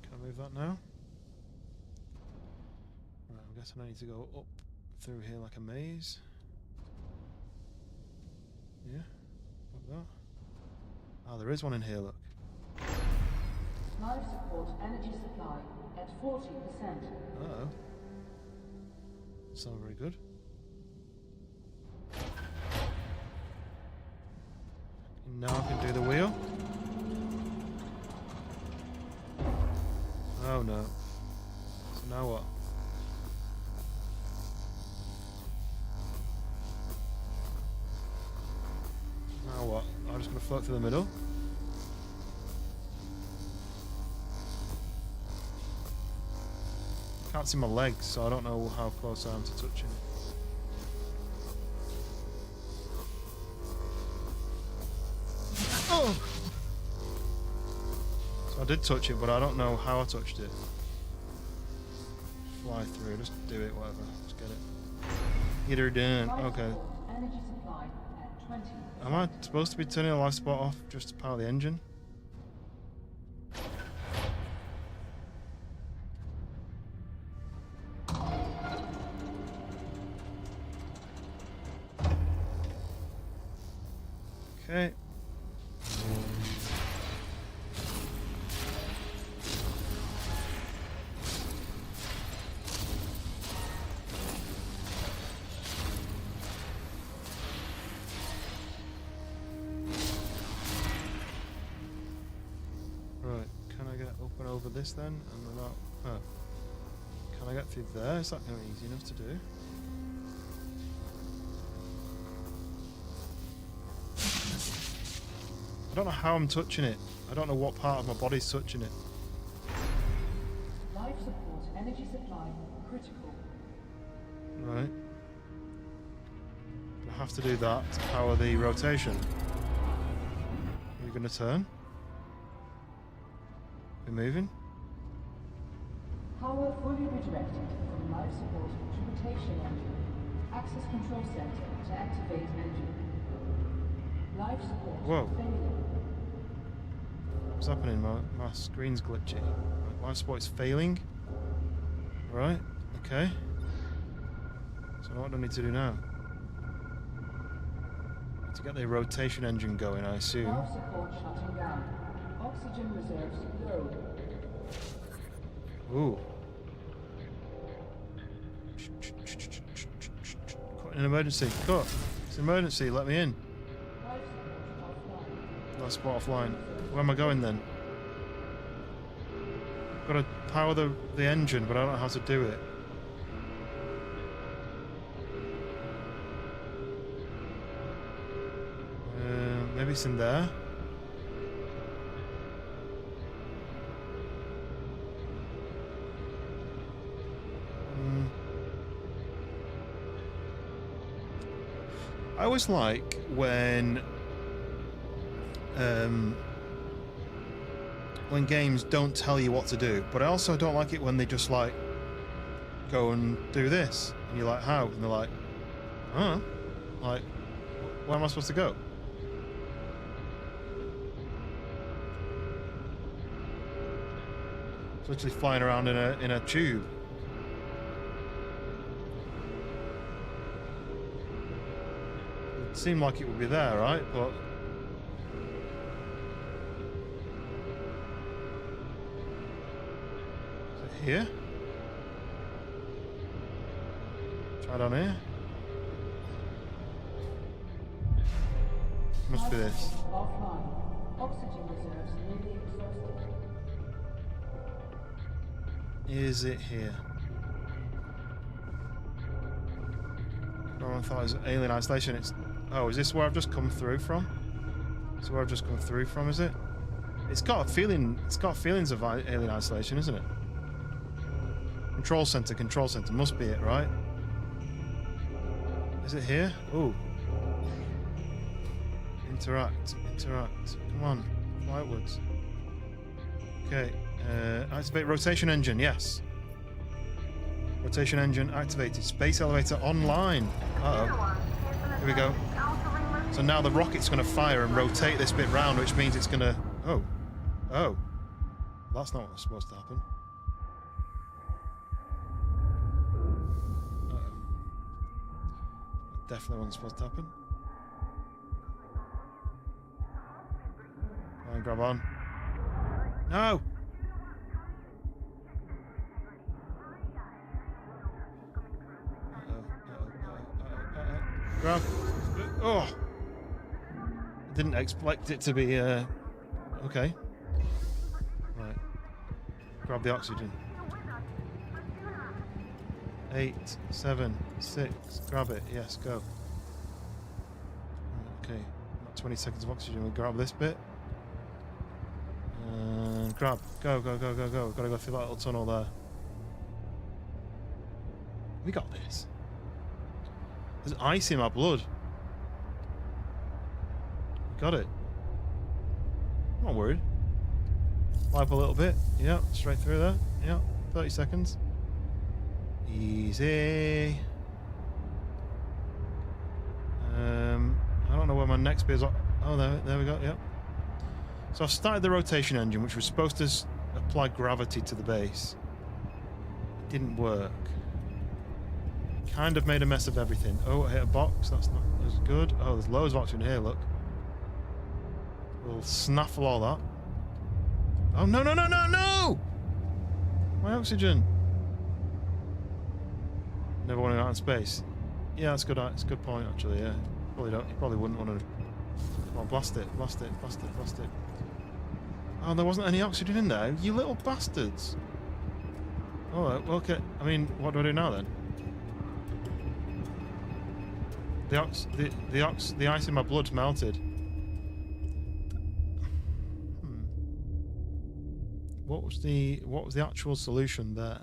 Can I move that now? Right, I'm guessing I need to go up through here like a maze. Yeah, like that. Ah, there is one in here, look.
Life support energy supply at 40%.
Uh-oh. That's not very good. Now I can do the wheel. Oh no. So now what? Now what? I'm just going to float through the middle. Can't see my legs, so I don't know how close I am to touching it. Oh! So I did touch it, but I don't know how I touched it. Fly through, just do it, whatever. Let's get it. Get her done. Okay.
Energy supply at 20.
Am I supposed to be turning the life support off just to power the engine? Okay. Right, can I get up and over this then? And without... Oh. Can I get through there? Is that going to be easy enough to do? I don't know how I'm touching it. I don't know what part of my body's touching it.
Life support energy supply critical.
Right. I have to do that to power the rotation. Are we going to turn? We're moving?
Power fully redirected from life support to rotation engine. Access control center to activate engine. Life support
Whoa.
failure.
What's happening? My screen's glitchy. Life support is failing. Right, okay. So what do I need to do now? To get the rotation engine going, I assume.
Life support shutting down. Oxygen reserves low.
Ooh. Cut in an emergency. Cut. It's an emergency. Let me in. Life support offline. Where am I going then? I've got to power the engine, but I don't know how to do it. Maybe it's in there. I always like when games don't tell you what to do, but I also don't like it when they just like go and do this. And you're like, how? And they're like, I don't know. Like, where am I supposed to go? It's literally flying around in a tube. It seemed like it would be there, right? But is it here? Try down here. Must be this.
Offline. Oxygen reserves nearly exhausted.
Is it here? No one thought it was alien isolation. It's. Oh, is this where I've just come through from? Is this where I've just come through from? Is it? It's got a feeling. It's got feelings of alien isolation, isn't it? Control center. Control center. Must be it, right? Is it here? Ooh. Interact. Interact. Come on. Fly upwards. Okay. Activate rotation engine. Yes. Rotation engine activated. Space elevator online. Uh-oh. Here we go. So now the rocket's going to fire and rotate this bit round, which means it's going to... Oh. Oh. That's not what's supposed to happen. Uh-oh. That definitely wasn't supposed to happen. Come on, grab on. No! Grab. Oh! Didn't expect it to be, okay. Right. Grab the oxygen. 8, 7, 6. Grab it. Yes, go. Okay. About 20 seconds of oxygen. We'll grab this bit. And grab. Go, go, go, go, go. Gotta go through that little tunnel there. We got this. There's ice in my blood. Got it. I'm not worried. Wipe a little bit. Yep, straight through there. Yep, 30 seconds. Easy. I don't know where my next bit is. Oh, there we go. Yep. So I've started the rotation engine, which was supposed to apply gravity to the base. It didn't work. Kind of made a mess of everything. Oh, I hit a box. That's not as good. Oh, there's loads of oxygen here. Look. We'll snaffle all that. Oh, no, no, no, no, no! My oxygen. Never want to go out in space. Yeah, that's good. It's a good point, actually. Yeah, probably don't. You probably wouldn't want to. Come on, blast it, blast it, blast it, blast it. Oh, there wasn't any oxygen in there. You little bastards. Oh, well, okay. I mean, what do I do now then? The ice in my blood's melted. What was the actual solution there?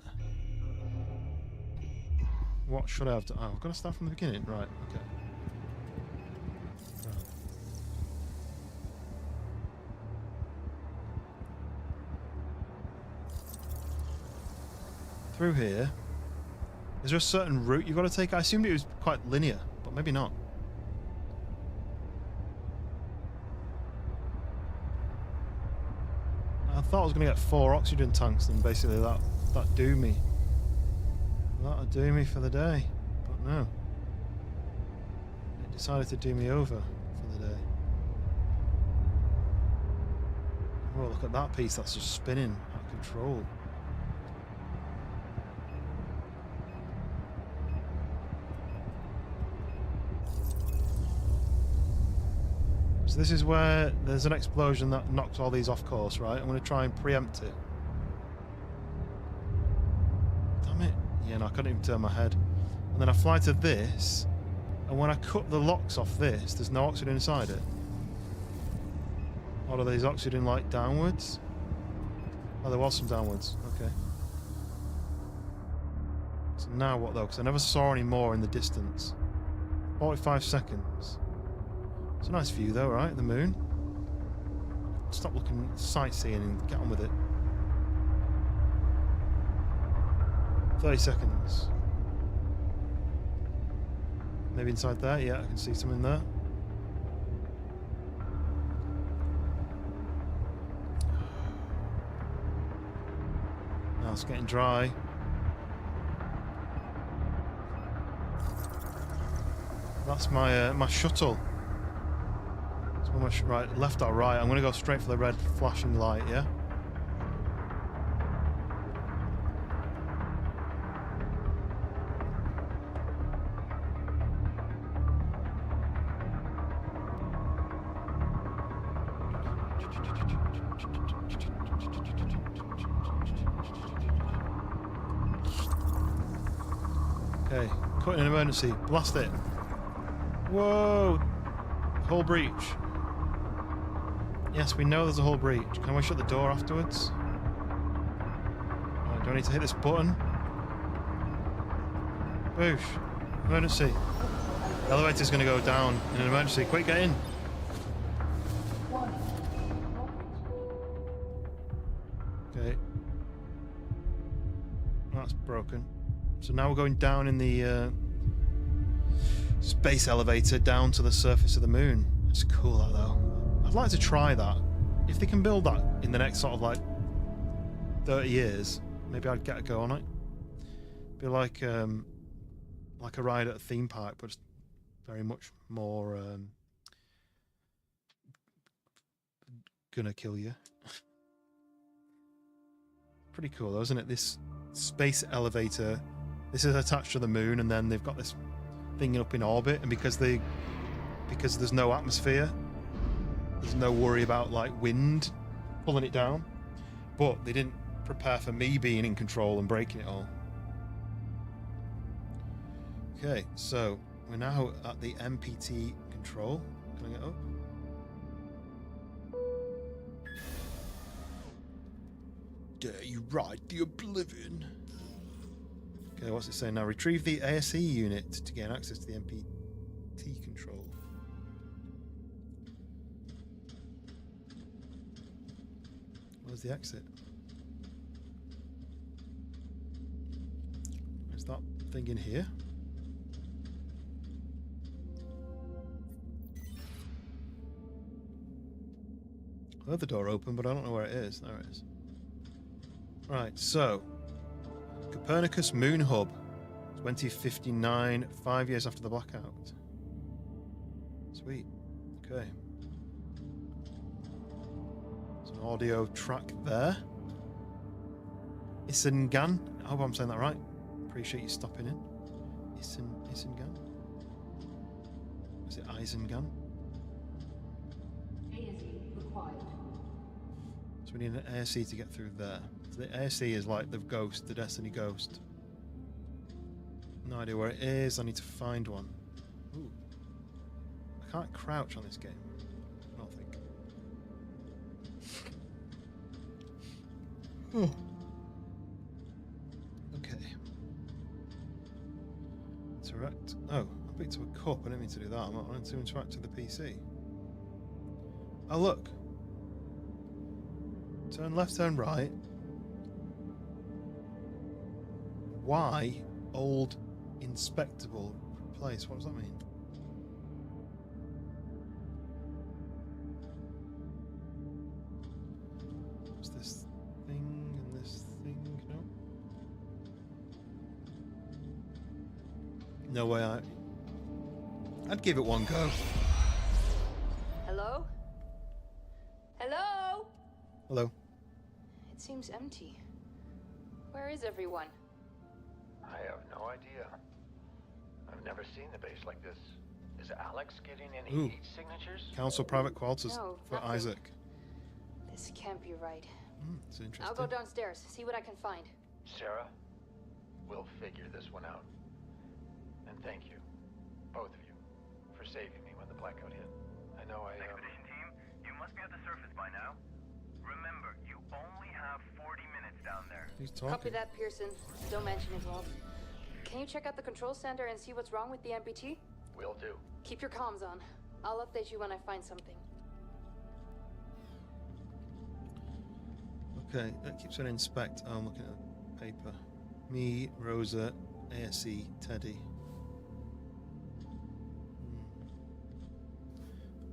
What should I have done? Oh, I've got to start from the beginning, right? Okay. Right. Through here. Is there a certain route you've got to take? I assumed it was quite linear, but maybe not. I thought I was going to get 4 oxygen tanks and basically that'd do me. That'd do me for the day. But no. It decided to do me over for the day. Oh, look at that piece. That's just spinning out of control. So this is where there's an explosion that knocks all these off course, right? I'm going to try and preempt it. Damn it. Yeah, no, I couldn't even turn my head. And then I fly to this, and when I cut the locks off this, there's no oxygen inside it. Or are these oxygen like downwards? Oh, there was some downwards. Okay. So now what though? Because I never saw any more in the distance. 45 seconds. It's a nice view though, right? The moon. Stop looking sightseeing and get on with it. 30 seconds. Maybe inside there? Yeah, I can see something there. Now it's getting dry. That's my my shuttle. So much right, left or right? I'm gonna go straight for the red flashing light. Yeah. Okay, cut in emergency. Blast it. Whoa! Hull breach. Yes, we know there's a hull breach. Can we shut the door afterwards? Right, do I need to hit this button? Boosh. Emergency. The elevator's going to go down in an emergency. Quick, get in. Okay. That's broken. So now we're going down in the space elevator down to the surface of the moon. That's cool, that though. I'd like to try that. If they can build that in the next sort of like 30 years, maybe I'd get a go on it. Be like a ride at a theme park, but just very much more gonna kill you. Pretty cool though, isn't it? This space elevator. This is attached to the moon, and then they've got this thing up in orbit, and because there's no atmosphere, there's no worry about like wind pulling it down. But they didn't prepare for me being in control and breaking it all. Okay, so we're now at the MPT control. Can I get up? Dare you ride the Oblivion? Okay, what's it saying now? Retrieve the ASE unit to gain access to the MPT control. Where's the exit? Is that thing in here? I heard the door open, but I don't know where it is. There it is. Right, so Copernicus Moon Hub, 2059, 5 years after the blackout. Sweet. Okay. There's an audio track there. Isengan. I hope I'm saying that right. Appreciate you stopping in. Isengan. Is it Isengan? So we need an ASE to get through there. So the ASE is like the ghost, the Destiny ghost. No idea where it is. I need to find one. Ooh. I can't crouch on this game. I don't think. Oh. Okay. Interact. Oh, I picked up a cup. I didn't mean to do that. I wanted to interact with the PC. Oh, look. Turn left, turn right. Y, old, inspectable, replace. What does that mean? What's this thing and this thing? No. No way. I'd give it one go.
Hello? Hello?
Hello.
It seems empty. Where is everyone?
I have no idea. I've never seen the base like this. Is Alex getting any heat signatures?
Council private quarters
No,
for
nothing.
Isaac.
This can't be right.
It's interesting.
I'll go downstairs, see what I can find.
Sarah, we'll figure this one out. And thank you, both of you, for saving me when the blackout hit. I know
Expedition team, you must be at the surface by now. Remember, you only have 40 minutes down there.
He's talking.
Copy that, Pearson. Don't mention it, Walt. Can you check out the control center and see what's wrong with the MPT?
Will do.
Keep your comms on. I'll update you when I find something.
Okay, that keeps saying inspect. Oh, I'm looking at paper. Me, Rosa, ASC, Teddy.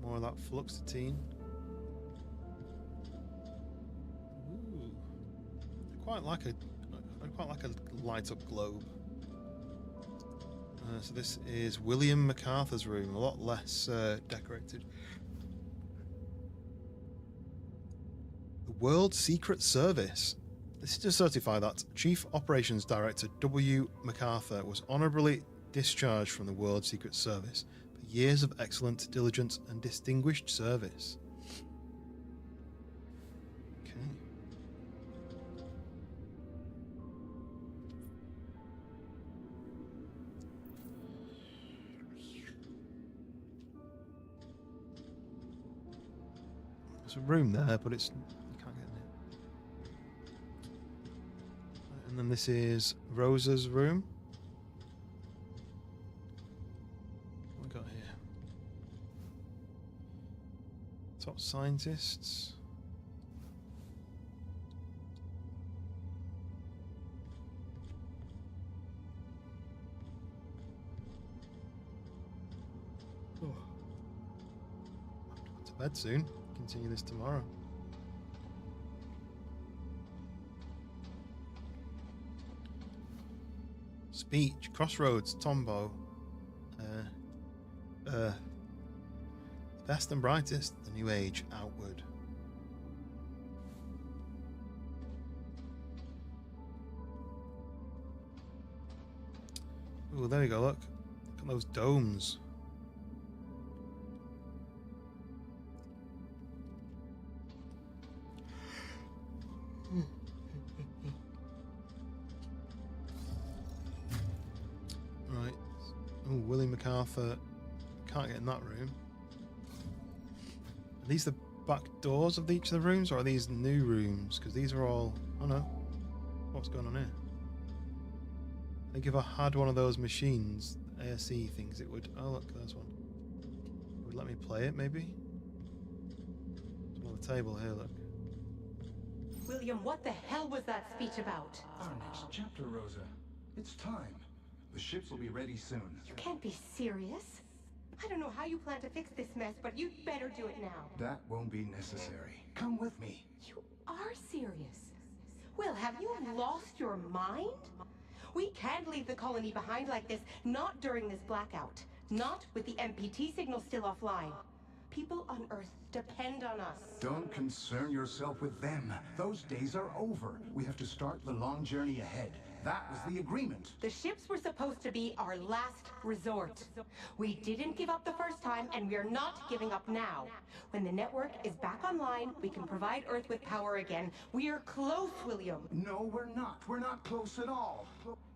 More of that fluoxetine. Ooh. I quite like a light up globe. So this is William MacArthur's room, a lot less decorated. The World Secret Service. This is to certify that Chief Operations Director W. MacArthur was honorably discharged from the World Secret Service for years of excellent, diligent, and distinguished service. Okay. There's a room there, but it's you can't get in it. Right, and then this is Rosa's room. What we got here? Top scientists. Oh. I have to go to bed soon. Continue this tomorrow. Speech, Crossroads, Tombow. The best and brightest, the new age, outward. Oh, there you go, look. Look at those domes. Right. Oh, Willie MacArthur can't get in that room. Are these the back doors of each of the rooms, or are these new rooms? Because these are all... Oh no. What's going on here? I think if I had one of those machines, ASE things, it would... Oh look, there's one. It would let me play it, maybe? It's on the table here, look.
William, what the hell was that speech about?
Our next chapter, Rosa. It's time. The ships will be ready soon.
You can't be serious. I don't know how you plan to fix this mess, but you'd better do it now.
That won't be necessary. Come with me.
You are serious. Will, have you lost your mind? We can't leave the colony behind like this, not during this blackout. Not with the MPT signal still offline. People on Earth depend on us.
Don't concern yourself with them. Those days are over. We have to start the long journey ahead. That was the agreement.
The ships were supposed to be our last resort. We didn't give up the first time, and we're not giving up now. When the network is back online, we can provide Earth with power again. We're close, William.
No, we're not. We're not close at all.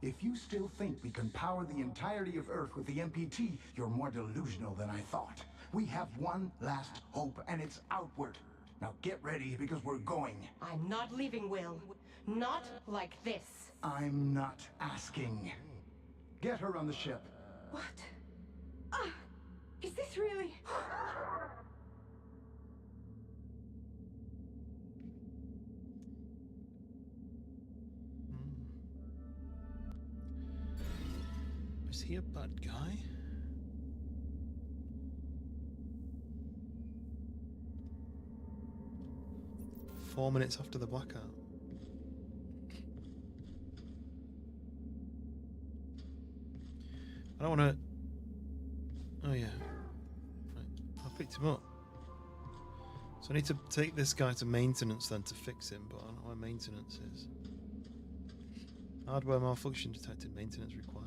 If you still think we can power the entirety of Earth with the MPT, you're more delusional than I thought. We have one last hope, and it's outward. Now get ready, because we're going.
I'm not leaving, Will. Not like this.
I'm not asking. Get her on the ship.
What? Is this really...
Is he a bad guy? Four minutes after the blackout. I don't want to... Oh yeah. Right. I picked him up. So I need to take this guy to maintenance then to fix him, but I don't know where maintenance is. Hardware malfunction detected, maintenance required.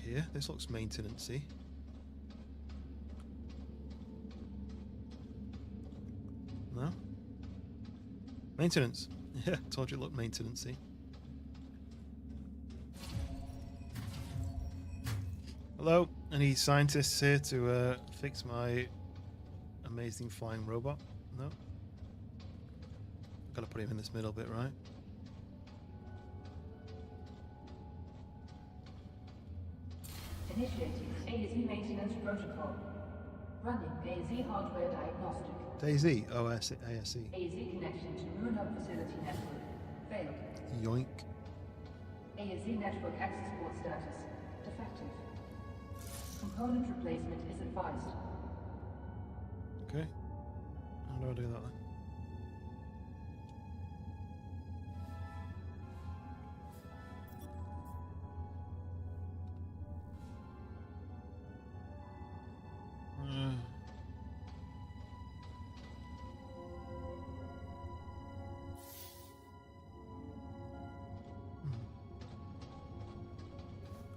Here, this looks maintenance-y. No? Maintenance. Yeah, told you it looked maintenance-y. Hello, any scientists here to fix my amazing flying robot? No? Gotta put him in this middle bit, right?
Initiating AZ maintenance protocol. Running AZ hardware diagnostic.
Daisy, ASE.
AZ connection to lunar facility network. Failed.
Yoink.
AZ network access port status. Defective. Component replacement is advised.
Okay. How do I do that then?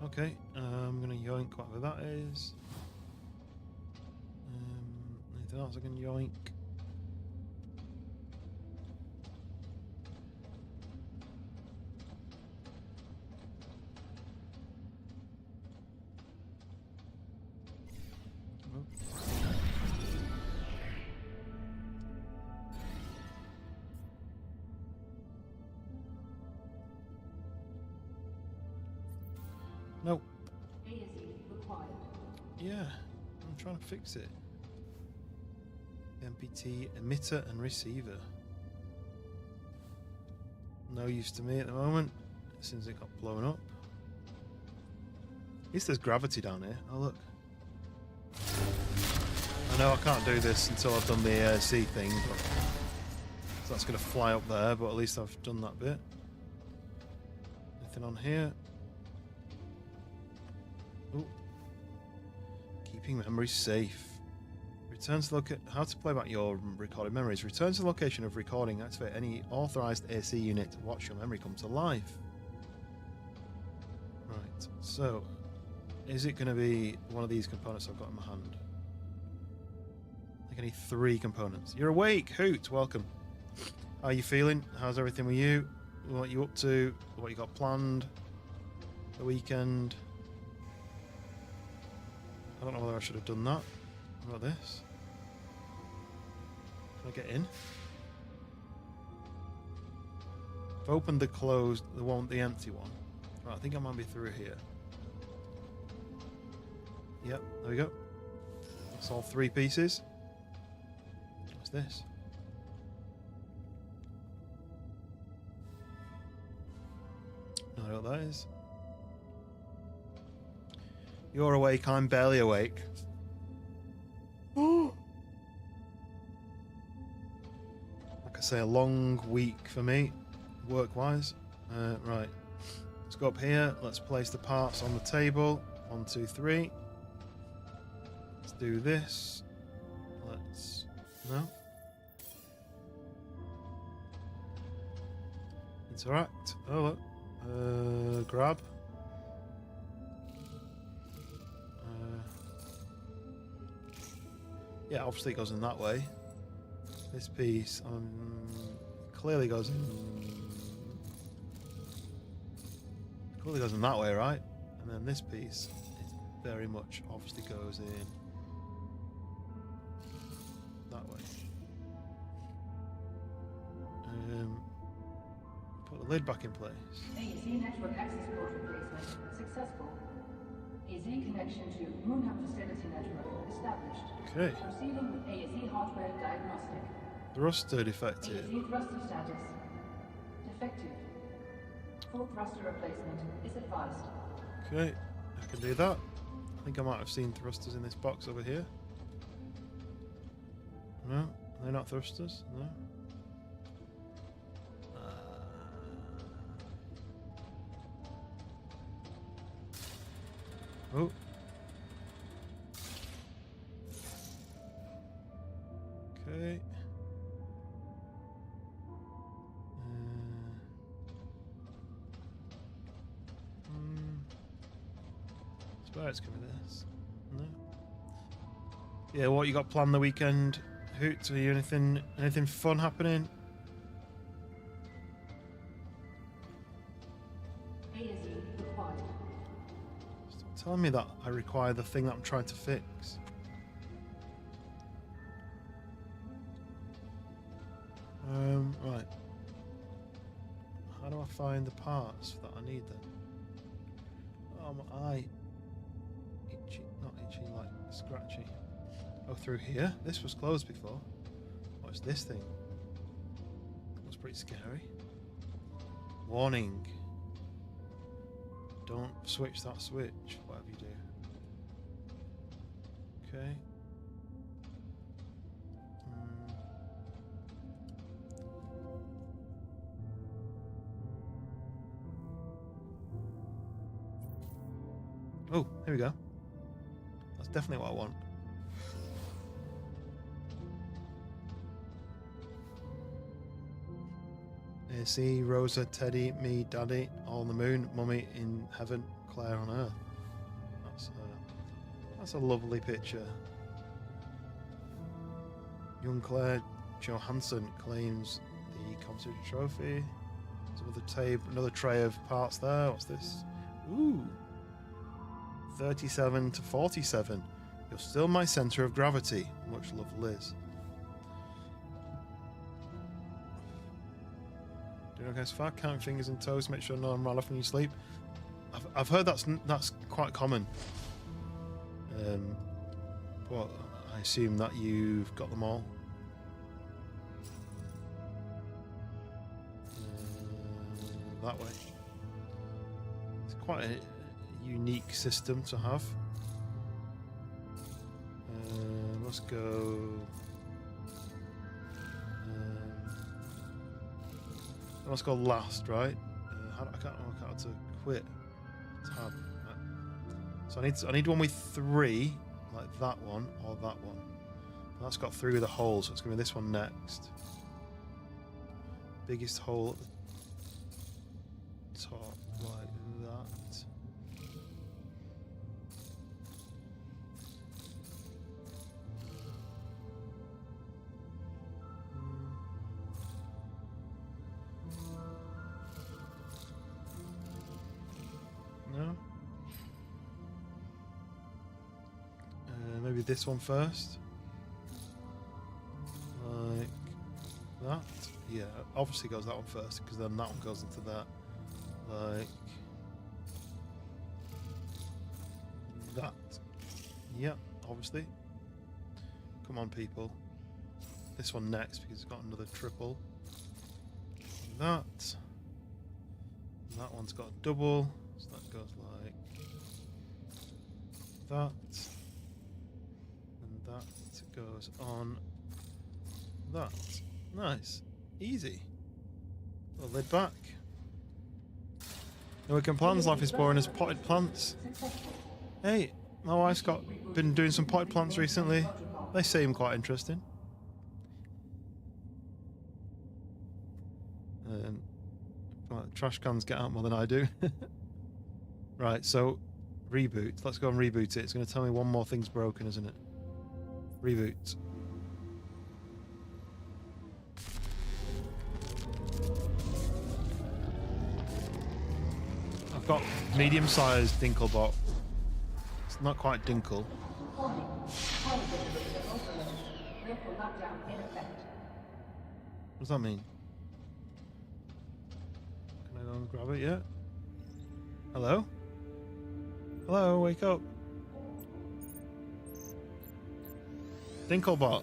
Okay, I'm gonna yoink whatever that is. Anything else I can yoink? Nope.
AZ required.
Yeah, I'm trying to fix it. MPT emitter and receiver. No use to me at the moment, since it got blown up. At least there's gravity down here. Oh look. I know I can't do this until I've done the sea thing, but so that's going to fly up there, but at least I've done that bit. Anything on here? Ooh. Keeping memories safe. Return to how to play back your recorded memories. Return to the location of recording. Activate any authorized AC unit to watch your memory come to life. Right. So, is it going to be one of these components I've got in my hand? I think I need 3 components. You're awake, Hoot. Welcome. How are you feeling? How's everything with you? What you up to? What you got planned? The weekend? I don't know whether I should have done that. What about this? Can I get in? I've opened the closed, the empty one. Right, I think I might be through here. Yep, there we go. That's all 3 pieces. What's this? I don't know what that is. You're awake, I'm barely awake. Like I say, a long week for me, work-wise. Right, let's go up here. Let's place the parts on the table. 1, 2, 3. Let's do this. No. Interact. Oh, look. Grab. Yeah, obviously it goes in that way. This piece clearly goes in that way, right? And then this piece is very much obviously goes in that way. Put the lid back in place.
AZ network access port replacement successful. AZ connection to lunar facility network established.
Okay.
Proceeding with AZ hardware diagnostic.
Thruster defective.
AZ thruster status defective. Full thruster replacement is advised.
Okay, I can do that. I think I might have seen thrusters in this box over here. No, they're not thrusters. No. Oh. Okay. Swear it's gonna be this. No. Yeah, what you got planned the weekend? Hoot, are you anything fun happening? Tell me that I require the thing that I'm trying to fix. Right. How do I find the parts that I need then? Oh, my eye. itchy, like scratchy. Oh, through here? This was closed before. What's this thing? That's pretty scary. Warning. Don't switch that switch, whatever you do. Okay. Oh, here we go. That's definitely what I want. See Rosa, Teddy, me, Daddy, all on the moon, Mummy in heaven, Claire on earth. That's a lovely picture. Young Claire Johansson claims the concert trophy. There's another tray of parts there. What's this? Ooh. 37 to 47. You're still my center of gravity. Much love, Liz. Doing okay so far? Counting fingers and toes to make sure no one ran off when you sleep. I've heard that's quite common. But I assume that you've got them all. That way. It's quite a unique system to have. Let's go. Let's go last, right? I can't work out how to quit. Tab. Right. So I need one with 3, like that one or that one. That's got 3 with a hole, so it's gonna be this one next. Biggest hole at the top, like that. No? Maybe this one first. Like that. Yeah, obviously goes that one first, because then that one goes into that. Like that. Yeah, obviously. Come on, people. This one next, because it's got another triple. That. And that one's got a double. So that goes like that, and that goes on that. Nice, easy. Well, lid back. No, we can plants life is boring as potted plants. Hey, my wife's been doing some potted plants recently. They seem quite interesting. Well, trash cans get out more than I do. Right, so reboot. Let's go and reboot it. It's going to tell me one more thing's broken, isn't it? Reboot. I've got medium-sized Dinklebot. It's not quite Dinkle. What does that mean? Can I go and grab it yet? Hello? Hello, wake up. Dinklebot.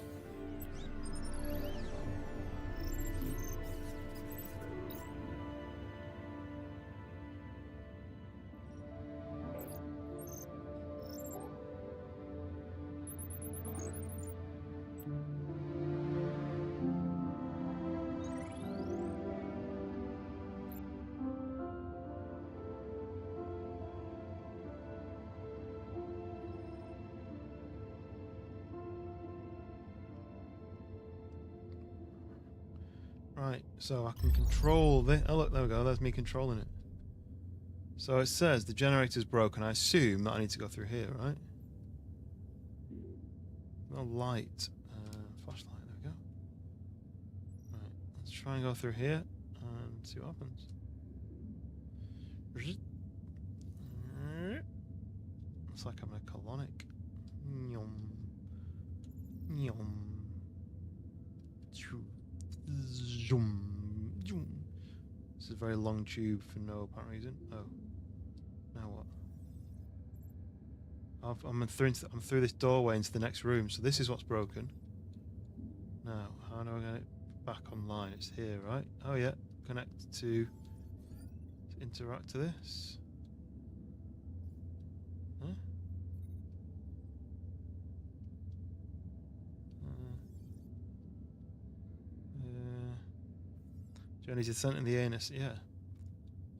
Right, so I can control this. Oh look, there we go, there's me controlling it. So it says the generator's broken. I assume that I need to go through here, right? No light. Flashlight, there we go. Right, let's try and go through here and see what happens. Looks like I'm a colonic. Nyom. Nyom. Zoom. Zoom. This is a very long tube for no apparent reason. Oh. Now what? I'm through this doorway into the next room. So this is what's broken. Now, how do I get it back online? It's here, right? Oh yeah, connect to interact to this. Huh? Journey to the center of the anus. Yeah.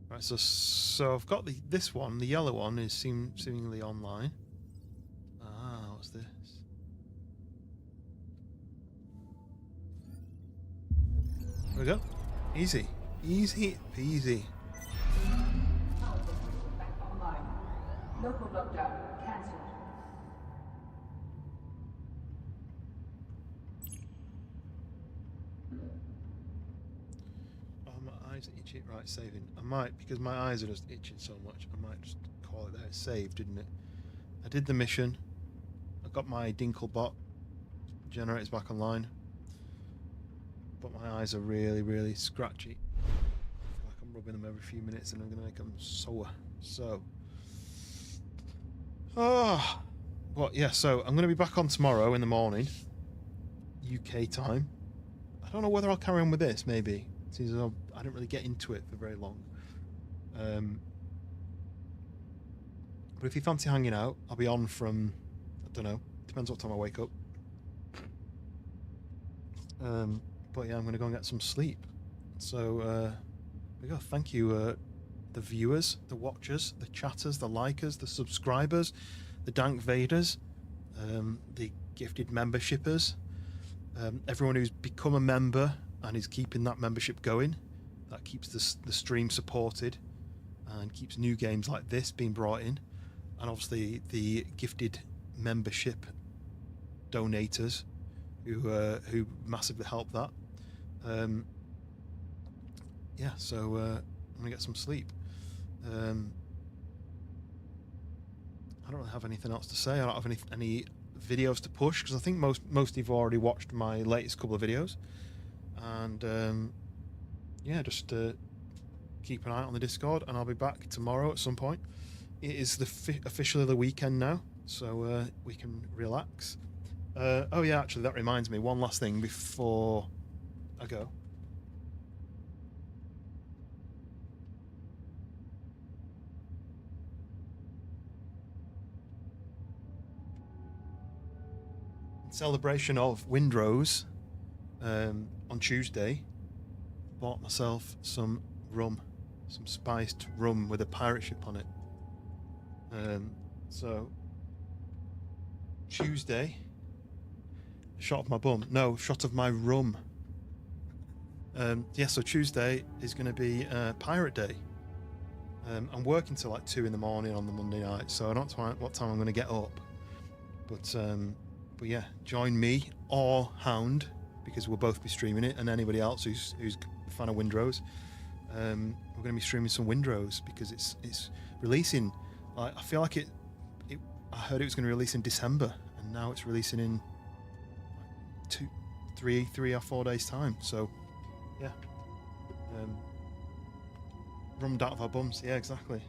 Right. So I've got this one. The yellow one is seemingly online. Ah, what's this? There we go. Easy. Easy peasy.
Back online. Local lockdown cancelled.
Oh, my eyes are itchy. Right, saving. I might, because my eyes are just itching so much, I might just call it there. It's saved, didn't it? I did the mission. I got my Dinklebot generators back online. But my eyes are really, really scratchy. I feel like I'm rubbing them every few minutes and I'm going to make them sore. So. So I'm going to be back on tomorrow in the morning. UK time. I don't know whether I'll carry on with this, maybe. Since I didn't really get into it for very long. But if you fancy hanging out, I'll be on from, I don't know, depends what time I wake up. But yeah, I'm going to go and get some sleep. So, there we go. Thank you, the viewers, the watchers, the chatters, the likers, the subscribers, the Dank Vaders, the gifted membershipers, everyone who's become a member and is keeping that membership going. That keeps the stream supported and keeps new games like this being brought in. And obviously the gifted membership donators who massively help that. So I'm gonna get some sleep. I don't really have anything else to say. I don't have any videos to push because I think most of you have already watched my latest couple of videos. And just keep an eye on the Discord, and I'll be back tomorrow at some point. It is officially the weekend now, so we can relax. Actually, that reminds me, one last thing before I go. In celebration of Windrose, on Tuesday, bought myself some rum, some spiced rum with a pirate ship on it. So Tuesday, shot of my bum. No, shot of my rum. So Tuesday is going to be Pirate Day. I'm working till like 2 in the morning on the Monday night, so I don't know what time I'm going to get up. But yeah, join me or Hound, because we'll both be streaming it, and anybody else who's a fan of Windrose. We're going to be streaming some Windrose because it's releasing. I feel like I heard it was going to release in December, and now it's releasing in 3 or 4 days time. So yeah, rummed out of our bums. Yeah, exactly.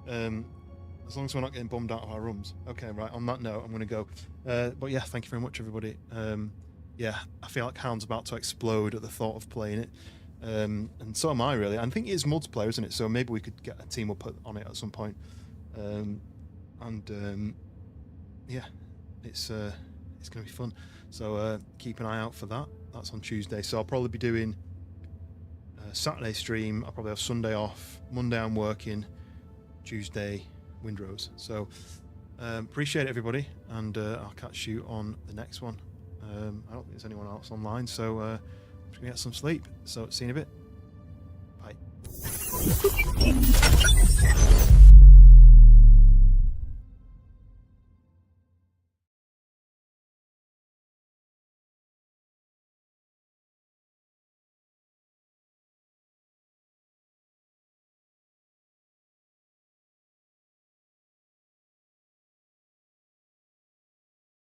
As long as we're not getting bummed out of our rums. Okay, right, on that note, I'm going to go. But yeah, thank you very much, everybody. I feel like Hound's about to explode at the thought of playing it. And so am I, really. I think it is multiplayer, isn't it? So maybe we could get a team up on it at some point. It's going to be fun. So keep an eye out for that. That's on Tuesday. So I'll probably be doing Saturday stream. I'll probably have Sunday off. Monday I'm working. Tuesday Windrose. So appreciate it, everybody, and I'll catch you on the next one. I don't think there's anyone else online, so I'm just gonna get some sleep. So see you in a bit. Bye.